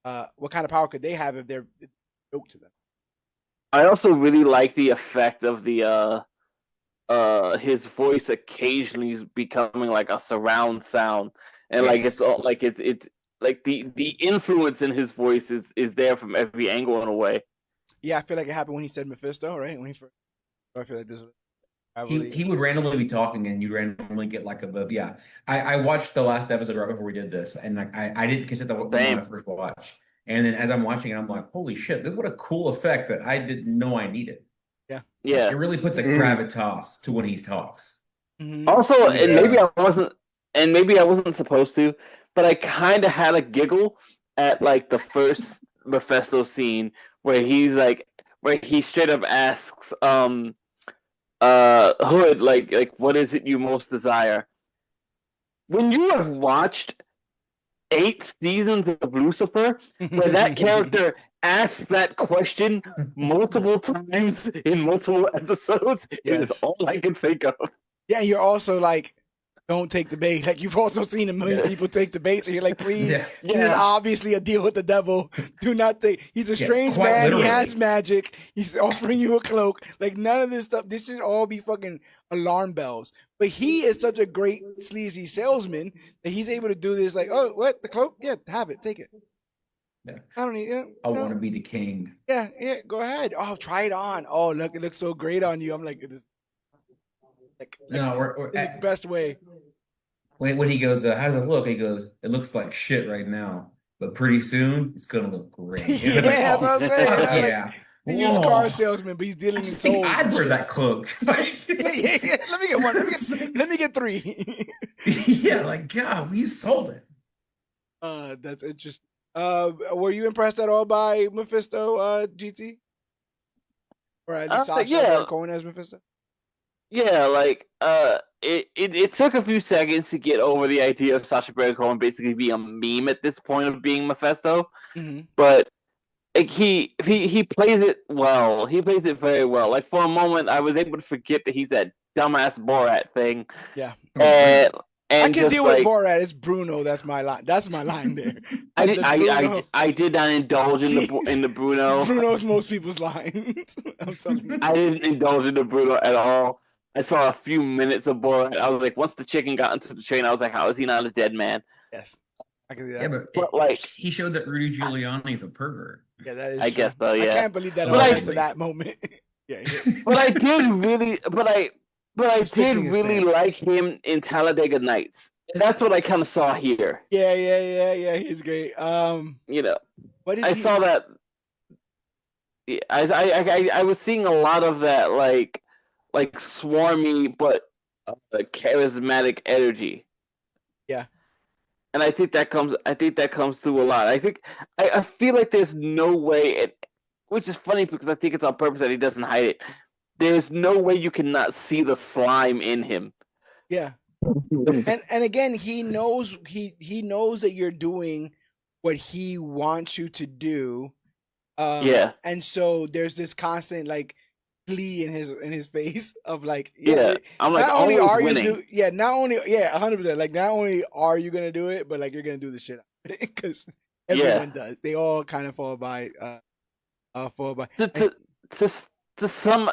What kind of power could they have if they're yoked to them? I also really like the effect of the his voice occasionally becoming like a surround sound, and like it's all like it's like the influence in his voice is there from every angle in a way. Yeah, I feel like it happened when he said Mephisto, right? When he first, I feel like this. He would randomly be talking, and you'd randomly get like I watched the last episode right before we did this, and like I didn't catch it when I first watched, and then as I'm watching it, I'm like, holy shit, what a cool effect that I didn't know I needed. Yeah. Yeah. It really puts a gravitas to when he talks. Mm-hmm. Also, and maybe I wasn't supposed to, but I kind of had a giggle at like the first Mephisto scene where he straight up asks Hood like what is it you most desire? When you have watched 8 seasons of Lucifer, where that character asks that question multiple times in multiple episodes, it is all I can think of. Yeah, you're also like, don't take the bait. Like you've also seen a million people take the bait, so you're like, please, Yeah. this is obviously a deal with the devil. Do not take. He's a strange quite man. literally. He has magic. He's offering you a cloak. Like none of this stuff. This should all be fucking alarm bells. But he is such a great sleazy salesman that he's able to do this. Like, oh, what, the cloak? Yeah, have it. Take it. Yeah. I don't need it. I want to be the king. Yeah, go ahead. Oh, try it on. Oh, look, it looks so great on you. I'm like, this, No, in the best way. When he goes, how does it look? He goes, it looks like shit right now, but pretty soon it's gonna look great. Yeah, that's what I'm saying. Fuck Like, yeah. the used car salesman, but he's dealing in I think souls. I'd and wear shit. that cloak. Yeah. Let me get one. Let me get 3. Yeah, like God, you sold it. That's interesting. Were you impressed at all by Mephisto, GT? Or at least Sacha Baron Cohen as Mephisto? Yeah, like it took a few seconds to get over the idea of Sacha Baron Cohen basically being a meme at this point of being Mephisto, but like, he plays it well. He plays it very well. Like for a moment, I was able to forget that he's that dumbass Borat thing. Yeah, and I can deal with like, Borat. It's Bruno. That's my line. That's my line there. I did not indulge in the Bruno. Bruno's most people's lines. I'm telling you. I didn't indulge in the Bruno at all. I saw a few minutes of Borat. I was like, once the chicken got into the train, I was like, how is he not a dead man? Yes, I can see that. Yeah, but like he showed that Rudy Giuliani's a pervert. Yeah, that is. I true. guess so. Yeah, I can't believe that. I got to that moment. Yeah. But I did really. But I did really pants. like him in Talladega Nights. That's what I kind of saw here. Yeah. He's great. You know, what is I he? saw that. Yeah, I was seeing a lot of that, like swarmy but charismatic energy. Yeah. And I think that comes through a lot. I feel like there's no way, which is funny because I think it's on purpose that he doesn't hide it. There's no way you cannot see the slime in him. Yeah. And again, he knows that you're doing what he wants you to do. Yeah. And so there's this constant like glee in his face of like, I'm like, not only are winning. you not only 100%, like not only are you gonna do it, but like you're gonna do the shit out of it because everyone does. They all kind of fall by. To some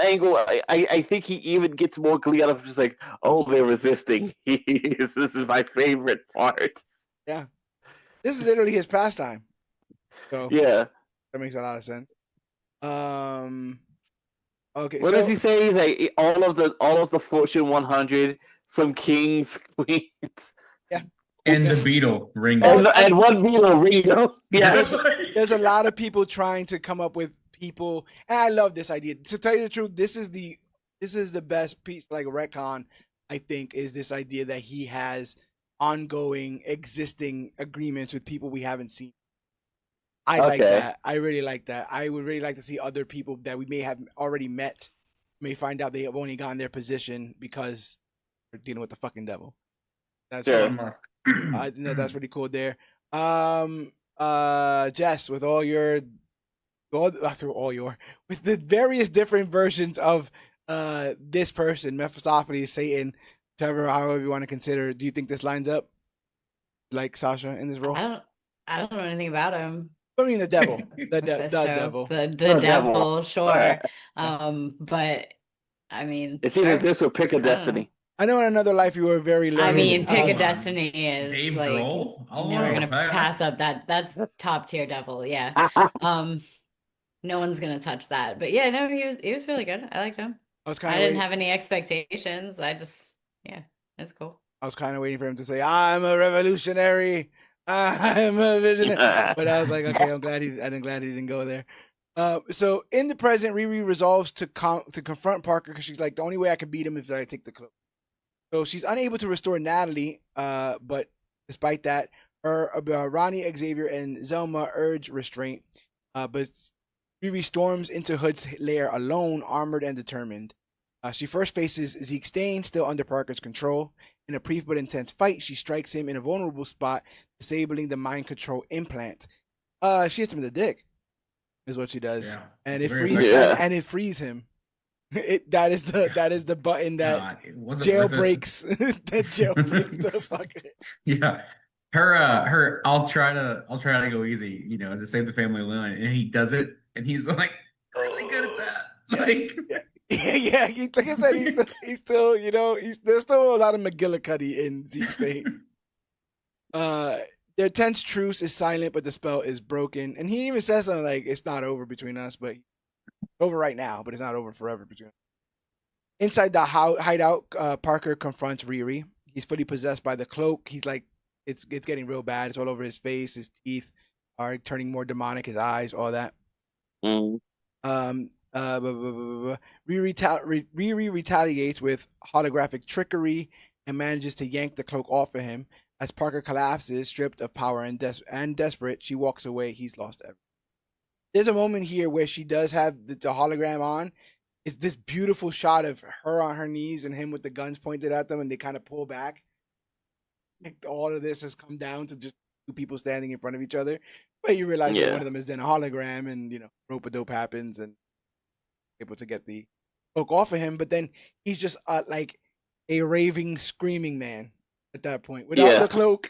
angle, I think he even gets more glee out of just like, oh, they're resisting. This is my favorite part. Yeah, this is literally his pastime. So yeah, that makes a lot of sense. Okay. What does he say? He's like all of the Fortune 100, some kings, queens. Yeah. And the Beetle Ringo. And one Beetle Ringo. Yeah. There's a lot of people trying to come up with people, and I love this idea. To tell you the truth, this is the best piece, like retcon, I think, is this idea that he has ongoing existing agreements with people we haven't seen. I like that. I really like that. I would really like to see other people that we may have already met, may find out they have only gotten their position because they're dealing with the fucking devil. That's I think that's really cool there. Jess, with with the various different versions of this person, Mephistopheles, Satan, however you want to consider, do you think this lines up? Like Sasha in this role? I don't know anything about him. I mean, the devil, the devil, the devil, sure. But I mean, it's either this or Pick a Destiny. I know in another life you were very learned. I mean, Pick a Destiny is Dave like Grohl? never gonna pass up that. That's top tier devil. Yeah. No one's gonna touch that. But yeah, no, he was really good. I liked him. I didn't have any expectations. It's cool. I was kind of waiting for him to say, "I'm a revolutionary. I'm a visionary," but I was like, okay, I'm glad he didn't go there. So in the present, Riri resolves to confront Parker because she's like, the only way I can beat him is if I take the cloak. So she's unable to restore Natalie, but despite that, Ronnie, Xavier, and Zelma urge restraint. But Riri storms into Hood's lair alone, armored and determined. She first faces Zeke Stain, still under Parker's control. In a brief but intense fight, she strikes him in a vulnerable spot, disabling the mind control implant. She hits him in the dick, is what she does, and it frees him. That is the button that God, it wasn't worth it. jailbreaks that jailbreaks the fucker. Yeah. Her I'll try to go easy, to save the family line. And he does it and he's like really good at that. Like Yeah. Yeah, like I said, he's still, there's still a lot of McGillicuddy in Zeke State. Their tense truce is silent, but the spell is broken. And he even says something like, it's not over between us, but over right now, but it's not over forever between us. Inside the hideout, Parker confronts Riri. He's fully possessed by the cloak. He's like, it's getting real bad. It's all over his face. His teeth are turning more demonic. His eyes, all that. Mm. Riri retaliates with holographic trickery and manages to yank the cloak off of him. As Parker collapses, stripped of power and desperate, she walks away. He's lost everything. There's a moment here where she does have the hologram on. It's this beautiful shot of her on her knees and him with the guns pointed at them, and they kind of pull back. All of this has come down to just two people standing in front of each other. But you realize that one of them is then a hologram, and rope-a-dope happens, and able to get the cloak off of him. But then he's just like a raving, screaming man at that point. Without the cloak,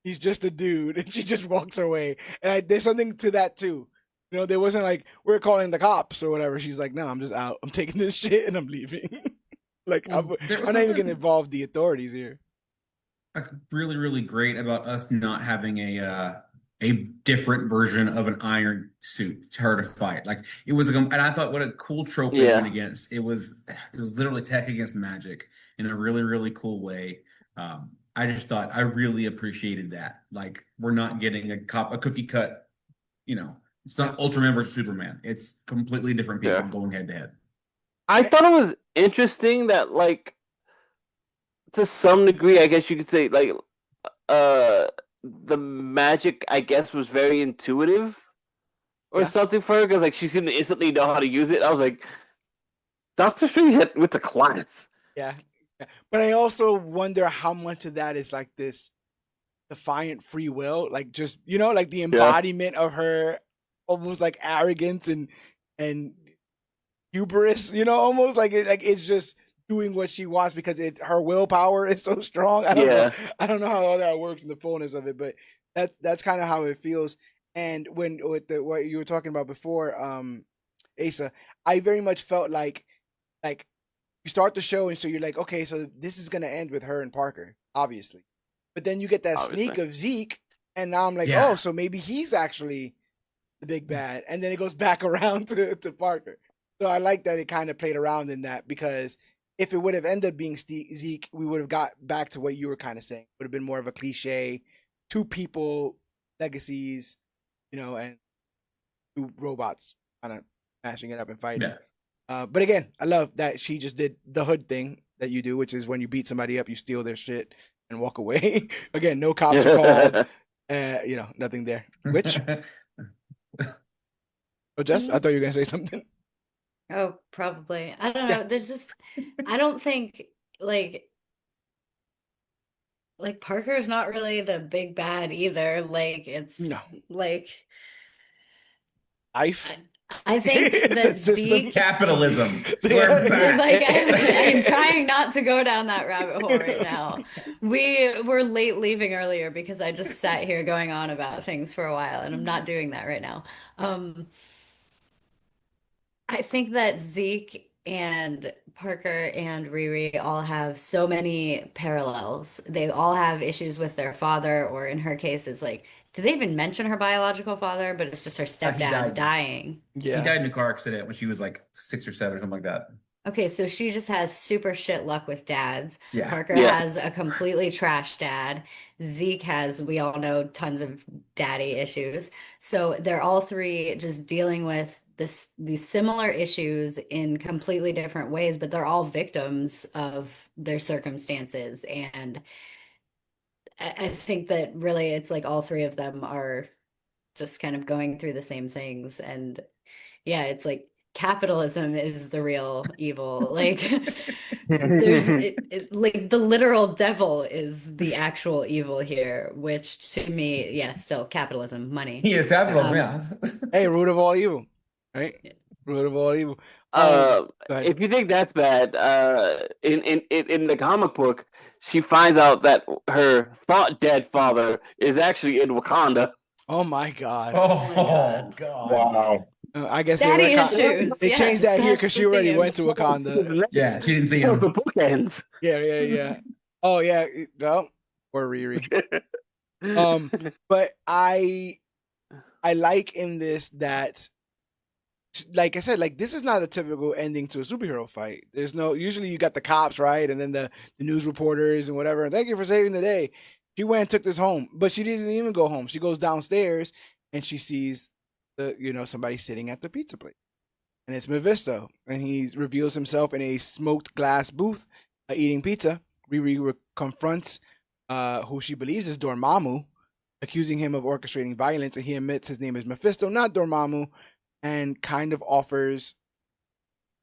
he's just a dude, and she just walks away. And there's something to that too. There wasn't like, we're calling the cops or whatever. She's like, no, I'm just out. I'm taking this shit and I'm leaving. Like, I'm not even going to involve the authorities here. Really, really great about us not having a different version of an iron suit to her to fight. Like, it was, and I thought what a cool trope they went against. It was literally tech against magic in a really, really cool way. I just thought I really appreciated that. Like, we're not getting a cookie cut, It's not Ultraman versus Superman. It's completely different people going head to head. I thought it was interesting that, like, to some degree, I guess you could say, like, the magic, I guess, was very intuitive or something for her, because, like, she seemed to instantly know how to use it. I was like, Doctor Strange went to class. Yeah. But I also wonder how much of that is like this defiant free will, like just, like the embodiment of her almost like arrogance and hubris, almost like it's just doing what she wants because her willpower is so strong. I don't know how all that works in the fullness of it, but that's kind of how it feels. And when with what you were talking about before, Asa, I very much felt like you start the show and so you're like, okay, so this is gonna end with her and Parker, obviously. But then you get that sneak of Zeke, and now I'm like, oh, so maybe he's actually the big bad, and then it goes back around to Parker. So I like that it kind of played around in that, because if it would have ended up being Zeke, we would have got back to what you were kind of saying. It would have been more of a cliche, two people, legacies, and two robots kind of mashing it up and fighting. But again, I love that she just did the hood thing that you do, which is when you beat somebody up, you steal their shit and walk away. Again, no cops are called. Nothing there. Which? Oh, Jess, I thought you were gonna say something. Oh, probably. I don't know. There's just, I don't think like Parker's not really the big bad either. Like it's like life. I think that Zeke capitalism. We're back. Like I'm trying not to go down that rabbit hole right now. We were late leaving earlier because I just sat here going on about things for a while, and I'm not doing that right now. I think that Zeke and Parker and Riri all have so many parallels. They all have issues with their father, or in her case, it's like, do they even mention her biological father? But it's just her stepdad dying. Yeah. He died in a car accident when she was like 6 or 7 or something like that. Okay, so she just has super shit luck with dads. Yeah. Parker has a completely trash dad. Zeke has, we all know, tons of daddy issues. So they're all three just dealing with these similar issues in completely different ways, but they're all victims of their circumstances. And I think that really it's like all three of them are just kind of going through the same things. And yeah, it's like capitalism is the real evil. Like there's like the literal devil is the actual evil here, which to me, still capitalism, money. Yeah, it's capitalism, Hey, root of all evil, right? Root of all evil. Go ahead. If you think that's bad, in the comic book, she finds out that her thought dead father is actually in Wakanda. Oh my god. Oh, God. God. Wow. I guess Daddy they issues. They changed Yes, that here that's because the she already theme. went to Wakanda. Yeah, she didn't see That was him. the bookends. Yeah. Oh yeah, no, or Riri. But I like in this that, like I said, like this is not a typical ending to a superhero fight. There's no, usually you got the cops, right, and then the news reporters and whatever. Thank you for saving the day. She went and took this home, but she didn't even go home. She goes downstairs and she sees somebody sitting at the pizza plate, and it's Mephisto, and he reveals himself in a smoked glass booth eating pizza. Riri confronts who she believes is Dormammu, accusing him of orchestrating violence, and he admits his name is Mephisto, not Dormammu, and kind of offers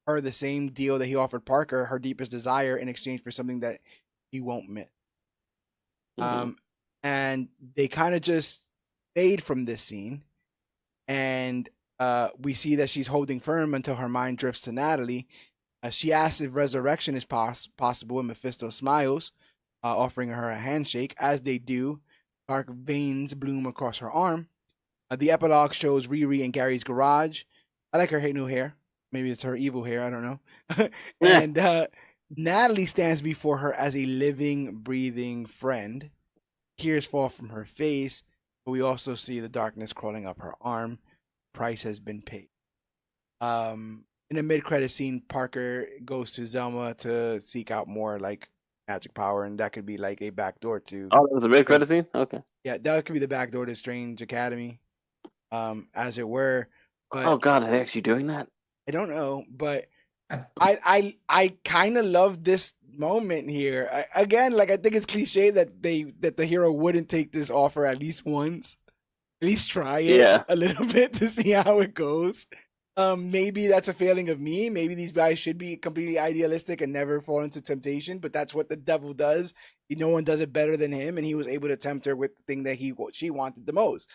her the same deal that he offered Parker, her deepest desire, in exchange for something that he won't miss. And they kind of just fade from this scene, and we see that she's holding firm until her mind drifts to Natalie. She asks if resurrection is possible, and Mephisto smiles, offering her a handshake. As they do, dark veins bloom across her arm. The epilogue shows Riri in Gary's garage. I like her new hair. Maybe it's her evil hair. I don't know. And Natalie stands before her as a living, breathing friend. Tears fall from her face, but we also see the darkness crawling up her arm. Price has been paid. In the mid-credit scene, Parker goes to Zelma to seek out more like magic power, and that could be like a backdoor to. Oh, that was a mid-credit scene? Okay. Yeah, that could be the backdoor to Strange Academy, as it were. But Oh God, are they actually doing that? I don't know, but I kind of love this moment here. Again, like I think it's cliche that the hero wouldn't take this offer at least once, at least try it a little bit to see how it goes. Maybe that's a failing of me. Maybe these guys should be completely idealistic and never fall into temptation, but that's what the devil does. No one does it better than him, and he was able to tempt her with the thing that she wanted the most.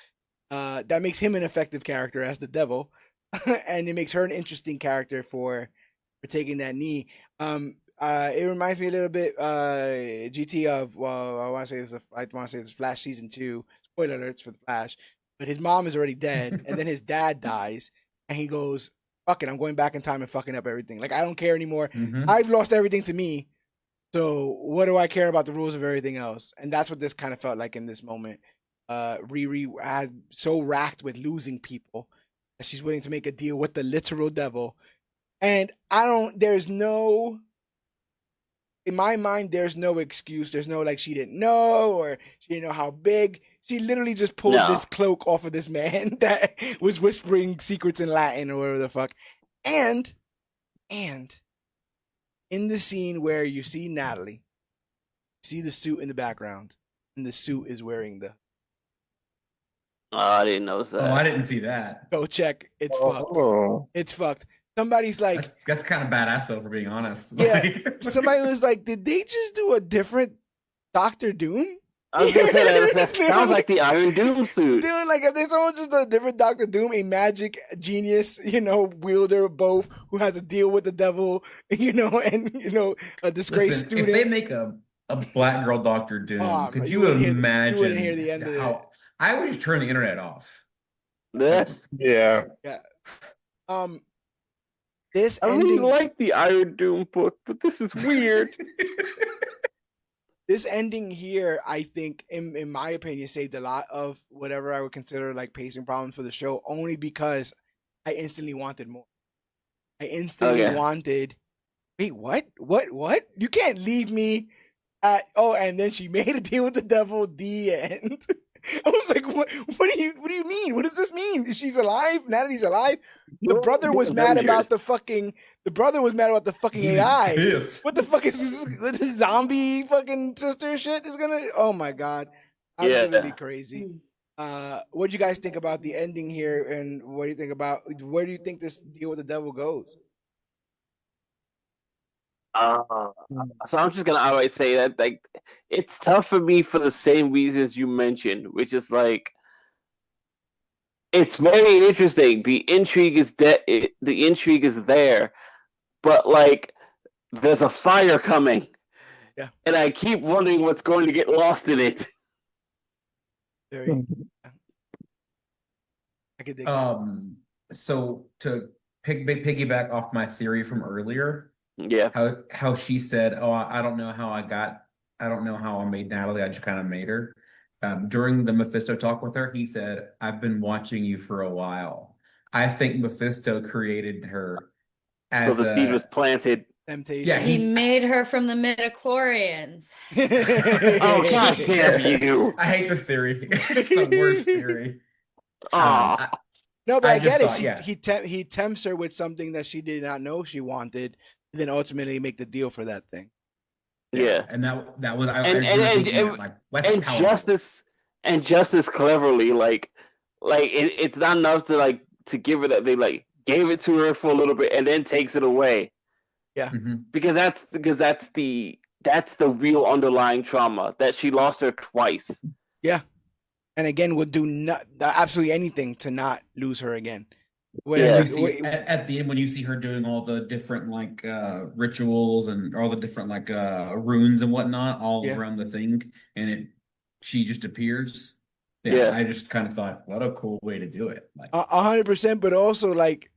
That makes him an effective character as the devil, and it makes her an interesting character for taking that knee. It reminds me a little bit, GT of I want to say this Flash season 2. Spoiler alerts for the Flash, but his mom is already dead, and then his dad dies, and he goes, "Fuck it, I'm going back in time and fucking up everything. Like I don't care anymore. I've lost everything to me, so what do I care about the rules of everything else?" And that's what this kind of felt like in this moment. Riri had so racked with losing people that she's willing to make a deal with the literal devil. And in my mind, there's no excuse. There's no like she didn't know or she didn't know how big. She literally just pulled this cloak off of this man that was whispering secrets in Latin or whatever the fuck. And in the scene where you see Natalie, you see the suit in the background, and the suit is wearing the. Oh, I didn't notice that. Oh, I didn't see that. Go check. It's fucked. It's fucked. Somebody's like, that's kind of badass though, for being honest. Yeah, somebody was like, did they just do a different Doctor Doom? I was gonna say that sounds like the Iron Doom suit. Dude, like if there's someone just a different Doctor Doom, a magic genius, wielder of both, who has to deal with the devil, and a disgraced student. If they make a black girl Doctor Doom, could you imagine you wouldn't hear the end of it. I would just turn the internet off. Yeah. This I really like the Iron Doom book, but this is weird. This ending here, I think, in my opinion, saved a lot of whatever I would consider like pacing problems for the show, only because I instantly wanted more. I instantly wanted. Wait, what? What? You can't leave me at. Oh, and then she made a deal with the devil. The end. I was like, what do you mean? What does this mean? She's alive? Natalie's alive? The brother was mad about the fucking AI. Pissed. What the fuck is this zombie fucking sister shit is gonna, oh my god. Absolutely crazy. What do you guys think about the ending here, and what do you think about where do you think this deal with the devil goes? So I'm just gonna outright say that like it's tough for me for the same reasons you mentioned, which is like it's very interesting. The intrigue is the intrigue is there, but like there's a fire coming, Yeah. and I keep wondering what's going to get lost in it. Very. I could dig that. So to piggyback off my theory from earlier, Yeah. how she said, "Oh, I don't know how I don't know how I made Natalie. I just kind of made her." During the Mephisto talk with her, he said, "I've been watching you for a while." I think Mephisto created her So as the seed was a planted. Temptation. yeah. He made her from the midichlorians. Oh, God damn you! I hate this theory. It's the worst theory. Aw. No, but I I just get it. thought, yeah. He tempts her with something that she did not know she wanted, and then ultimately make the deal for that thing. Yeah. And that was I And remember thinking that like that's and powerful. just as cleverly, it's not enough to give her that they like gave it to her for a little bit and then takes it away. Yeah. Because that's the real underlying trauma that she lost her twice. Yeah. And again, would do absolutely anything to not lose her again. Yeah. At the end when you see her doing all the different like rituals and all the different like runes and whatnot all around the thing, and she just appears. Yeah. I just kind of thought, what a cool way to do it. Like 100%, but also like,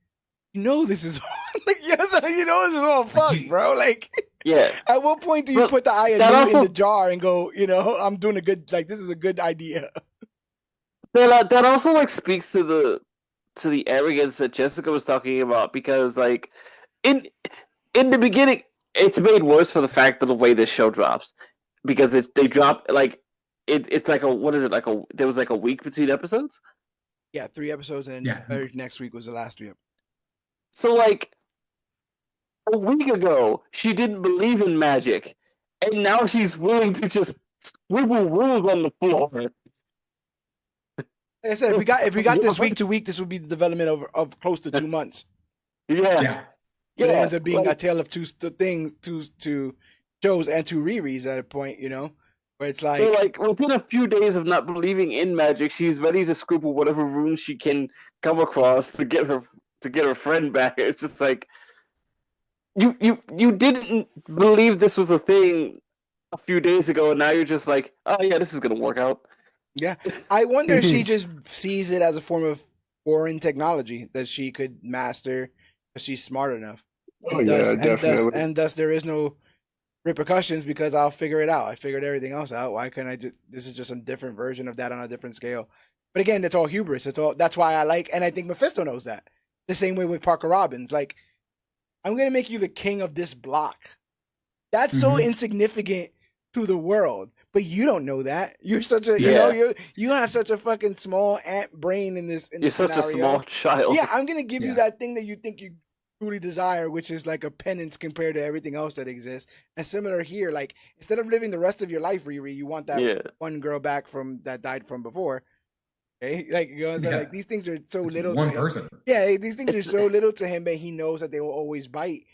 this is like, yes, this is all fuck, bro. Like, yeah. At what point do you put the eye of meat in the jar and go, I'm doing a good, like, this is a good idea. That also like speaks to the arrogance that Jessica was talking about, because like in the beginning it's made worse for the fact of the way this show drops, because they drop like it's like what is it, like there was like a week between episodes. Yeah, 3 episodes, and next week was the last 3 episodes. So like a week ago she didn't believe in magic, and now she's willing to just scribble rules on the floor. Like I said, if we got this week to week, this would be the development of close to 2 months. Yeah. But it ends up being a tale of two shows and 2 Riris at a point, where it's like. So like within a few days of not believing in magic, she's ready to scribble whatever runes she can come across to get her friend back. It's just like you didn't believe this was a thing a few days ago, and now you're just like, oh yeah, this is gonna work out. Yeah, I wonder if she just sees it as a form of foreign technology that she could master because she's smart enough. Definitely. And thus there is no repercussions because I'll figure it out. I figured everything else out. Why couldn't I just? This is just a different version of that on a different scale. But again, it's all hubris. That's why I like, and I think Mephisto knows that. The same way with Parker Robbins. Like, I'm gonna make you the king of this block. That's so insignificant to the world. But you don't know that. You're such a you have such a fucking small ant brain in this. You're such a small child. Yeah, I'm gonna give you that thing that you think you truly desire, which is like a penance compared to everything else that exists. And similar here, like instead of living the rest of your life, Riri, you want that one girl back from that died from before. Okay, like like these things are so it's little. One to him. person. Yeah, these things are so little to him, but he knows that they will always bite.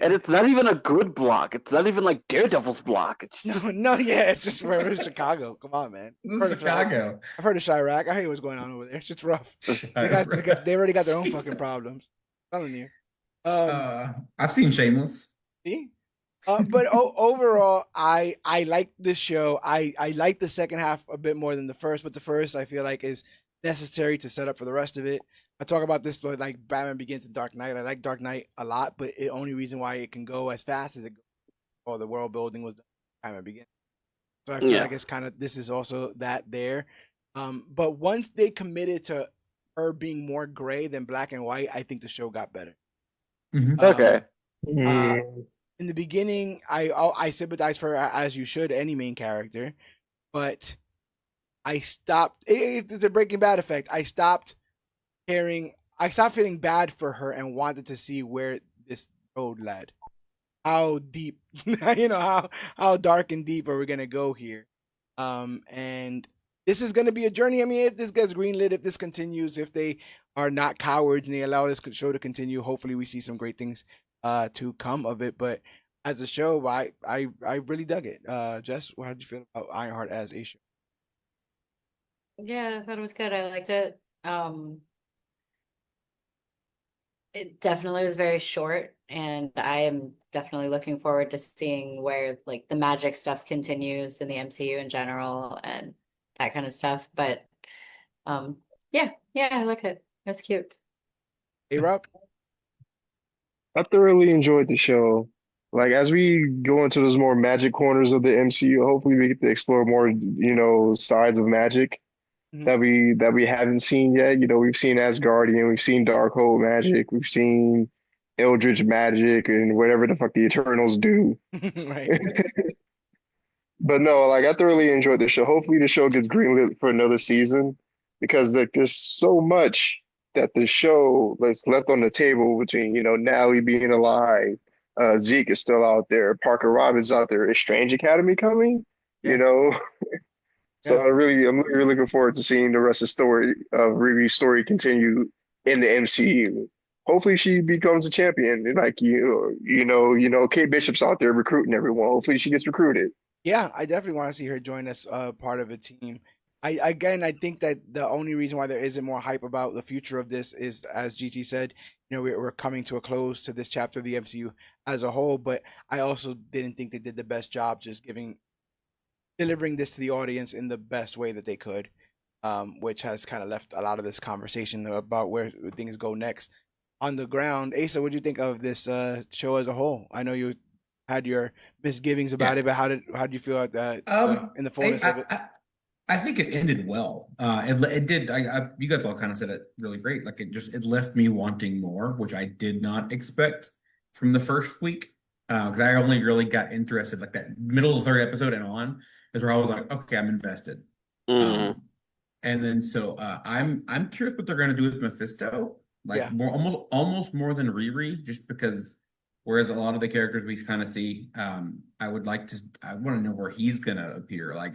And it's not even a good block. It's not even like Daredevil's block. It's just... it's just for Chicago. Come on, man. Chicago. I've heard of Chirac. I hear what's going on over there. It's just rough. They already got their own fucking problems. I'm telling you. I've seen Shameless. See? But overall, I like this show. I like the second half a bit more than the first, but the first I feel like is necessary to set up for the rest of it. I talk about this like Batman Begins and Dark Knight. I like Dark Knight a lot, but the only reason why it can go as fast as it goes, or the world building was Batman Begins. So I feel like it's kind of, this is also that there. But once they committed to her being more gray than black and white, I think the show got better. Okay. In the beginning, I sympathize for her as you should any main character, but I stopped. It's a Breaking Bad effect. I stopped feeling bad for her and wanted to see where this road led. How deep, how dark and deep are we gonna go here? And this is gonna be a journey. I mean, if this gets greenlit, if this continues, if they are not cowards and they allow this show to continue, hopefully we see some great things to come of it. But as a show, I really dug it. Jess, how did you feel about Ironheart as a show? Yeah, I thought it was good. I liked it. It definitely was very short, and I am definitely looking forward to seeing where like the magic stuff continues in the MCU in general and that kind of stuff. But um, yeah, I liked it. It was cute. Hey, Rob? I thoroughly enjoyed the show. Like as we go into those more magic corners of the MCU, hopefully we get to explore more, sides of magic Mhm. that we haven't seen yet. We've seen Asgardian, we've seen Darkhold magic, we've seen Eldritch magic, and whatever the fuck the Eternals do. Right. But no, like I thoroughly enjoyed the show. Hopefully the show gets greenlit for another season because like there's so much that the show that's left on the table between, Natalie being alive, Zeke is still out there, Parker Robbins out there. Is Strange Academy coming? You Yeah. know, so Yeah. I'm really looking forward to seeing the rest of the story of Riri's story continue in the MCU. Hopefully she becomes a champion. And like Kate Bishop's out there recruiting everyone. Hopefully she gets recruited. Yeah, I definitely want to see her join us part of a team. I think that the only reason why there isn't more hype about the future of this is, as GT said, we're coming to a close to this chapter of the MCU as a whole. But I also didn't think they did the best job just delivering this to the audience in the best way that they could, which has kind of left a lot of this conversation about where things go next on the ground. Asa, what do you think of this show as a whole? I know you had your misgivings about Yeah. it, but how did you feel in the I, fullness of it? I, I I think it ended well. It did. You guys all kind of said it really great. Like it left me wanting more, which I did not expect from the first week. Because I only really got interested like that middle of the third episode and on is where I was like, okay, I'm invested. Mm. Um, and then so I'm curious what they're gonna do with Mephisto. Like Yeah, more almost more than Riri, just because whereas a lot of the characters we kind of see, I want to know where he's gonna appear. Like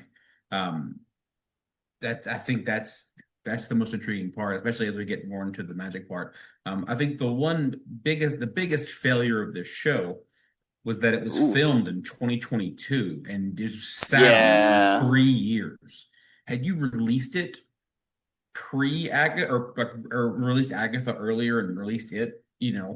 um that I think that's the most intriguing part, especially as we get more into the magic part. I think the biggest failure of this show was that it was Ooh. filmed in 2022 and just sat on it for Yeah. 3 years. Had you released it pre Agatha or released Agatha earlier and released it, yeah,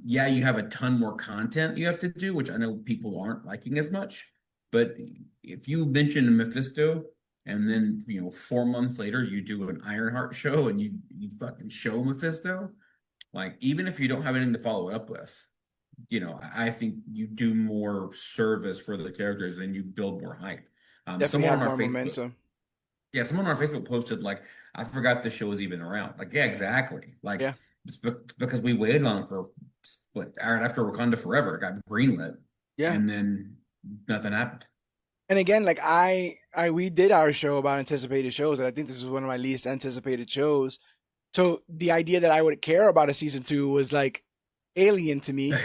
yeah, you have a ton more content you have to do, which I know people aren't liking as much. But if you mention Mephisto and then 4 months later you do an Ironheart show and you fucking show Mephisto, like even if you don't have anything to follow it up with, I think you do more service for the characters and you build more hype. definitely Someone had on our more Facebook momentum. yeah, someone on our Facebook posted like, I forgot this show was even around. Like, yeah, exactly. Like, Yeah, because we waited on it for what, right after Wakanda Forever, it got greenlit, yeah. and then nothing happened. And again, like we did our show about anticipated shows, and I think this is one of my least anticipated shows. So the idea that I would care about a season two was like alien to me For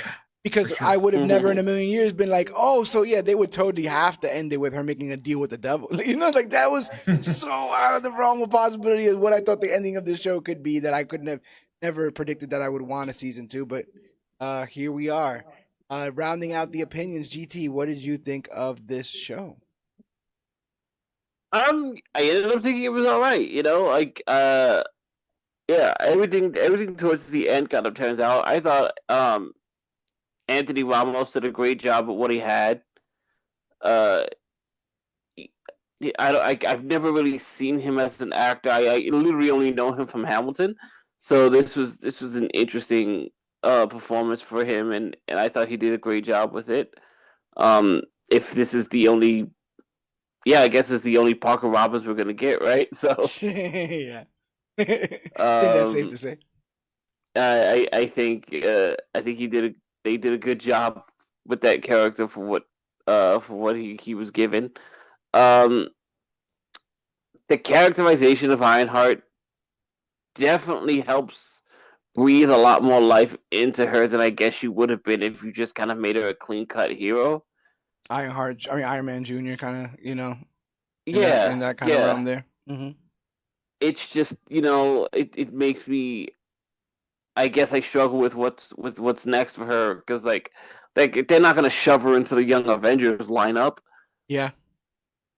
because I sure. would have never in a million years been like, oh, so yeah, they would totally have to end it with her making a deal with the devil. Like that was so out of the realm of possibility of what I thought the ending of the show could be that I couldn't have never predicted that I would want a season two. But here we are. Rounding out the opinions, GT, what did you think of this show? I ended up thinking it was all right. Like yeah, everything towards the end kind of turns out. I thought Anthony Ramos did a great job at what he had. Uh, I've never really seen him as an actor. I literally only know him from Hamilton, so this was an interesting performance for him, and I thought he did a great job with it. If this is the only, yeah, I guess it's the only Parker Robbins we're gonna get, right? So, Yeah. I think that's safe um, to say. I think they did a good job with that character for what he was given. Um, the characterization of Ironheart definitely helps breathe a lot more life into her than I guess you would have been if you just kind of made her a clean cut hero. Iron Man Jr. kind of, in Yeah, that kind of realm yeah. there. Hmm. It's just it makes me. I guess I struggle with what's next for her because like they're not gonna shove her into the Young Avengers lineup. Yeah.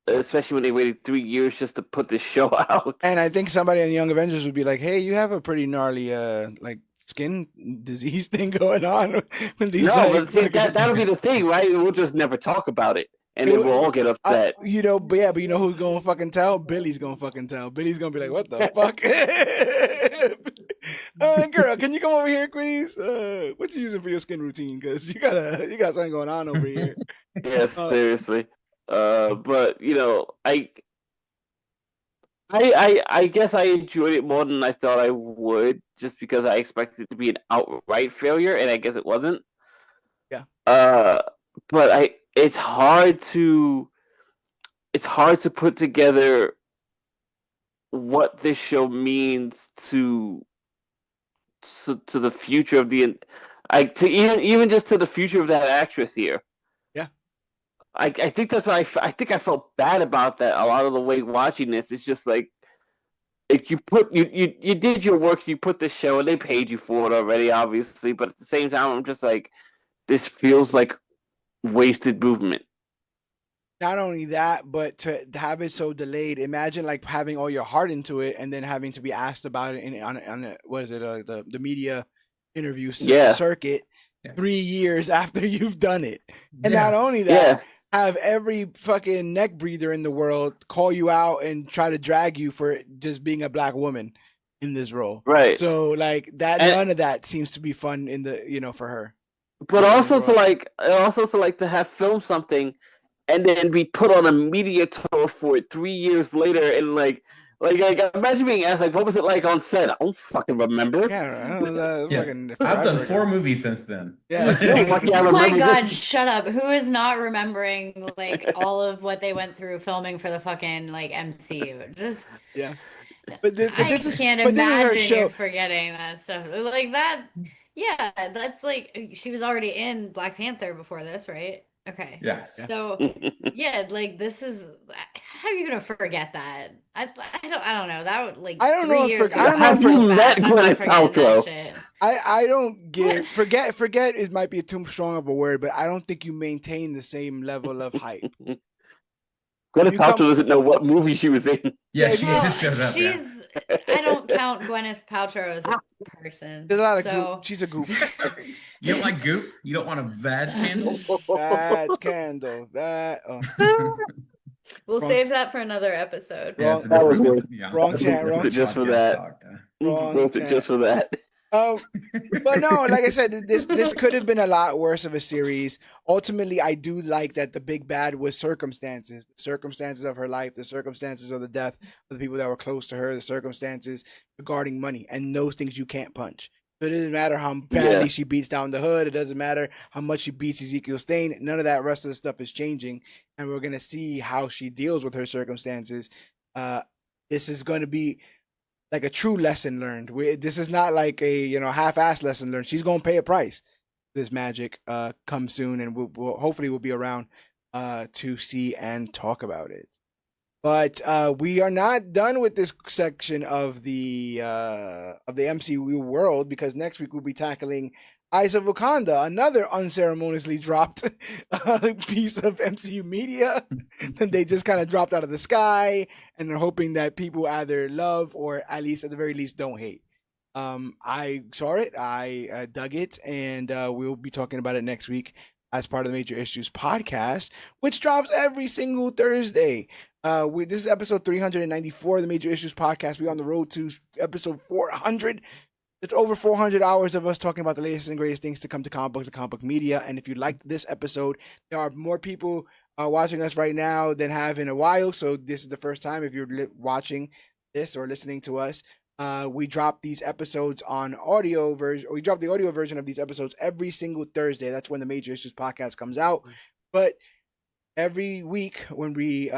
especially when they waited 3 years just to put this show out. And I think somebody in the Young Avengers would be like, "Hey, you have a pretty gnarly like skin disease thing going on with these No, but see, fucking-" that'll be the thing, right? We'll just never talk about it, and It then would- we'll all get upset. but you know who's gonna fucking tell? Billy's gonna fucking tell. Billy's gonna be like, "What the fuck?" Girl, can you come over here, please? What you using for your skin routine? Because you got something going on over here. Yes, seriously. But I guess I enjoyed it more than I thought I would, just because I expected it to be an outright failure, and I guess it wasn't. Yeah. But it's hard to put together what this show means to the future of even just to the future of that actress here. Yeah. I think that's why I think I felt bad about that a lot of the way watching this. It's just like you did your work, you put this show, and they paid you for it already, obviously. But at the same time, I'm just like, this feels like wasted movement. Not only that, but to have it so delayed. Imagine like having all your heart into it and then having to be asked about it on what is it, the media interview circuit Yeah. 3 years after you've done it. And Yeah. not only that, have every fucking neck breather in the world call you out and try to drag you for just being a black woman in this role. Right. So like that, none of that seems to be fun in the for her. But also to have filmed something and then be put on a media tour for it 3 years later, and like imagine being asked like, what was it like on set? I don't fucking remember. Yeah, I've done 4 movies since then. Yeah. Oh my God, shut up. Who is not remembering like all of what they went through filming for the fucking like MCU? Just yeah. But this I is, can't but this is her imagine show. you're forgetting that stuff. Like that, yeah, that's like she was already in Black Panther before this, right? Okay. Yes. So yeah, like this is how are you gonna forget that? I don't know. That would like I don't know 3 if years. I don't know Have if you met I'm not Gwyneth forgetting that Paltrow? shit. I don't get forget it might be too strong of a word, but I don't think you maintain the same level of hype. Gwyneth Paltrow doesn't know what movie she was in. Yeah, Yeah, she Well, just showed up. she's. I don't count Gwyneth Paltrow as a person. There's a lot of so goop. She's a goop. You don't like goop? You don't want a vag candle? Badge candle. That we'll Wrong. save that for another episode. Wrong- it's a That was different- worth- yeah, wrong that's a chat, different wrong just for podcast that. talk. Wrong Both it just for that. But no, like I said, this could have been a lot worse of a series. Ultimately, I do like that the big bad was circumstances. The circumstances of her life, the circumstances of the death of the people that were close to her, the circumstances regarding money, and those things you can't punch. So it doesn't matter how badly she beats down the hood. It doesn't matter how much she beats Ezekiel Stain. None of that rest of the stuff is changing, and we're gonna see how she deals with her circumstances. This is going to be like a true lesson learned. This is not like a half-ass lesson learned. She's gonna pay a price. This magic comes soon, and we'll hopefully we'll be around to see and talk about it. But we are not done with this section of the MCU world, because next week we'll be tackling Eyes of Wakanda, another unceremoniously dropped piece of MCU media that they just kind of dropped out of the sky, and they're hoping that people either love or at the very least don't hate. I saw it, I dug it, and we'll be talking about it next week as part of the Major Issues podcast, which drops every single Thursday. This is episode 394 of the Major Issues podcast. We're on the road to episode 400. It's over 400 hours of us talking about the latest and greatest things to come to comic books and comic book media. And if you liked this episode, there are more people watching us right now than have in a while. So this is the first time if you're watching this or listening to us. We drop these episodes on audio version. We drop the audio version of these episodes every single Thursday. That's when the Major Issues podcast comes out. But every week when we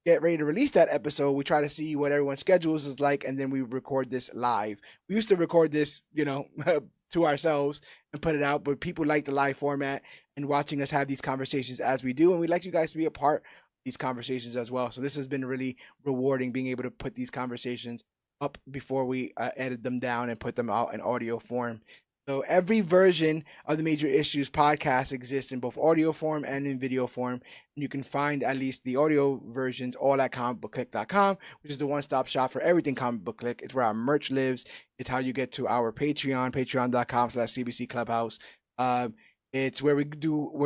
get ready to release that episode, we try to see what everyone's schedules is like, and then we record this live. We used to record this, to ourselves and put it out, but people like the live format and watching us have these conversations as we do, and we'd like you guys to be a part of these conversations as well. So this has been really rewarding, being able to put these conversations up before we edit them down and put them out in audio form. So every version of the Major Issues podcast exists in both audio form and in video form. And you can find at least the audio versions all at comicbookclique.com, which is the one-stop shop for everything Comic Book Clique. It's where our merch lives. It's how you get to our Patreon, patreon.com/CBC Clubhouse. It's where we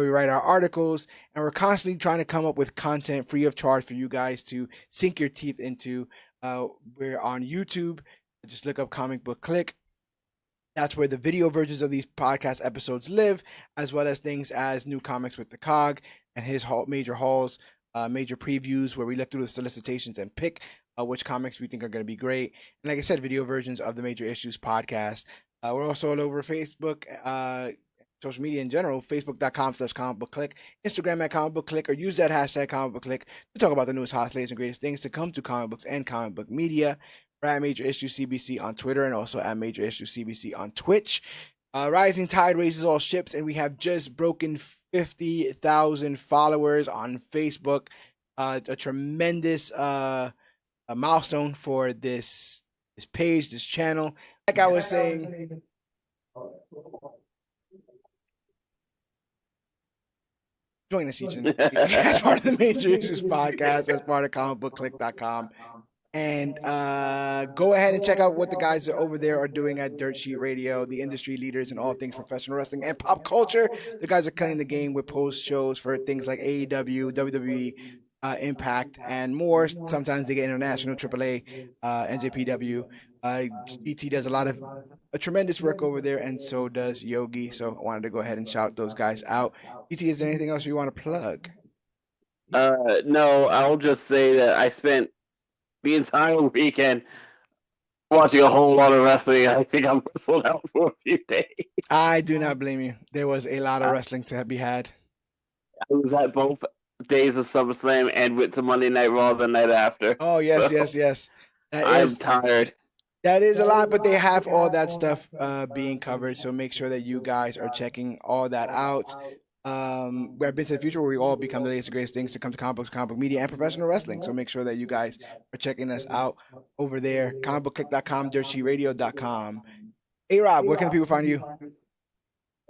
write our articles, and we're constantly trying to come up with content free of charge for you guys to sink your teeth into. We're on YouTube. Just look up Comic Book Clique. That's where the video versions of these podcast episodes live, as well as things as New Comics with the Cog and his major hauls, major previews, where we look through the solicitations and pick which comics we think are going to be great. And like I said, video versions of the Major Issues podcast. We're also all over Facebook, social media in general, facebook.com/comicbookclique, Instagram at comicbookclique, or use that hashtag comicbookclique to talk about the newest, hottest, latest, and greatest things to come to comic books and comic book media. We're at Major Issue CBC on Twitter and also at Major Issue CBC on Twitch. Rising tide raises all ships, and we have just broken 50,000 followers on Facebook. A tremendous milestone for this page, this channel. Like I was saying, join us each and every week as part of the Major Issues podcast, as part of comicbookclique.com. And go ahead and check out what the guys over there are doing at Dirt Sheet Radio, the industry leaders in all things professional wrestling and pop culture. The guys are cutting the game with post shows for things like AEW, WWE, Impact, and more. Sometimes they get international, AAA, NJPW. GT does a tremendous work over there, and so does Yogi. So I wanted to go ahead and shout those guys out. GT, is there anything else you want to plug? No, I'll just say that I spent the entire weekend watching a whole lot of wrestling. I think I'm wrestled out for a few days. I do not blame you. There was a lot of wrestling to be had. I was at both days of SummerSlam and went to Monday Night Raw the night after. Oh, yes, so, yes. I'm tired. That is a lot, but they have all that stuff being covered, so make sure that you guys are checking all that out. We've been to the future where we all become the latest and greatest things to come to comic books, comic book media, and professional wrestling. So make sure that you guys are checking us out over there. ComicBookClique.com, DirtSheetRadio.com. Hey Rob, where can people find you?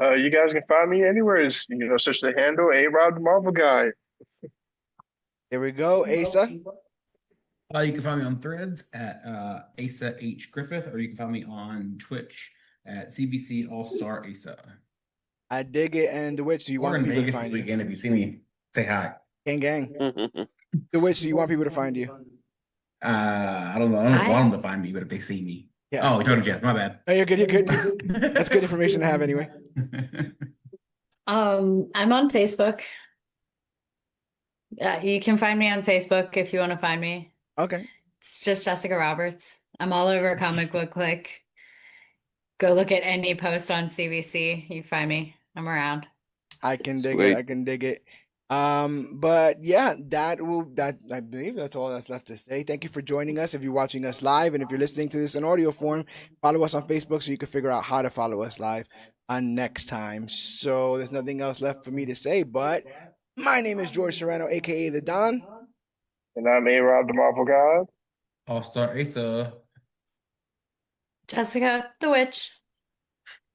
You guys can find me anywhere. Search the handle A-Rob the Marvel Guy. There we go. Asa? You can find me on Threads at Asa H. Griffith, or you can find me on Twitch at CBC All-Star Asa. I dig it. And The Witch, do you want people Vegas to find this weekend? If you see me, say hi. Gang. The Witch, do you want people to find you? I don't know. I don't want them to find me, but if they see me. Yeah. Oh, Jordan Jazz, my bad. Oh, you're good. That's good information to have anyway. I'm on Facebook. Yeah, you can find me on Facebook if you want to find me. Okay. It's just Jessica Roberts. I'm all over Comic Book Clique. Go look at any post on CBC. You find me. I'm around. I can dig it. But yeah, I believe that's all that's left to say. Thank you for joining us. If you're watching us live, and if you're listening to this in audio form, follow us on Facebook so you can figure out how to follow us live on next time. So there's nothing else left for me to say, but my name is George Serrano, aka The Don. And I'm A-Rob the Marvel God. All-Star Asa. Jessica the Witch.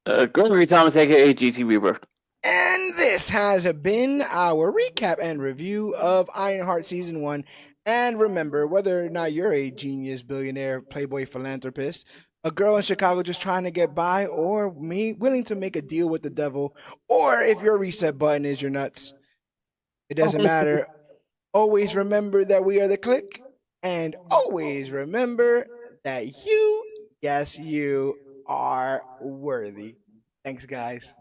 Gregory Thomas, aka GT Rebirth. And this has been our recap and review of Ironheart Season 1. And remember, whether or not you're a genius, billionaire, playboy, philanthropist, a girl in Chicago just trying to get by, or me willing to make a deal with the devil, or if your reset button is your nuts, it doesn't matter. Always remember that we are the Clique, and always remember that you, yes, you are worthy. Thanks, guys.